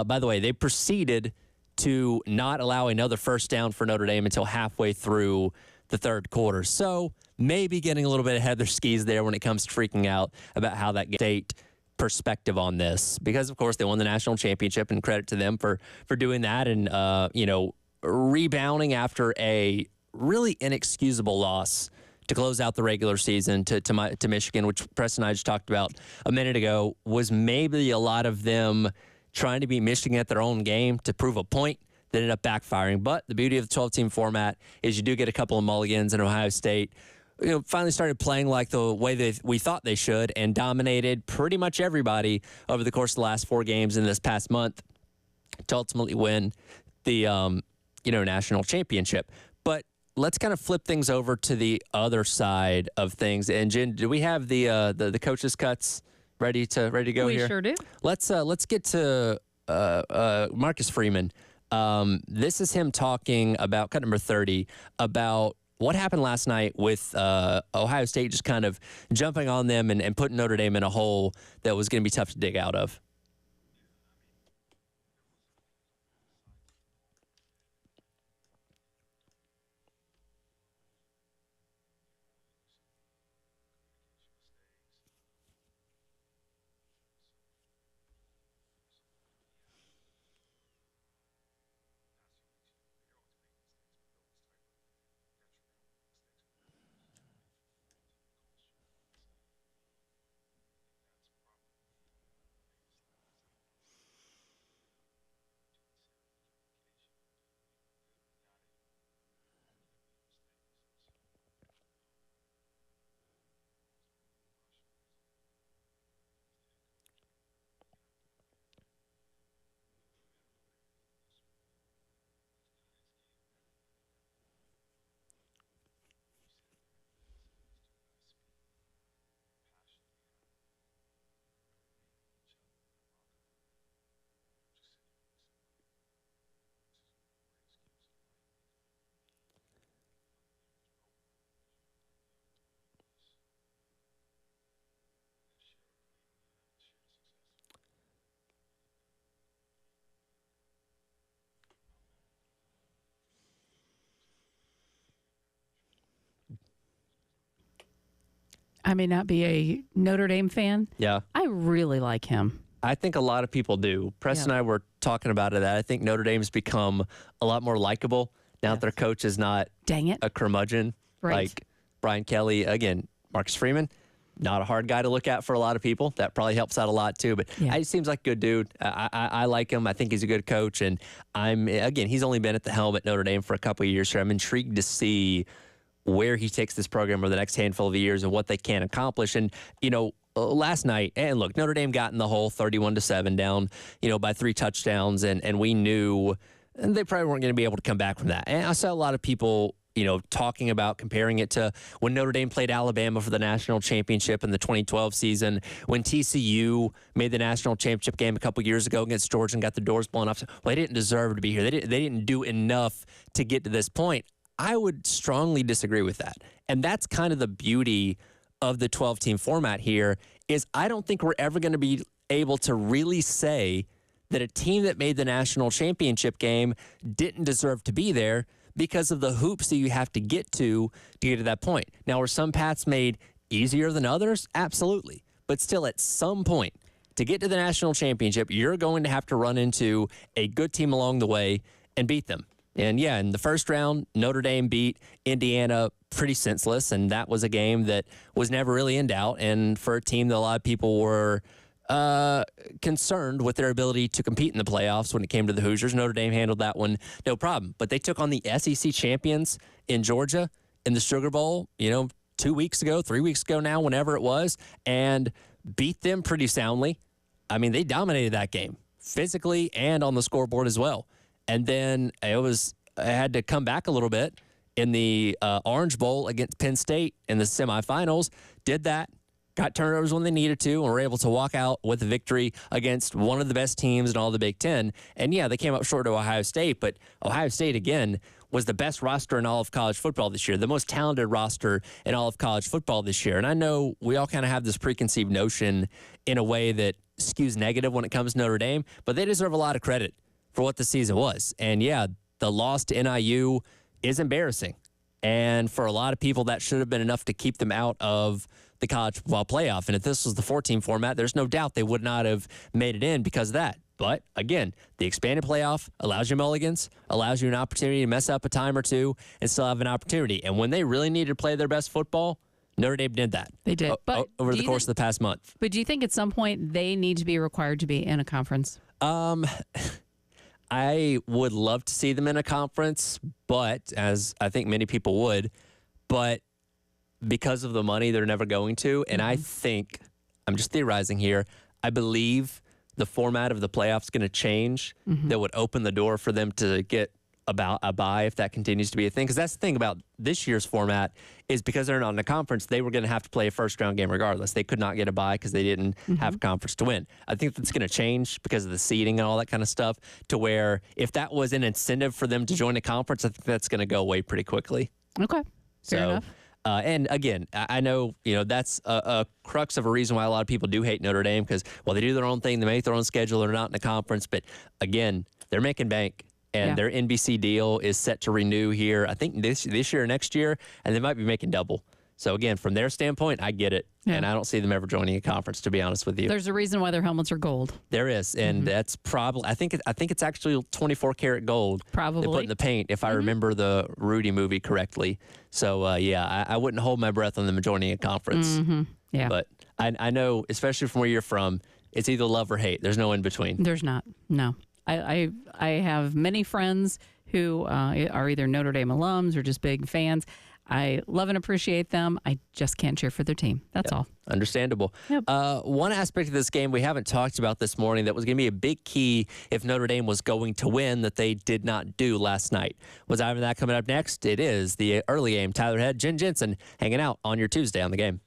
By the way, they proceeded to not allow another first down for Notre Dame until halfway through the third quarter. So maybe getting a little bit ahead of their skis there when it comes to freaking out about how that state perspective on this, because of course they won the national championship, and credit to them for doing that and rebounding after a really inexcusable loss to close out the regular season to Michigan, which Preston and I just talked about a minute ago, was maybe a lot of them trying to beat Michigan at their own game to prove a point that ended up backfiring. But the beauty of the 12-team format is you do get a couple of mulligans, and Ohio State finally started playing like the way we thought they should and dominated pretty much everybody over the course of the last 4 games in this past month to ultimately win the national championship. But let's kind of flip things over to the other side of things. And Jen, do we have the coaches' cuts ready to go here? We sure do. Let's get to Marcus Freeman. This is him talking about cut number 30 about what happened last night with Ohio State just kind of jumping on them and putting Notre Dame in a hole that was going to be tough to dig out of. I may not be a Notre Dame fan. Yeah. I really like him. I think a lot of people do. Preston and I were talking about it. I think Notre Dame's become a lot more likable now that their coach is not a curmudgeon like Brian Kelly. Again, Marcus Freeman, not a hard guy to look at for a lot of people. That probably helps out a lot too. But he seems like a good dude. I like him. I think he's a good coach. And he's only been at the helm at Notre Dame for a couple of years here. I'm intrigued to see where he takes this program over the next handful of years and what they can accomplish. And, last night, and look, Notre Dame got in the hole 31-7 down, by 3 touchdowns. And we knew they probably weren't going to be able to come back from that. And I saw a lot of people, talking about comparing it to when Notre Dame played Alabama for the national championship in the 2012 season, when TCU made the national championship game a couple years ago against Georgia and got the doors blown off. Well, they didn't deserve to be here. They didn't do enough to get to this point. I would strongly disagree with that. And that's kind of the beauty of the 12-team format here is I don't think we're ever going to be able to really say that a team that made the national championship game didn't deserve to be there because of the hoops that you have to get to that point. Now, were some paths made easier than others? Absolutely. But still, at some point, to get to the national championship, you're going to have to run into a good team along the way and beat them. And in the first round, Notre Dame beat Indiana pretty senseless, and that was a game that was never really in doubt. And for a team that a lot of people were concerned with their ability to compete in the playoffs when it came to the Hoosiers, Notre Dame handled that one no problem. But they took on the SEC champions in Georgia in the Sugar Bowl, 2 weeks ago, 3 weeks ago now, whenever it was, and beat them pretty soundly. I mean, they dominated that game physically and on the scoreboard as well. And then I had to come back a little bit in the Orange Bowl against Penn State in the semifinals. Did that, got turnovers when they needed to, and were able to walk out with a victory against one of the best teams in all the Big Ten. And they came up short of Ohio State, but Ohio State, again, was the best roster in all of college football this year, the most talented roster in all of college football this year. And I know we all kind of have this preconceived notion in a way that skews negative when it comes to Notre Dame, but they deserve a lot of credit for what the season was. And the loss to NIU is embarrassing. And for a lot of people, that should have been enough to keep them out of the college football playoff. And if this was the 14 format, there's no doubt they would not have made it in because of that. But again, the expanded playoff allows you mulligans, allows you an opportunity to mess up a time or two and still have an opportunity. And when they really needed to play their best football, Notre Dame did that. They did. But over the course of the past month. But do you think at some point they need to be required to be in a conference? I would love to see them in a conference, but as I think many people would, but because of the money, they're never going to. And I think, I'm just theorizing here, I believe the format of the playoffs is going to change that would open the door for them to get about a bye if that continues to be a thing. Because that's the thing about this year's format is because they're not in a conference, they were going to have to play a first-round game regardless. They could not get a bye because they didn't have a conference to win. I think that's going to change because of the seeding and all that kind of stuff to where if that was an incentive for them to join a conference, I think that's going to go away pretty quickly. Okay, fair enough. And again, I know, that's a crux of a reason why a lot of people do hate Notre Dame because, well, they do their own thing, they make their own schedule, they're not in a conference. But again, they're making bank. And their NBC deal is set to renew here, I think this year or next year, and they might be making double. So again, from their standpoint, I get it, and I don't see them ever joining a conference. To be honest with you, there's a reason why their helmets are gold. There is, and that's probably I think it's actually 24 karat gold. Probably they put in the paint, if I remember the Rudy movie correctly. So I wouldn't hold my breath on them joining a conference. Yeah, but I know, especially from where you're from, it's either love or hate. There's no in between. There's not. No. I have many friends who are either Notre Dame alums or just big fans. I love and appreciate them. I just can't cheer for their team. That's all. Understandable. Yep. One aspect of this game we haven't talked about this morning that was going to be a big key if Notre Dame was going to win that they did not do last night. Was either that coming up next? It is the early game. Tyler Head, Jen Jensen hanging out on your Tuesday on the game.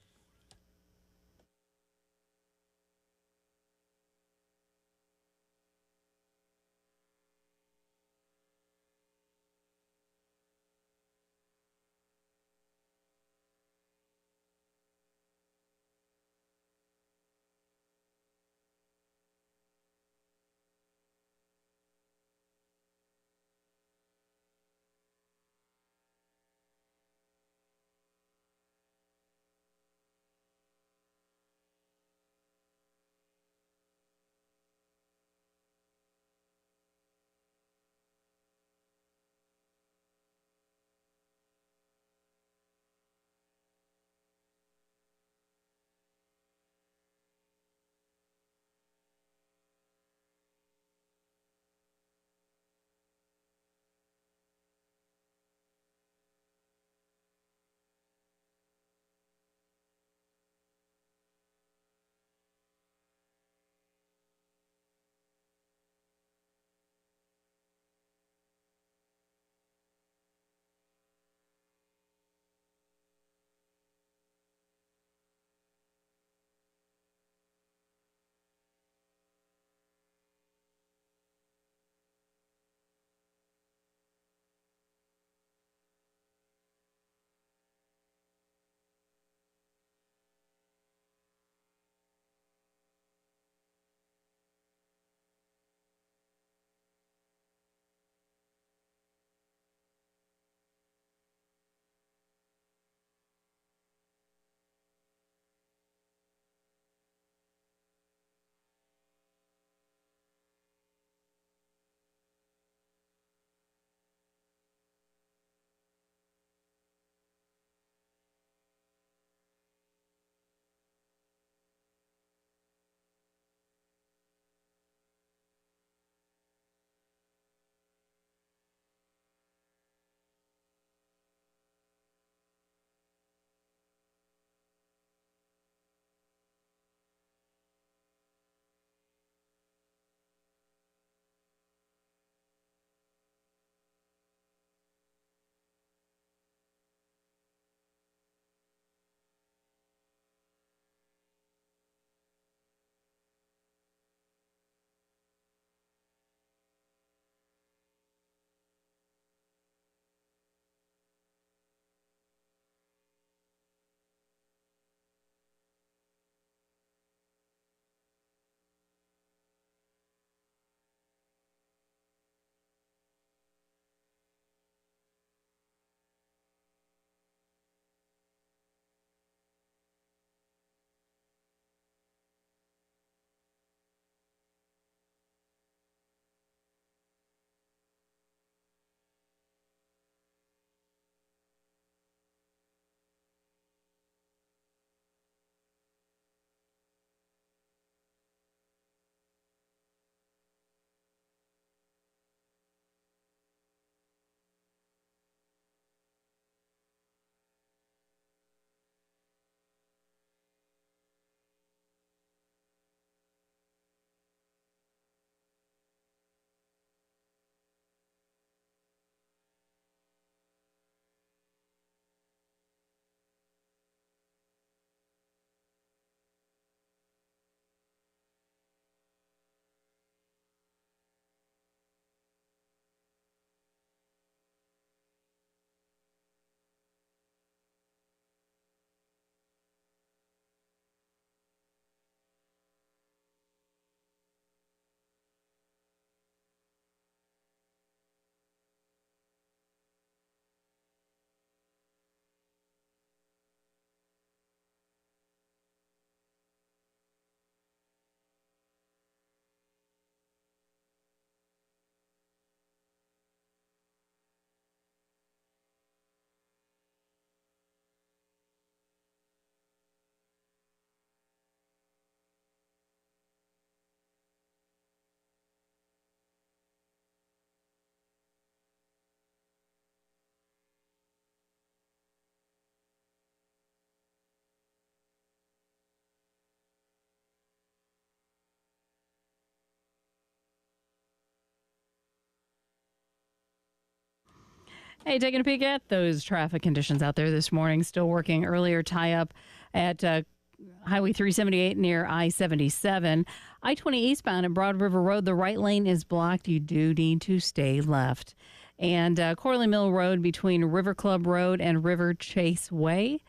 Hey, taking a peek at those traffic conditions out there this morning. Still working earlier tie-up at Highway 378 near I-77. I-20 eastbound at Broad River Road, the right lane is blocked. You do need to stay left. And Corley Mill Road between River Club Road and River Chase Way,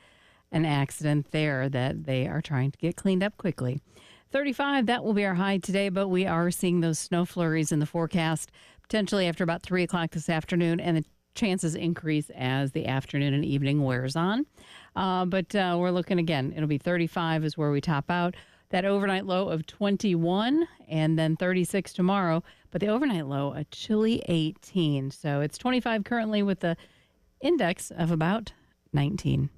an accident there that they are trying to get cleaned up quickly. 35, that will be our high today, but we are seeing those snow flurries in the forecast potentially after about 3 o'clock this afternoon, and the chances increase as the afternoon and evening wears on. But we're looking again. It'll be 35 is where we top out. That overnight low of 21 and then 36 tomorrow. But the overnight low, a chilly 18. So it's 25 currently with the index of about 19.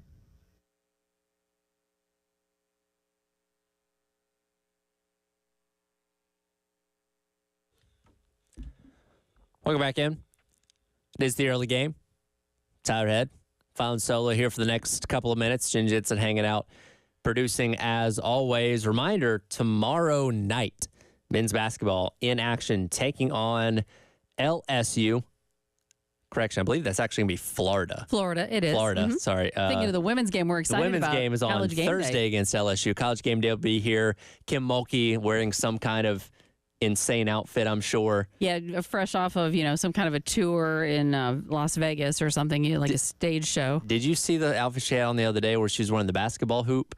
Welcome back in. It is the early game. Tyler Head, Fallon Solo here for the next couple of minutes. Jen Jensen hanging out, producing as always. Reminder, tomorrow night, men's basketball in action, taking on LSU. Correction, I believe that's actually going to be Florida. Florida, it is. Florida, Mm-hmm. Sorry. Thinking of the women's game we're excited about. The women's game is on Thursday against LSU. College game day will be here. Kim Mulkey wearing some kind of insane outfit, I'm sure. Yeah, fresh off of, some kind of a tour in Las Vegas or something, like a stage show. Did you see the outfit she had on the other day where she was wearing the basketball hoop?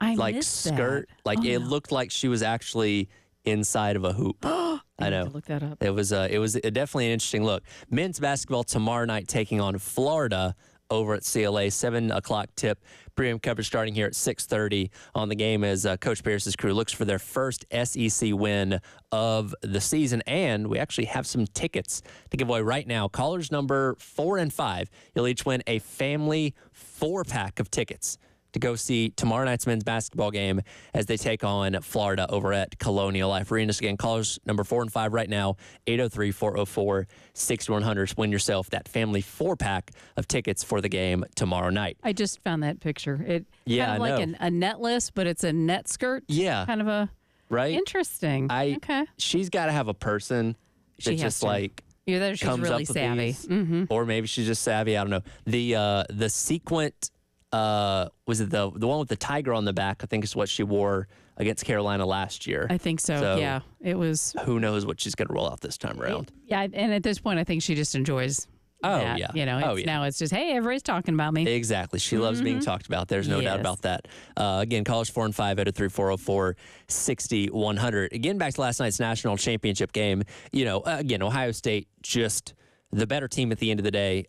I like missed skirt. That. It looked like she was actually inside of a hoop. I know. Look that up. It was definitely an interesting look. Men's basketball tomorrow night taking on Florida over at CLA. 7 o'clock tip. Premium coverage starting here at 6:30 on the game as Coach Pierce's crew looks for their first SEC win of the season. And we actually have some tickets to give away right now. Callers number 4 and 5, you'll each win a family 4-pack of tickets to go see tomorrow night's men's basketball game as they take on Florida over at Colonial Life Arenas. Again, callers number 4 and 5 right now, 803-404-6100. Win yourself that family 4-pack of tickets for the game tomorrow night. I just found that picture. It Yeah, kind of I like know. a netless, but it's a net skirt. Yeah. Kind of a Right? interesting. Okay. She's got to have a person She that has just to. like Either that or she's comes really up with savvy. these, Mm-hmm. or maybe she's just savvy. I don't know. The sequent was it the one with the tiger on the back? I think is what she wore against Carolina last year. I think so. Yeah. It was. Who knows what she's going to roll out this time around? Yeah. And at this point, I think she just enjoys. Oh, that. yeah. Now it's just, hey, everybody's talking about me. Exactly. She loves being talked about. There's no doubt Yes. about that. Again, callers 4 and 5, 803-404-6100. Again, back to last night's national championship game. Again, Ohio State just the better team at the end of the day.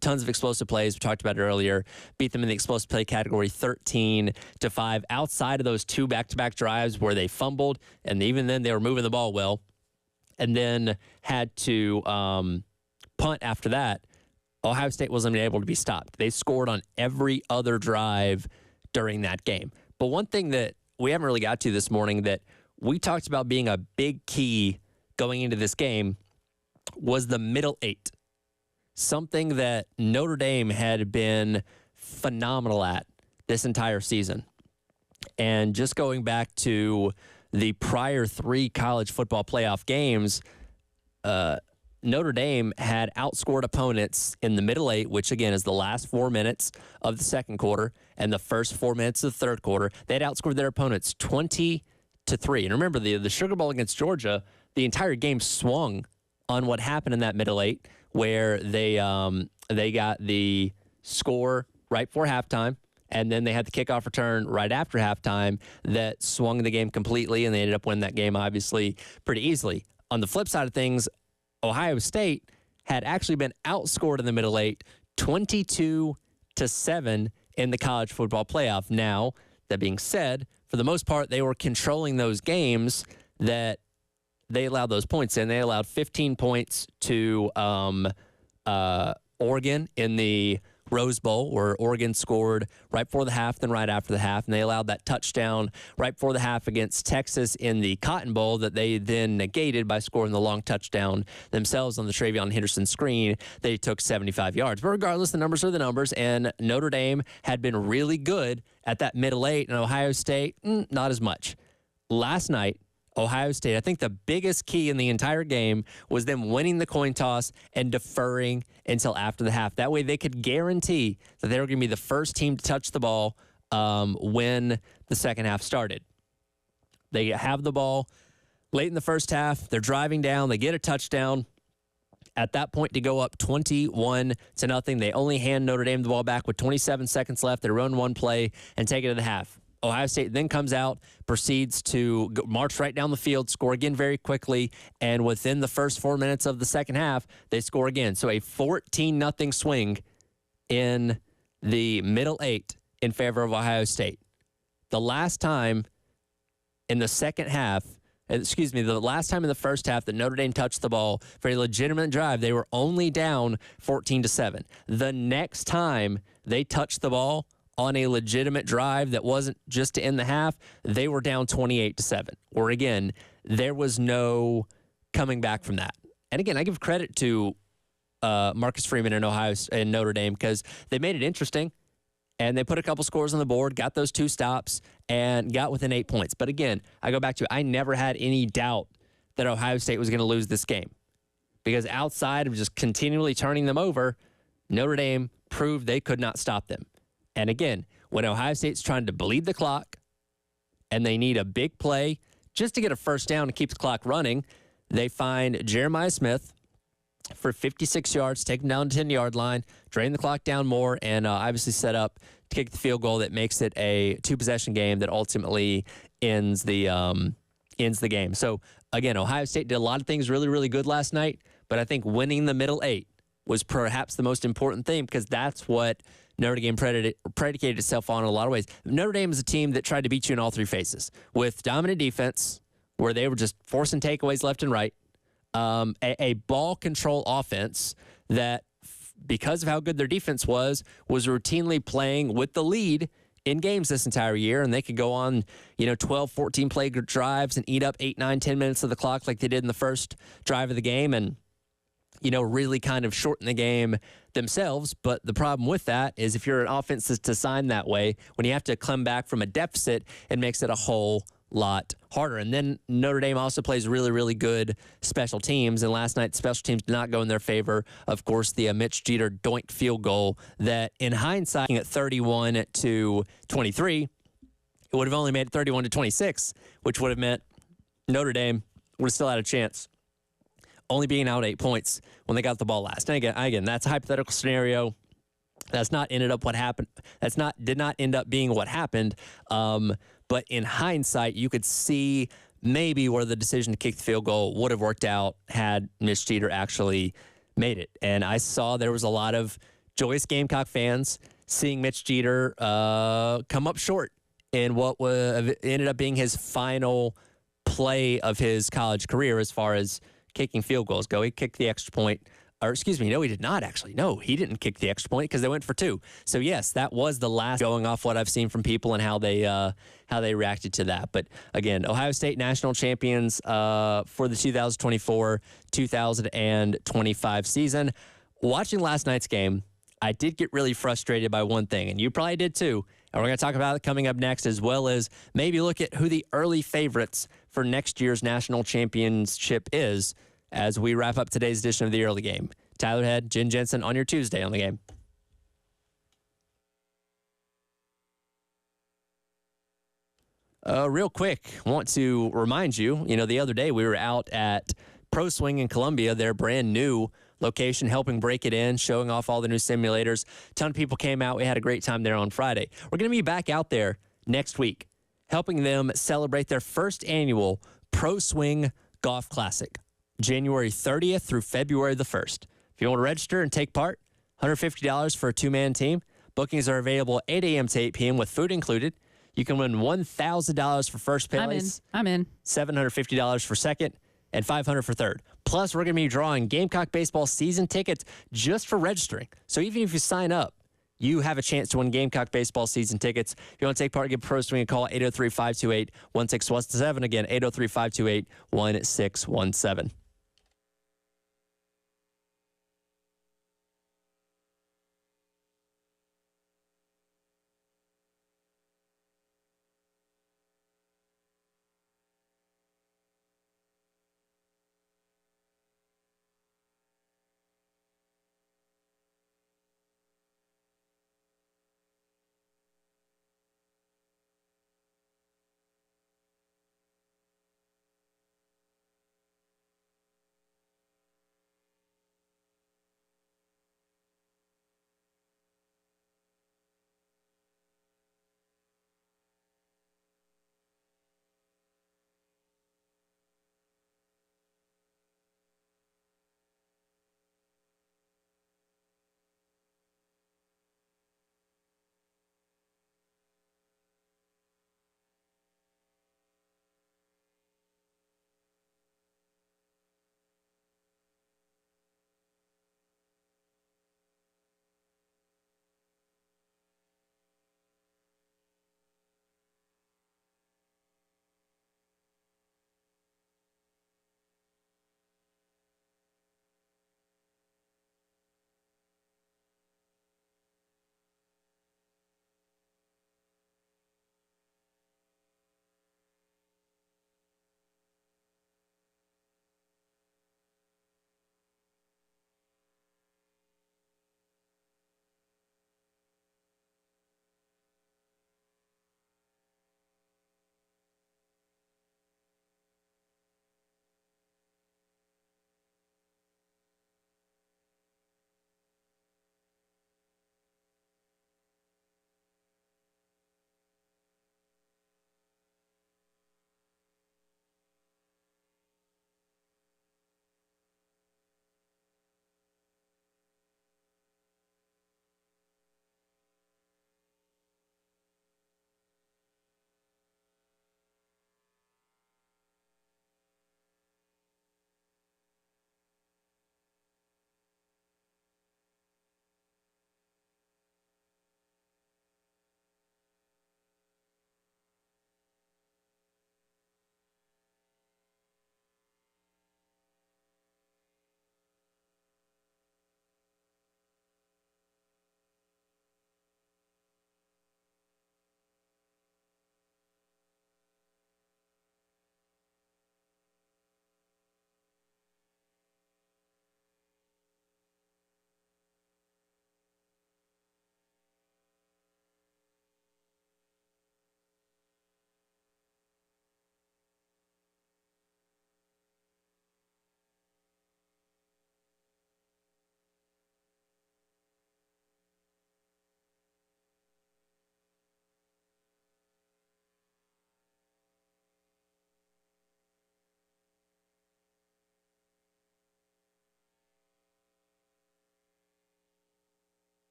Tons of explosive plays. We talked about it earlier. Beat them in the explosive play category 13-5. Outside of those 2 back-to-back drives where they fumbled, and even then they were moving the ball well, and then had to punt after that, Ohio State wasn't able to be stopped. They scored on every other drive during that game. But one thing that we haven't really got to this morning that we talked about being a big key going into this game was the middle 8. Something that Notre Dame had been phenomenal at this entire season. And just going back to the prior 3 college football playoff games, Notre Dame had outscored opponents in the middle 8, which again is the last 4 minutes of the second quarter and the first 4 minutes of the third quarter. They had outscored their opponents 20-3. And remember, the Sugar Bowl against Georgia, the entire game swung on what happened in that middle 8, where they got the score right before halftime, and then they had the kickoff return right after halftime that swung the game completely, and they ended up winning that game, obviously, pretty easily. On the flip side of things, Ohio State had actually been outscored in the middle 8, 22-7 in the college football playoff. Now, that being said, for the most part, they were controlling those games that they allowed those points in. They allowed 15 points to Oregon in the Rose Bowl, where Oregon scored right before the half, then right after the half, and they allowed that touchdown right before the half against Texas in the Cotton Bowl that they then negated by scoring the long touchdown themselves on the Travion Henderson screen. They took 75 yards. But regardless, the numbers are the numbers, and Notre Dame had been really good at that middle 8, and Ohio State, not as much. Last night Ohio State. I think the biggest key in the entire game was them winning the coin toss and deferring until after the half. That way they could guarantee that they were going to be the first team to touch the ball when the second half started. They have the ball late in the first half. They're driving down. They get a touchdown. At that point, to go up 21-0, they only hand Notre Dame the ball back with 27 seconds left. They run one play and take it to the half. Ohio State then comes out, proceeds to march right down the field, score again very quickly, and within the first 4 minutes of the second half, they score again. So a 14-0 swing in the middle 8 in favor of Ohio State. The last time in the second half, the last time in the first half that Notre Dame touched the ball for a legitimate drive, they were only down 14-7. The next time they touched the ball on a legitimate drive that wasn't just to end the half, they were down 28-7. Or again, there was no coming back from that. And again, I give credit to Marcus Freeman and Notre Dame because they made it interesting. And they put a couple scores on the board, got those 2 stops, and got within 8 points. But again, I go back to I never had any doubt that Ohio State was going to lose this game. Because outside of just continually turning them over, Notre Dame proved they could not stop them. And again, when Ohio State's trying to bleed the clock and they need a big play just to get a first down and keep the clock running, they find Jeremiah Smith for 56 yards, take him down to the 10-yard line, drain the clock down more, and obviously set up to kick the field goal that makes it a 2-possession game that ultimately ends the game. So, again, Ohio State did a lot of things really, really good last night, but I think winning the middle 8 was perhaps the most important thing because that's what Notre Dame predicated itself on in a lot of ways. Notre Dame is a team that tried to beat you in all 3 phases with dominant defense where they were just forcing takeaways left and right, a ball control offense that, because of how good their defense was routinely playing with the lead in games this entire year, and they could go on, 12, 14 play drives and eat up 8, 9, 10 minutes of the clock like they did in the first drive of the game and, really kind of shorten the game themselves. But the problem with that is if you're an offense that's designed that way, when you have to come back from a deficit, it makes it a whole lot harder. And then Notre Dame also plays really, really good special teams. And last night, special teams did not go in their favor. Of course, the Mitch Jeter doinked field goal that, in hindsight, at 31-23, it would have only made it 31-26, which would have meant Notre Dame would have still had a chance, only being out 8 points when they got the ball last. And again, that's a hypothetical scenario. That's not ended up what happened. Did not end up being what happened. But in hindsight, you could see maybe where the decision to kick the field goal would have worked out had Mitch Jeter actually made it. And I saw there was a lot of joyous Gamecock fans seeing Mitch Jeter come up short in what ended up being his final play of his college career as far as kicking field goals go. He kicked the extra point. Or excuse me, no, he did not actually. No, he didn't kick the extra point because they went for 2. So yes, that was the last, going off what I've seen from people and how they reacted to that. But again, Ohio State national champions for the 2024-2025 season. Watching last night's game, I did get really frustrated by one thing, and you probably did too. And we're going to talk about it coming up next, as well as maybe look at who the early favorites for next year's national championship is, as we wrap up today's edition of the early game. Tyler Head, Jen Jensen on your Tuesday on the game. Real quick, I want to remind you, the other day we were out at Pro Swing in Columbia, their brand new location, helping break it in, showing off all the new simulators. A ton of people came out. We had a great time there on Friday. We're going to be back out there next week, helping them celebrate their first annual Pro Swing Golf Classic, January 30th through February the 1st. If you want to register and take part, $150 for a 2-man team. Bookings are available 8 a.m. to 8 p.m. with food included. You can win $1,000 for first place. I'm in. $750 for second and $500 for third. Plus, we're going to be drawing Gamecock baseball season tickets just for registering. So even if you sign up, you have a chance to win Gamecock baseball season tickets. If you want to take part, give Pro Swing a call, 803-528-1617. Again, 803-528-1617.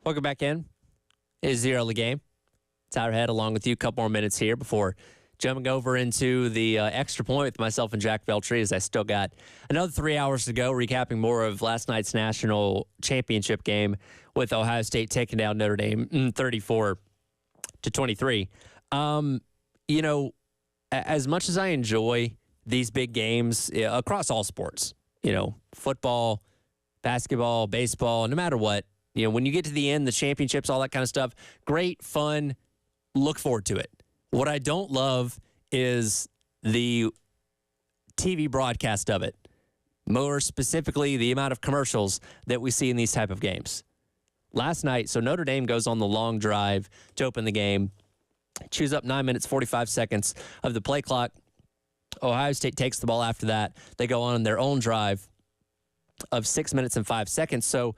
Welcome back in. It is the early game. Tyler Head along with you. A couple more minutes here before jumping over into the extra point with myself and Jack Veltri, as I still got another 3 hours to go, recapping more of last night's national championship game with Ohio State taking down Notre Dame 34-23. You know, as much as I enjoy these big games across all sports, you know, football, basketball, baseball, no matter what, you know, when you get to the end, the championships, all that kind of stuff, great, fun, look forward to it. What I don't love is the TV broadcast of it, more specifically the amount of commercials that we see in these type of games. Last night, so Notre Dame goes on the long drive to open the game, chews up 9 minutes, 45 seconds of the play clock. Ohio State takes the ball after that. They go on their own drive of 6 minutes and 5 seconds. So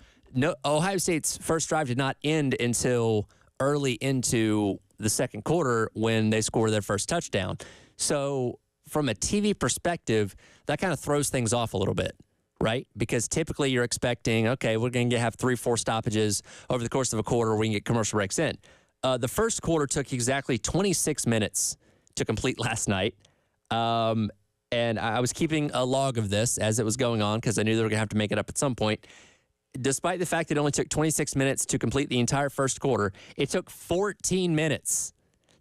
Ohio State's first drive did not end until early into the second quarter when they score their first touchdown. So from a TV perspective, that kind of throws things off a little bit, right? Because typically you're expecting, okay, we're going to have 3-4 stoppages over the course of a quarter. We can get commercial breaks in. The first quarter took exactly 26 minutes to complete last night. And I was keeping a log of this as it was going on because I knew they were going to have to make it up at some point. Despite the fact it only took 26 minutes to complete the entire first quarter, it took 14 minutes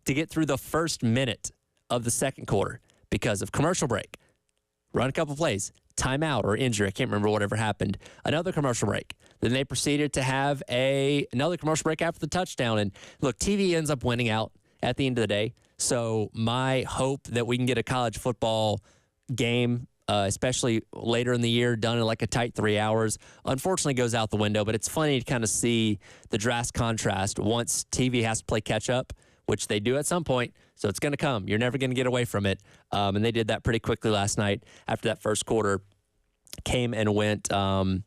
to get through the first minute of the second quarter because of commercial break, run a couple plays, timeout or injury. I can't remember whatever happened. Another commercial break. Then they proceeded to have another commercial break after the touchdown. And look, TV ends up winning out at the end of the day. So my hope that we can get a college football game, especially later in the year, done in like a tight 3 hours, unfortunately goes out the window. But it's funny to kind of see the drastic contrast once TV has to play catch up, which they do at some point. So it's going to come. You're never going to get away from it. And they did that pretty quickly last night after that first quarter came and went so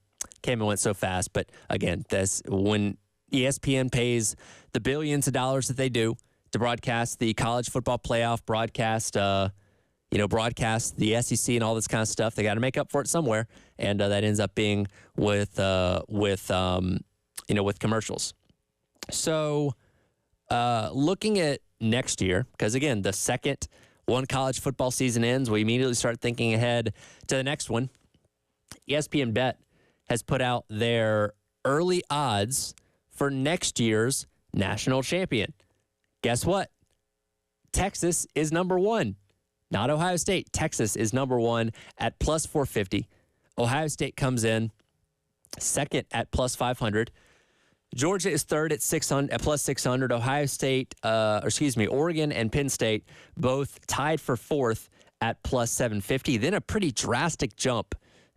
fast. But again, this when ESPN pays the billions of dollars that they do to broadcast the college football playoff, broadcast the SEC and all this kind of stuff. They got to make up for it somewhere, and that ends up being with commercials. So, looking at next year, because again, the second one college football season ends, we immediately start thinking ahead to the next one. ESPN Bet has put out their early odds for next year's national champion. Guess what? Texas is number one. Not Ohio State. Texas is number one at plus 450. Ohio State comes in second at plus 500. Georgia is third at plus 600. Oregon and Penn State both tied for fourth at plus 750. Then a pretty drastic jump.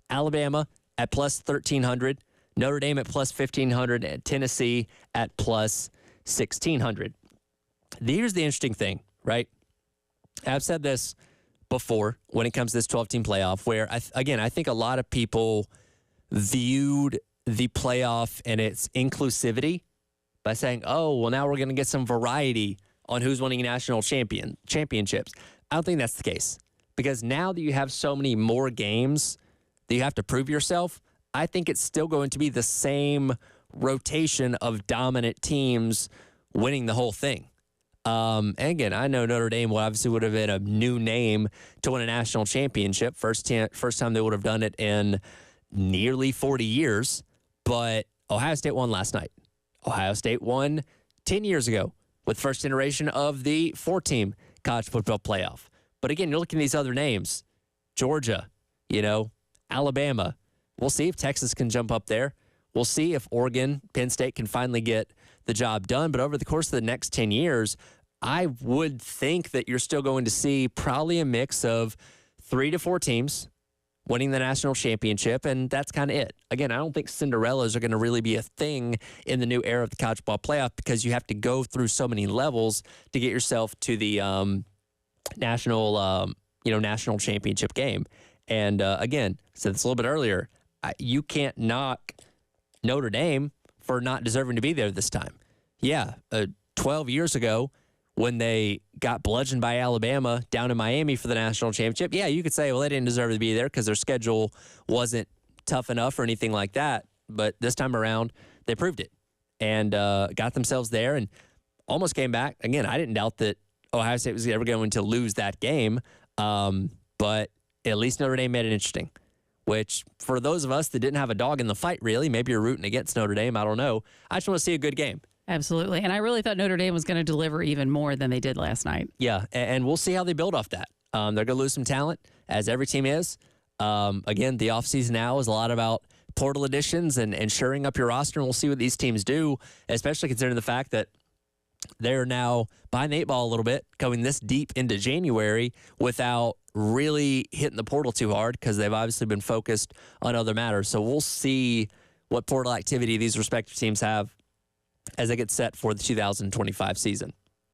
Alabama at plus 1,300. Notre Dame at plus 1,500. And Tennessee at plus 1,600. Here's the interesting thing, right? I've said this before when it comes to this 12-team playoff, where, I think a lot of people viewed the playoff and its inclusivity by saying, oh, well, now we're going to get some variety on who's winning national championships. I don't think that's the case, because now that you have so many more games that you have to prove yourself, I think it's still going to be the same rotation of dominant teams winning the whole thing. And again, I know Notre Dame would have been a new name to win a national championship. First time they would have done it in nearly 40 years. But Ohio State won last night. Ohio State won 10 years ago with first iteration of the 4-team college football playoff. But again, you're looking at these other names. Georgia, Alabama. We'll see if Texas can jump up there. We'll see if Oregon, Penn State can finally get the job done. But over the course of the next 10 years, I would think that you're still going to see probably a mix of 3 to 4 teams winning the national championship, and that's kind of it. Again, I don't think Cinderellas are going to really be a thing in the new era of the college ball playoff, because you have to go through so many levels to get yourself to the national championship game. And again, I said this a little bit earlier, you can't knock Notre Dame for not deserving to be there this time. Yeah, 12 years ago, when they got bludgeoned by Alabama down in Miami for the national championship, yeah, you could say, well, they didn't deserve to be there because their schedule wasn't tough enough or anything like that. But this time around, they proved it. and got themselves there and almost came back. Again, I didn't doubt that Ohio State was ever going to lose that game, but at least Notre Dame made it interesting, which for those of us that didn't have a dog in the fight, really, maybe you're rooting against Notre Dame, I don't know. I just want to see a good game. Absolutely. And I really thought Notre Dame was going to deliver even more than they did last night. Yeah, and we'll see how they build off that. They're going to lose some talent, as every team is. Again, the offseason now is a lot about portal additions and shoring up your roster, and we'll see what these teams do, especially considering the fact that they're now behind the 8 ball a little bit, going this deep into January without really hitting the portal too hard because they've obviously been focused on other matters. So we'll see what portal activity these respective teams have as they get set for the 2025 season.